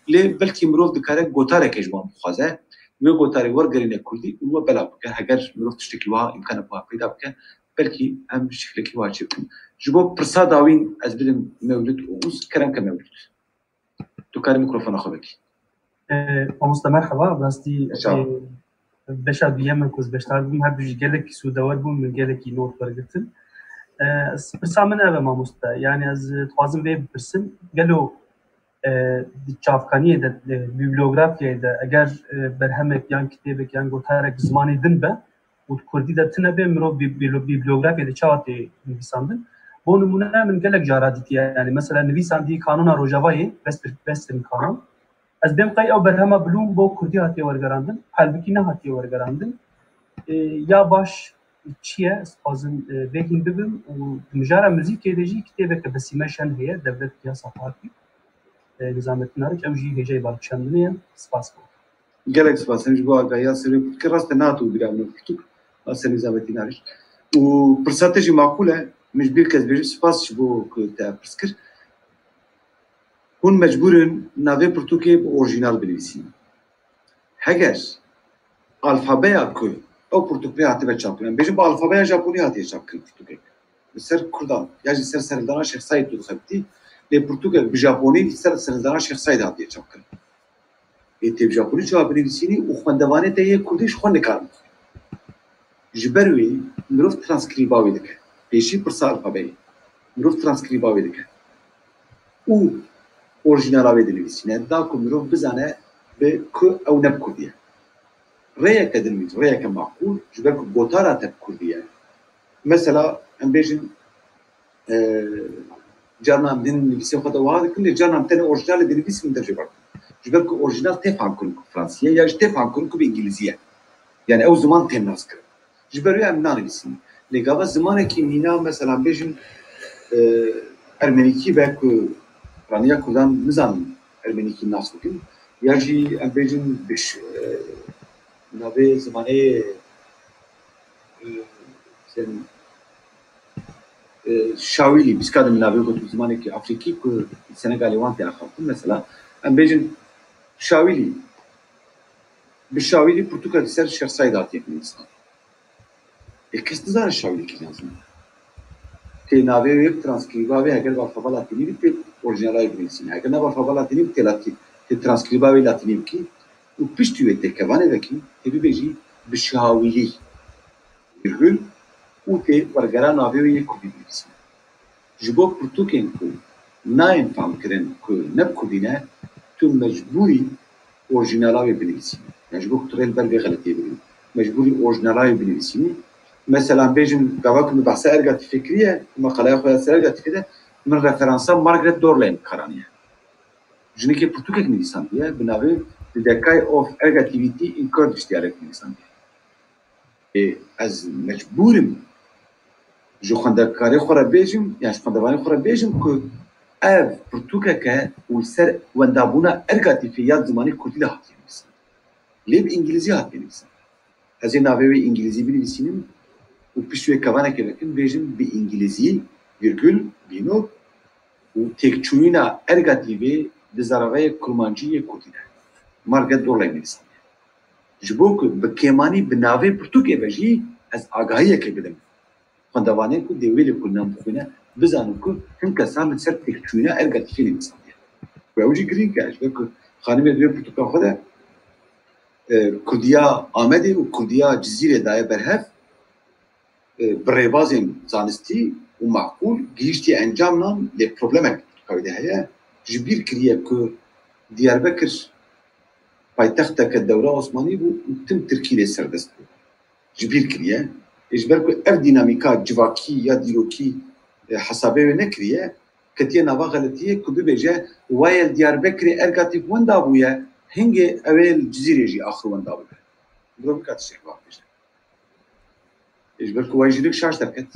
لی بلکی مروف دکاره گوتاره که جوان بخوازه و گوتاره ورگرینه کردی و بلا بکه اگر مروف تشتکی وها امکان بها پیدا بکه بلکی هم شکلکی واجب کن جبو پرسا داوین از بدم مولد اوز کرم که مولد تو کاری میکروفون خودکی مرحبا براستی بشار بیام کوز بشتار بیم هر بیش گلکی سوداور بیم من گلکی نوت برگرتن پرسا من اوه ماموستا یعنی از توازن وی برسن گلو چافکانیه ده بیبلیوگرافیه ده اگر برهمک یان کتابک یان گوتارک زمانی دن به و کردی ده تنبه مرو بیبلیوگرافیه ده چاوتی نویساندن بو نمونه من گلک جارادیتیه یعنی مثلا نویساندی قانون روجاوایی بس قانون از بیم قی او برهمه بلوم بو کردی هاتی ورگراندن حلبکی نه هاتی ورگراندن یا باش چیه اسپازن بگین ببم و مجاره موزیک دیجی کتابه که بسیمه شن هیه دولت یا صفاتی نظامت نارک اوجی هجای بالکشندنیه سپاس بود gelek spasem ji bo agaya serê ki rast nato biravne pirtûk asê nizameti nariş û pirsatê jî maqûl e min ji bir kes bêjim spas ji bo ku te pirs kir hûn mecbûrin navê pirtûkê bi orijinal binivîsîn heger alfabeya ku ew pirtûkê hatibe çapkirin bêjim bi alfabeya Japonî hatiye çapkirin pirtûkek li ser Kurdan ya jî ser serhildana Şex Saîd tu dixebitî lê pirtûkek bi Japonî li ser serhildana Şex Saîd hatiye çapkirin tê bi Japonî çawa binivîsînî û xwendevanê te yê Kurdî ji xwe nikarin ji ber wê mirov transkrîba wê dike pêşî pirsa alfabeyê mirov transkrîba wê dike û orijinala wê dinivîsîne da ku mirov bizane bi ku ew ne bi Kurdî ye rêyeke dinivîs rêyeke maqûl ji ber ku gotara te bi Kurdî ye mesela em bêjin carna em din nivîsê xwe de wiha dikin lê carna em tenê orijinalê dinivîsîn dercê bar ji ber ku orijinal tê fankirin ku Fransî ye ya ji tê fankirin ku bi îngilîzî ye yani ew ziman têm nas kirin ji ber wê em nanivîsîn lê gava zimanekî mîna mesela em bêjin ermenîkî be ku raniya Kurdan nizanin ermenîkî nas bikin ya jî em bêjin navê zimanê Şawîlî biskadim navê gotu zimanekî Afrikî ku Senegalê wan tê axaftin mesela em bêjin Şawîlî bi Şawîlî pirtûkek ser Şex Saîd hatiye binivîsîn kes dizane Şawîlî kî yazin tê navê wê bi transkrîba wê heger bi alfaba latînî bî tê orijinala wê binivîsîne heger ne bi alfaba latînî bî tê transkrîba wê latînî bikî û piştî wê tê kevanê vekî tê bibêjî bi Şawîlî virgül û tê wergera navê wê yê Kurdî binivîsîne ji bo pirtûkên ku nayên famkirin ku ne bi Kurdî ne tu mecbûrî orijinala wê binivîsîne yani ji bo ku tu rê ber vê xeletiyê bibînî mecbûrî orijinala wê binivîsînî mesela em bêjin gava ku min behsa ergatîfê kiriye meqaleya xwe ya ser ergatîfê de min referansa Margaret Dorley karaniye jinekê pirtûkek nivîsandiye bi navê The Decade of Ergativity in Kurdish diyalekt nivîsandiye ez mecbûrim ji xwendekarê xwe re bêjim yani ji xwendevanê xwe re bêjim ku ev pirtûkek e û ser wendabûna ergatîfê ya zimanê Kurdî de hatiye nivîsin lê bi îngilîzî hatiye nivîsin ez ê navê wê îngilîzî binivîsînim û pişt wê kevanekê vekin bêjim bi îngilîzî virgül bînok û têkçûyîna ergatîvê di zaraveyê kurmancî yê Kurdî de Margaret Dorley nivîsandiye ji bo ku bi kêmanî bi navê pirtûkê ve jî ez agahiyekê bidim xwendevanê ku dê wê lê Kurdinan bixwîne bizanin ku hin kesan li ser têkçûyîna ergatîfê nivîsandiye ku ew jî girîng e ji ber ku xanimê di wê pirtûka xwe de Kurdiya Amedê û Kurdiya Cizîrê daye berhev bi rêbazên zanistî û maqûl gihîştiye encamnan lê problemek pirtûka de heye ji bîr kiriye ku Diyarbekir paytexteke dewra Osmanî bû û tim Tirkî lê serdest bû ji bîr kiriye ji ber ku ev dînamîka civakî ya dîrokî hesabê wê nekiriye ketiye nava xeletiyê ku bibêje wayê Diyarbekirê ergatîv wenda bûye hingê ew ê li Cizîrê jî axir wenda bibe mirov bikate şêxva bêje ji ber ku way jîrik şaş derket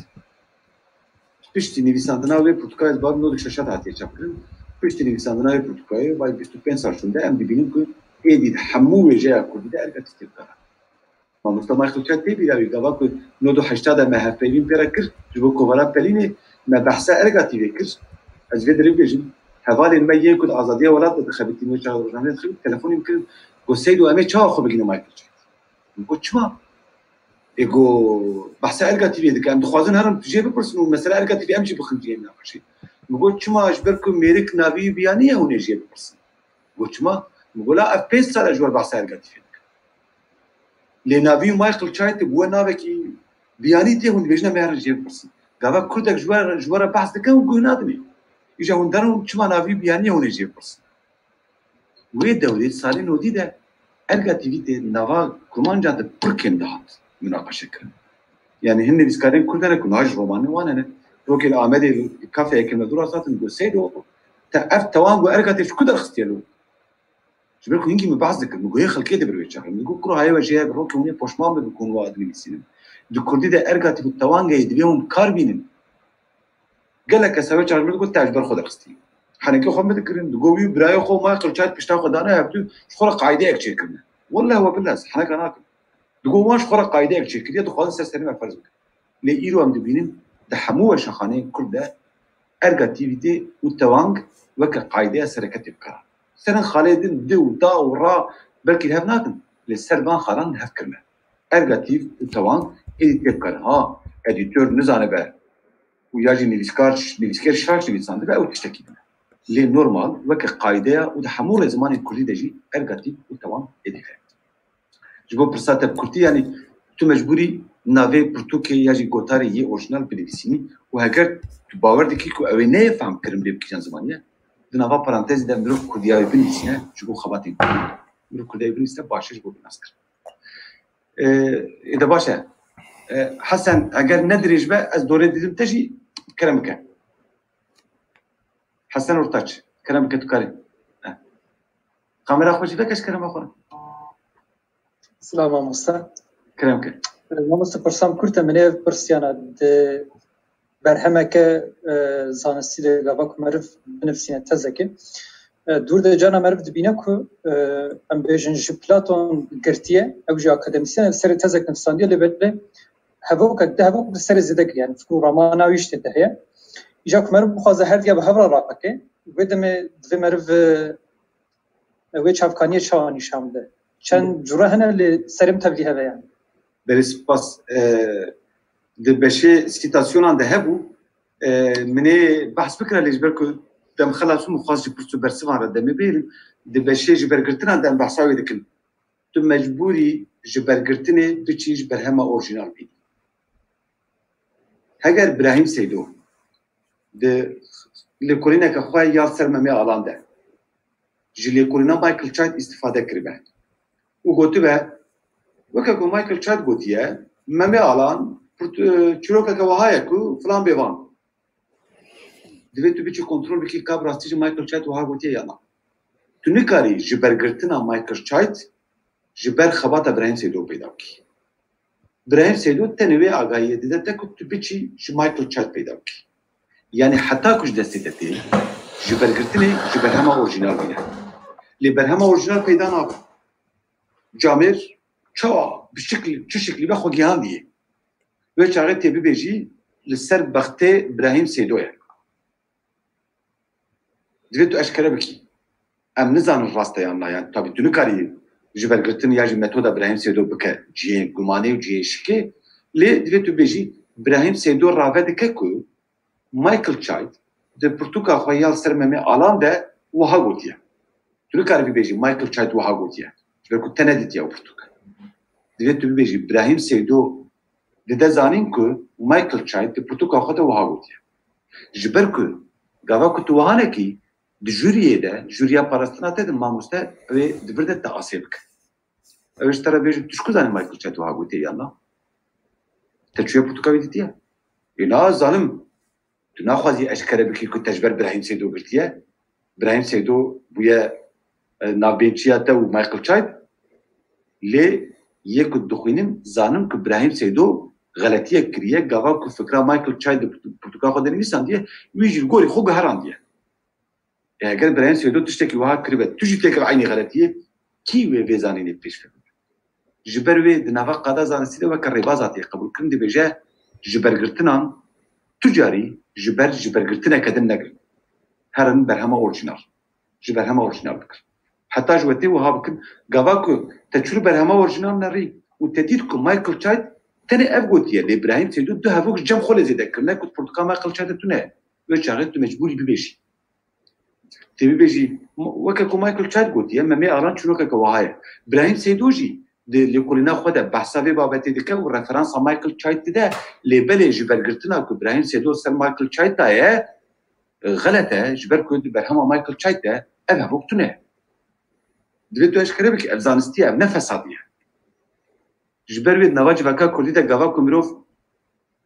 piştî nivîsandina wê pirtûka ez bar nodik şeşat hatiye çapkirin piştî nivîsandina wê pirtûkayê way 25 sal şûnde em dibînin ku êdî di hemû wêjeya Kurdî de ergatî tê bikare mamosta Michael tê bîravî gava ku nodu heşta de me hevpeyvîn pê re kir ji bo kovara pelînê me behsa ergatî vê kir ez vê derê bêjim hevalên me yê ku di azadiya welat de dixebitî me çawa rojnameyê dixebit telefonê kirin got Seydo em ê çawa xwe bigîne Michael got çima ego behsa ergatîvê dike em dixwazin herin tu jê bipirsin û mesela ergatîvê em jî bixin ciyê naqişê got çima ji ber ku mêrik navî biyaniye hûn ê jê bipirsin got çima gola ev 5 sal ji ber behsa ergatîvê dike lê navî Michael Çaytê bûye navekî biyanî tê hûn dibêjine me herin jê bipirsin gava Kurdek ji we re behs dikin û guh nadine îja hûn derin çima navî biyaniye hûn ê jê bipirsin wê dewrê salê nodî de ergatîvî tê nava kurmancan de pir kêm dihat münaqeşe kirin yani hin nivîskarên Kurd hene ku niha ji romanê wan hene rokê li Amedê kafeyeke me dûra satin got Seydo te ev tawan got ergatî ji ku derxistiye lo ji ber ku hingî min behs dikin min goyê xelkê de bir wê çaxin min got kuru haye ve jê rokê hûn ê poşman bibin ku hûn wa dinivîsînin di Kurdî de ergatî bi tawangeyê divê hûn kar bînin gelek kes ew çax min got te ji ber xwe derxistî henekê xwe me dikirin di got wî birayê xwe Michael Çayt pişta xwe dane hevdû ji xwe re qaîdeyek çêkirine والله هو بالله حنا كناكل دقوا واش خرق قاعده شكليه دخل سيستم فرز لي ايرو ام دبينين دحموا شخانه كلها ارغاتيفيتي والتوانغ وك قاعده سركه بكار سنه خالد دو دا ورا بلكي هفناكن للسربان خران هفكرنا ارغاتيف والتوانغ اديت بكار ها اديتور نزانه به وياجي نيفسكار شاش نيسان ده او تشتكي لي نورمال وك قاعده ودحموا زمان كل دجي ارغاتيف والتوانغ اديت جبو برسات بكرتي يعني تو مجبوري نافي برتوكي ياجي جوتاري يي اورجينال بنفسيني وهاجر باور دكي كو اوي نه فهم كرم لي بكيان زمانيه دنافا بارانتيز ده مرو كوديا بنفسيني جبو خباتين مرو كوديا بنفسيني باشش بو بناسكر اذا باشا حسن اگر ندريج بقى از دوره ديدم تجي كلامك حسن ورتاج كلامك تكاري كاميرا خوشي بكش كلام اخر سلام مصطفى كلامك مامۆستا پرسام کورتە منێ پرسیانە بەرهەمەکە زانستی لەگاوا کو مەرف بنفسینە تەزەکە دوور دەجارە مەرف دبینە کو ئەم بێژن ji Platon girtiye ew jî akademîsyen serê tezek nivîsandiye lê belê hevok bi serê zêde kiriye yani fikr û ramana wî ştê de heye îja ku meriv bixwaze her diya bi hevra raqeke wê demê divê meriv wê çavkaniyê çawa nîşan bide çend cure hene lê serim tevlî heve yani برسپاس دبشه سیتاسیون ده هبو منی بحث بکره لیش برکو دم خلاصو مخاص جبرتو برسوان را دمی بیرم دبشه جبرگرتنا دم بحثاوی دکن تو مجبوری جبرگرتنه بچی جبرهما اورجینال بید هگر ابراهیم سیدو ده لکولینه که خواه یاد سرممی آلان ده جی لکولینه مایکل چایت استفاده کرده و گوتو به وكاكو مايكل تشاد قوتيه مامي الان تشروكا كواهايكو فلان بيفان دبيتو بيتشو كنترول بكي كابرا ستيجي مايكل تشاد وها قوتيه يانا تنكاري جبرغرتنا مايكل تشاد جبر خباتا ابراهيم سيدو بيداوكي ابراهيم سيدو تنوي اغايه دي تكو تبيتشي مايكل تشاد بيداوكي يعني حتى كوش دستيتي جبرغرتني جبرهما اورجينال بيدا لي برهما اورجينال بيدا ناب جامير چوا بشكل چه شكل بخو جهان دي وش عرفت بيجي للسر بختي ابراهيم سيدويا دفيتو اشكال بكي ام نزان الراسته يعني طبعا تنكاري جبرغرتن ياجي ميثود ابراهيم سيدو بك جي غماني وجي شكي لي دفيتو بيجي ابراهيم سيدو رافد ككو مايكل تشايد de Portugal خويال سرممي الان ده وها غوتيا تنكاري بيجي مايكل تشايد وها غوتيا بكو تنديت يا Portugal دفيتو بيجي ابراهيم سيدو لده زانين كو مايكل تشايد دي برتوكا خطا وهاغوتيا جبركو غاوا كو توهانكي دي جوريه ده جوريا باراستناته دي ماموستا و دبرده تا اسيبك اوش ترى بيجي تشكو زانين مايكل تشايد وهاغوتيا يلا تشويه برتوكا بيديتيا يلا ظالم تناخذي اشكال بكي كو تجبر ابراهيم سيدو قلتيا ابراهيم سيدو بويا نابينشيا تا ومايكل تشايد لي يك الدخينم زانم كابراهيم سيدو غلطيه كريه غاوا كو فكره مايكل تشايد برتقال خدني نيسان دي ويجي الجوري خو هران دي اگر ابراهيم سيدو تشتكي وها كربت تجي تلك عيني غلطيه كي وي زانيني بيش جبروي دنافا قادا زان سيدو وكربازاتي قبول كرم دي بجا جبرغرتنا تجاري جبرغرتنا كدن نقل هرن برهما اورجينال جبرهما اورجينال بكر حتى جوتي وها بكن غاواكو تشرو برهما اورجينال نري وتديركو مايكل تشايد تاني افغوتيه لابراهيم سيدو دو هافوك جام خول زيدكرنا كنت برتقال مايكل تشايد تونه وشاغت مجبوري ببيشي تبي بيجي وكاكو مايكل تشايد قوتيه مامي اران شنو كواهاي ابراهيم سيدوجي اللي كلنا خدا بحسابي بابتي دكا وريفرنس مايكل تشايد ده اللي بلي جبرغرتنا كو ابراهيم سيدو سر مايكل تشايد ده غلطه جبركو برهما مايكل تشايد ده افهموك تونه دبيتو اشكره بك افزانستيه نفس عاديه جبروي نواج وكا كردي ده غوا كومروف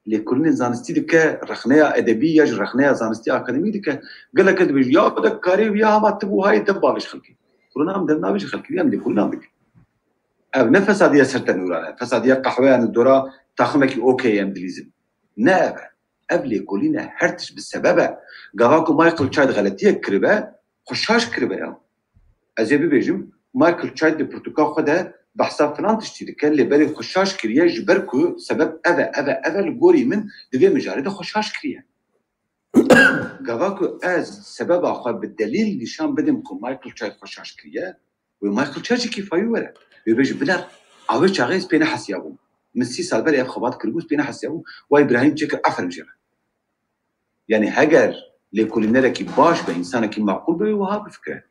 لكل زانستي دك رخنيه ادبيه رخنيه زانستي اكاديمي دك قال لك يا بدك كاري يا ما تبو هاي دبالش خلقي كلنا ام دبناش خلقي ام دي كلنا دك اب نفس عاديه سرت نورا نفس عاديه قهوه ان الدوره تخمك اوكي ام دليزم ناب قبل كلنا هرتش بالسبب غواكو مايكل تشايد غلطيه كربه خشاش كربه ازيبي بيجم مایکل چای د پروتوکول خو ده بحثا فلان تشتري كان اللي بالي خشاش كريا جبركو سبب اذا الجوري من دبي مجاري ده خشاش كريا قواكو از سبب اخو بالدليل نشان بدمكم مايكل تشاي خشاش كريا ومايكل تشاي كيف يورا يبيج بلار اوي شغيز بين حسيابو من 6 سال بالي خبات كربوس بين حسيابو وابراهيم تشك افرم جرا يعني هاجر لكل نركي باش بانسانك معقول به وهاب فكره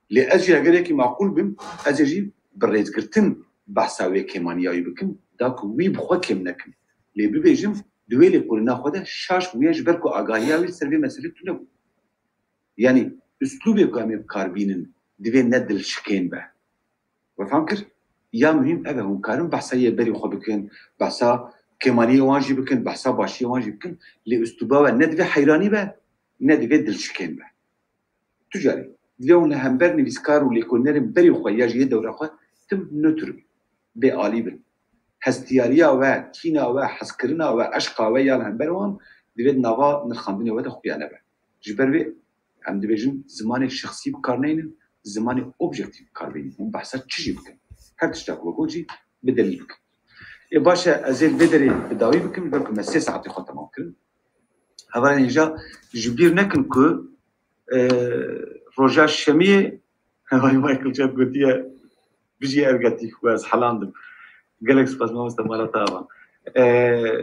لاجي هاجر معقول بم اجي بريز قرتن بحثاوي كيمانياوي بكن داك وي بخو كيمنكن لي بيجم دويلي قلنا خدا شاش وياش بركو اغاياوي سربي مساله تلو يعني اسلوبي كامي كاربينن ديفي ندل شكين به وفهمكر يا مهم ابا هم كارم بحثايه بري خو بكن بحثا كيمانيه واجي بكن بحثا باشي واجي بكن لي اسلوبا ندفي حيراني به ندفي دل شكين به تجاري اليوم همبر نفسكار ولي كنا بري خو ياجي دوره خو تم نوتر بعالي هستياريا و كينا و حسكرنا و اشقا و يال همبروان ديد نوا نخاندني و خويا نبا جبر هم ديجن زمان شخصي بكارنين زمان اوبجكتيف كاربين هم بحثات تشي بكن هر تشتاق وجوجي بدليل بكن يا باشا ازيل بدري بداوي بكن بكم 6 ساعات خاطر ممكن هذا نجا جبير نكن كو روجا الشميه هاي مايكل جاب قلت بيجي ارجعتي كويس حلاندم جالكس باس ما مستمره طبعا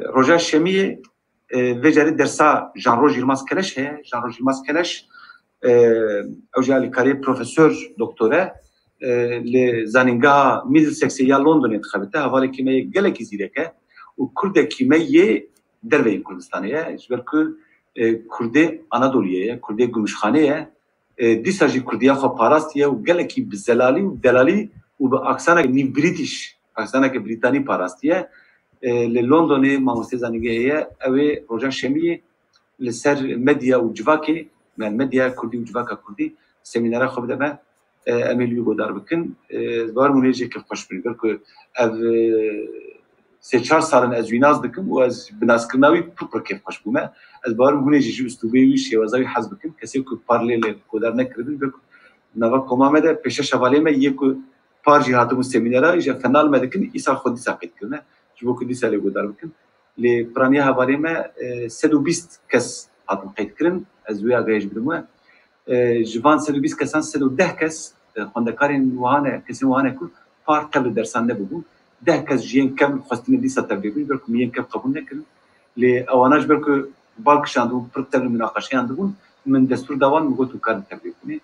روجا الشميه فيجاري درسا جان روجي ماسكلاش هي جان روجي ماسكلاش او جالي كاري بروفيسور دكتوراه لزانينغا ميدل سكسيا لندن انتخابتها هذا كيما جالك زيركه وكرد كيميه دربي كردستانيه جبركو كردي انادوليه كردي گمشخانه ديساجي كرديه خو باراستيه وجالك بالزلالي والدلالي وباكسانا ني بريتش اكسانا بريطاني باراستيه للندن ما مستزانيه هي او روجا شميه لسر ميديا وجواكي من ميديا كردي وجواكا كردي سيمينار خو بدما اميليو گودار بكن بار مونيجي كيف خوش بالكو اف سه 4 سالن از ویناز دکم و از بناسکرناوی پروپر کیف خوش بومه از بار مونیجی جو استوبی ویش وزاوی حزب بکن کسی کو پارلیل گودار نکردن بک نوا کومامده پیش شوالی ما یکو پارجی هاتم سمینارا اجا فنال مدکن ایسا خودی ساقط کنه جو کو دی سال گودار بکن لی پرانی حوالی ما 120 کس هاتم قید کرن از ویا گایج بدمه جوان 120 کسان 110 کس خوندکارین وهانه کسی وهانه کو پار قبل درسان نبودن ده کس جین کم خواستین دیسا تبلیغی برکو میان کم قبول نکردن لی اواناش برکو بالکش اندو پرکتر مناقشه اندون من دستور دوان مگوتو کار تبلیغ کنه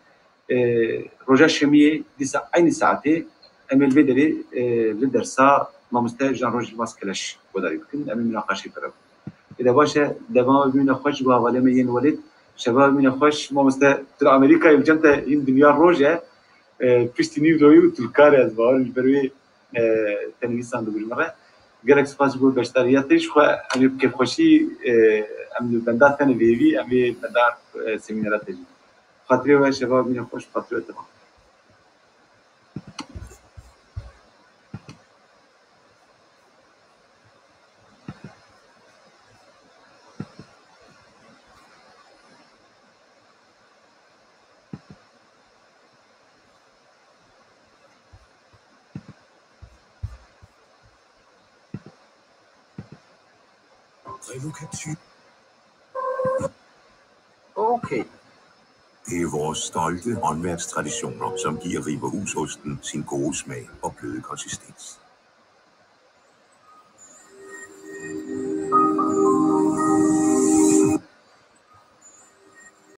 روجا شمیه دیسا عین ساعته امیل بدری لدرسا مامسته جان روج ماسکلش گذاری بکن امیل مناقشه برام اذا باشه دوام ببین خوش با حواله میین ولید شباب ببین خوش مامسته در امریکا یمجنت این دنیا روجه پشتینی رویو تلکار از باور بروی تنویسان دو مرة جالك سباس بقول بشترياتش خو أمي كيف خوشي أمي بندات أنا بيبي أمي بندات سيمينارات تجي خاطري وشباب من خوش خاطري تمام Okay. Det er vores stolte håndværkstraditioner, som giver Riberhusosten sin gode smag og bløde konsistens.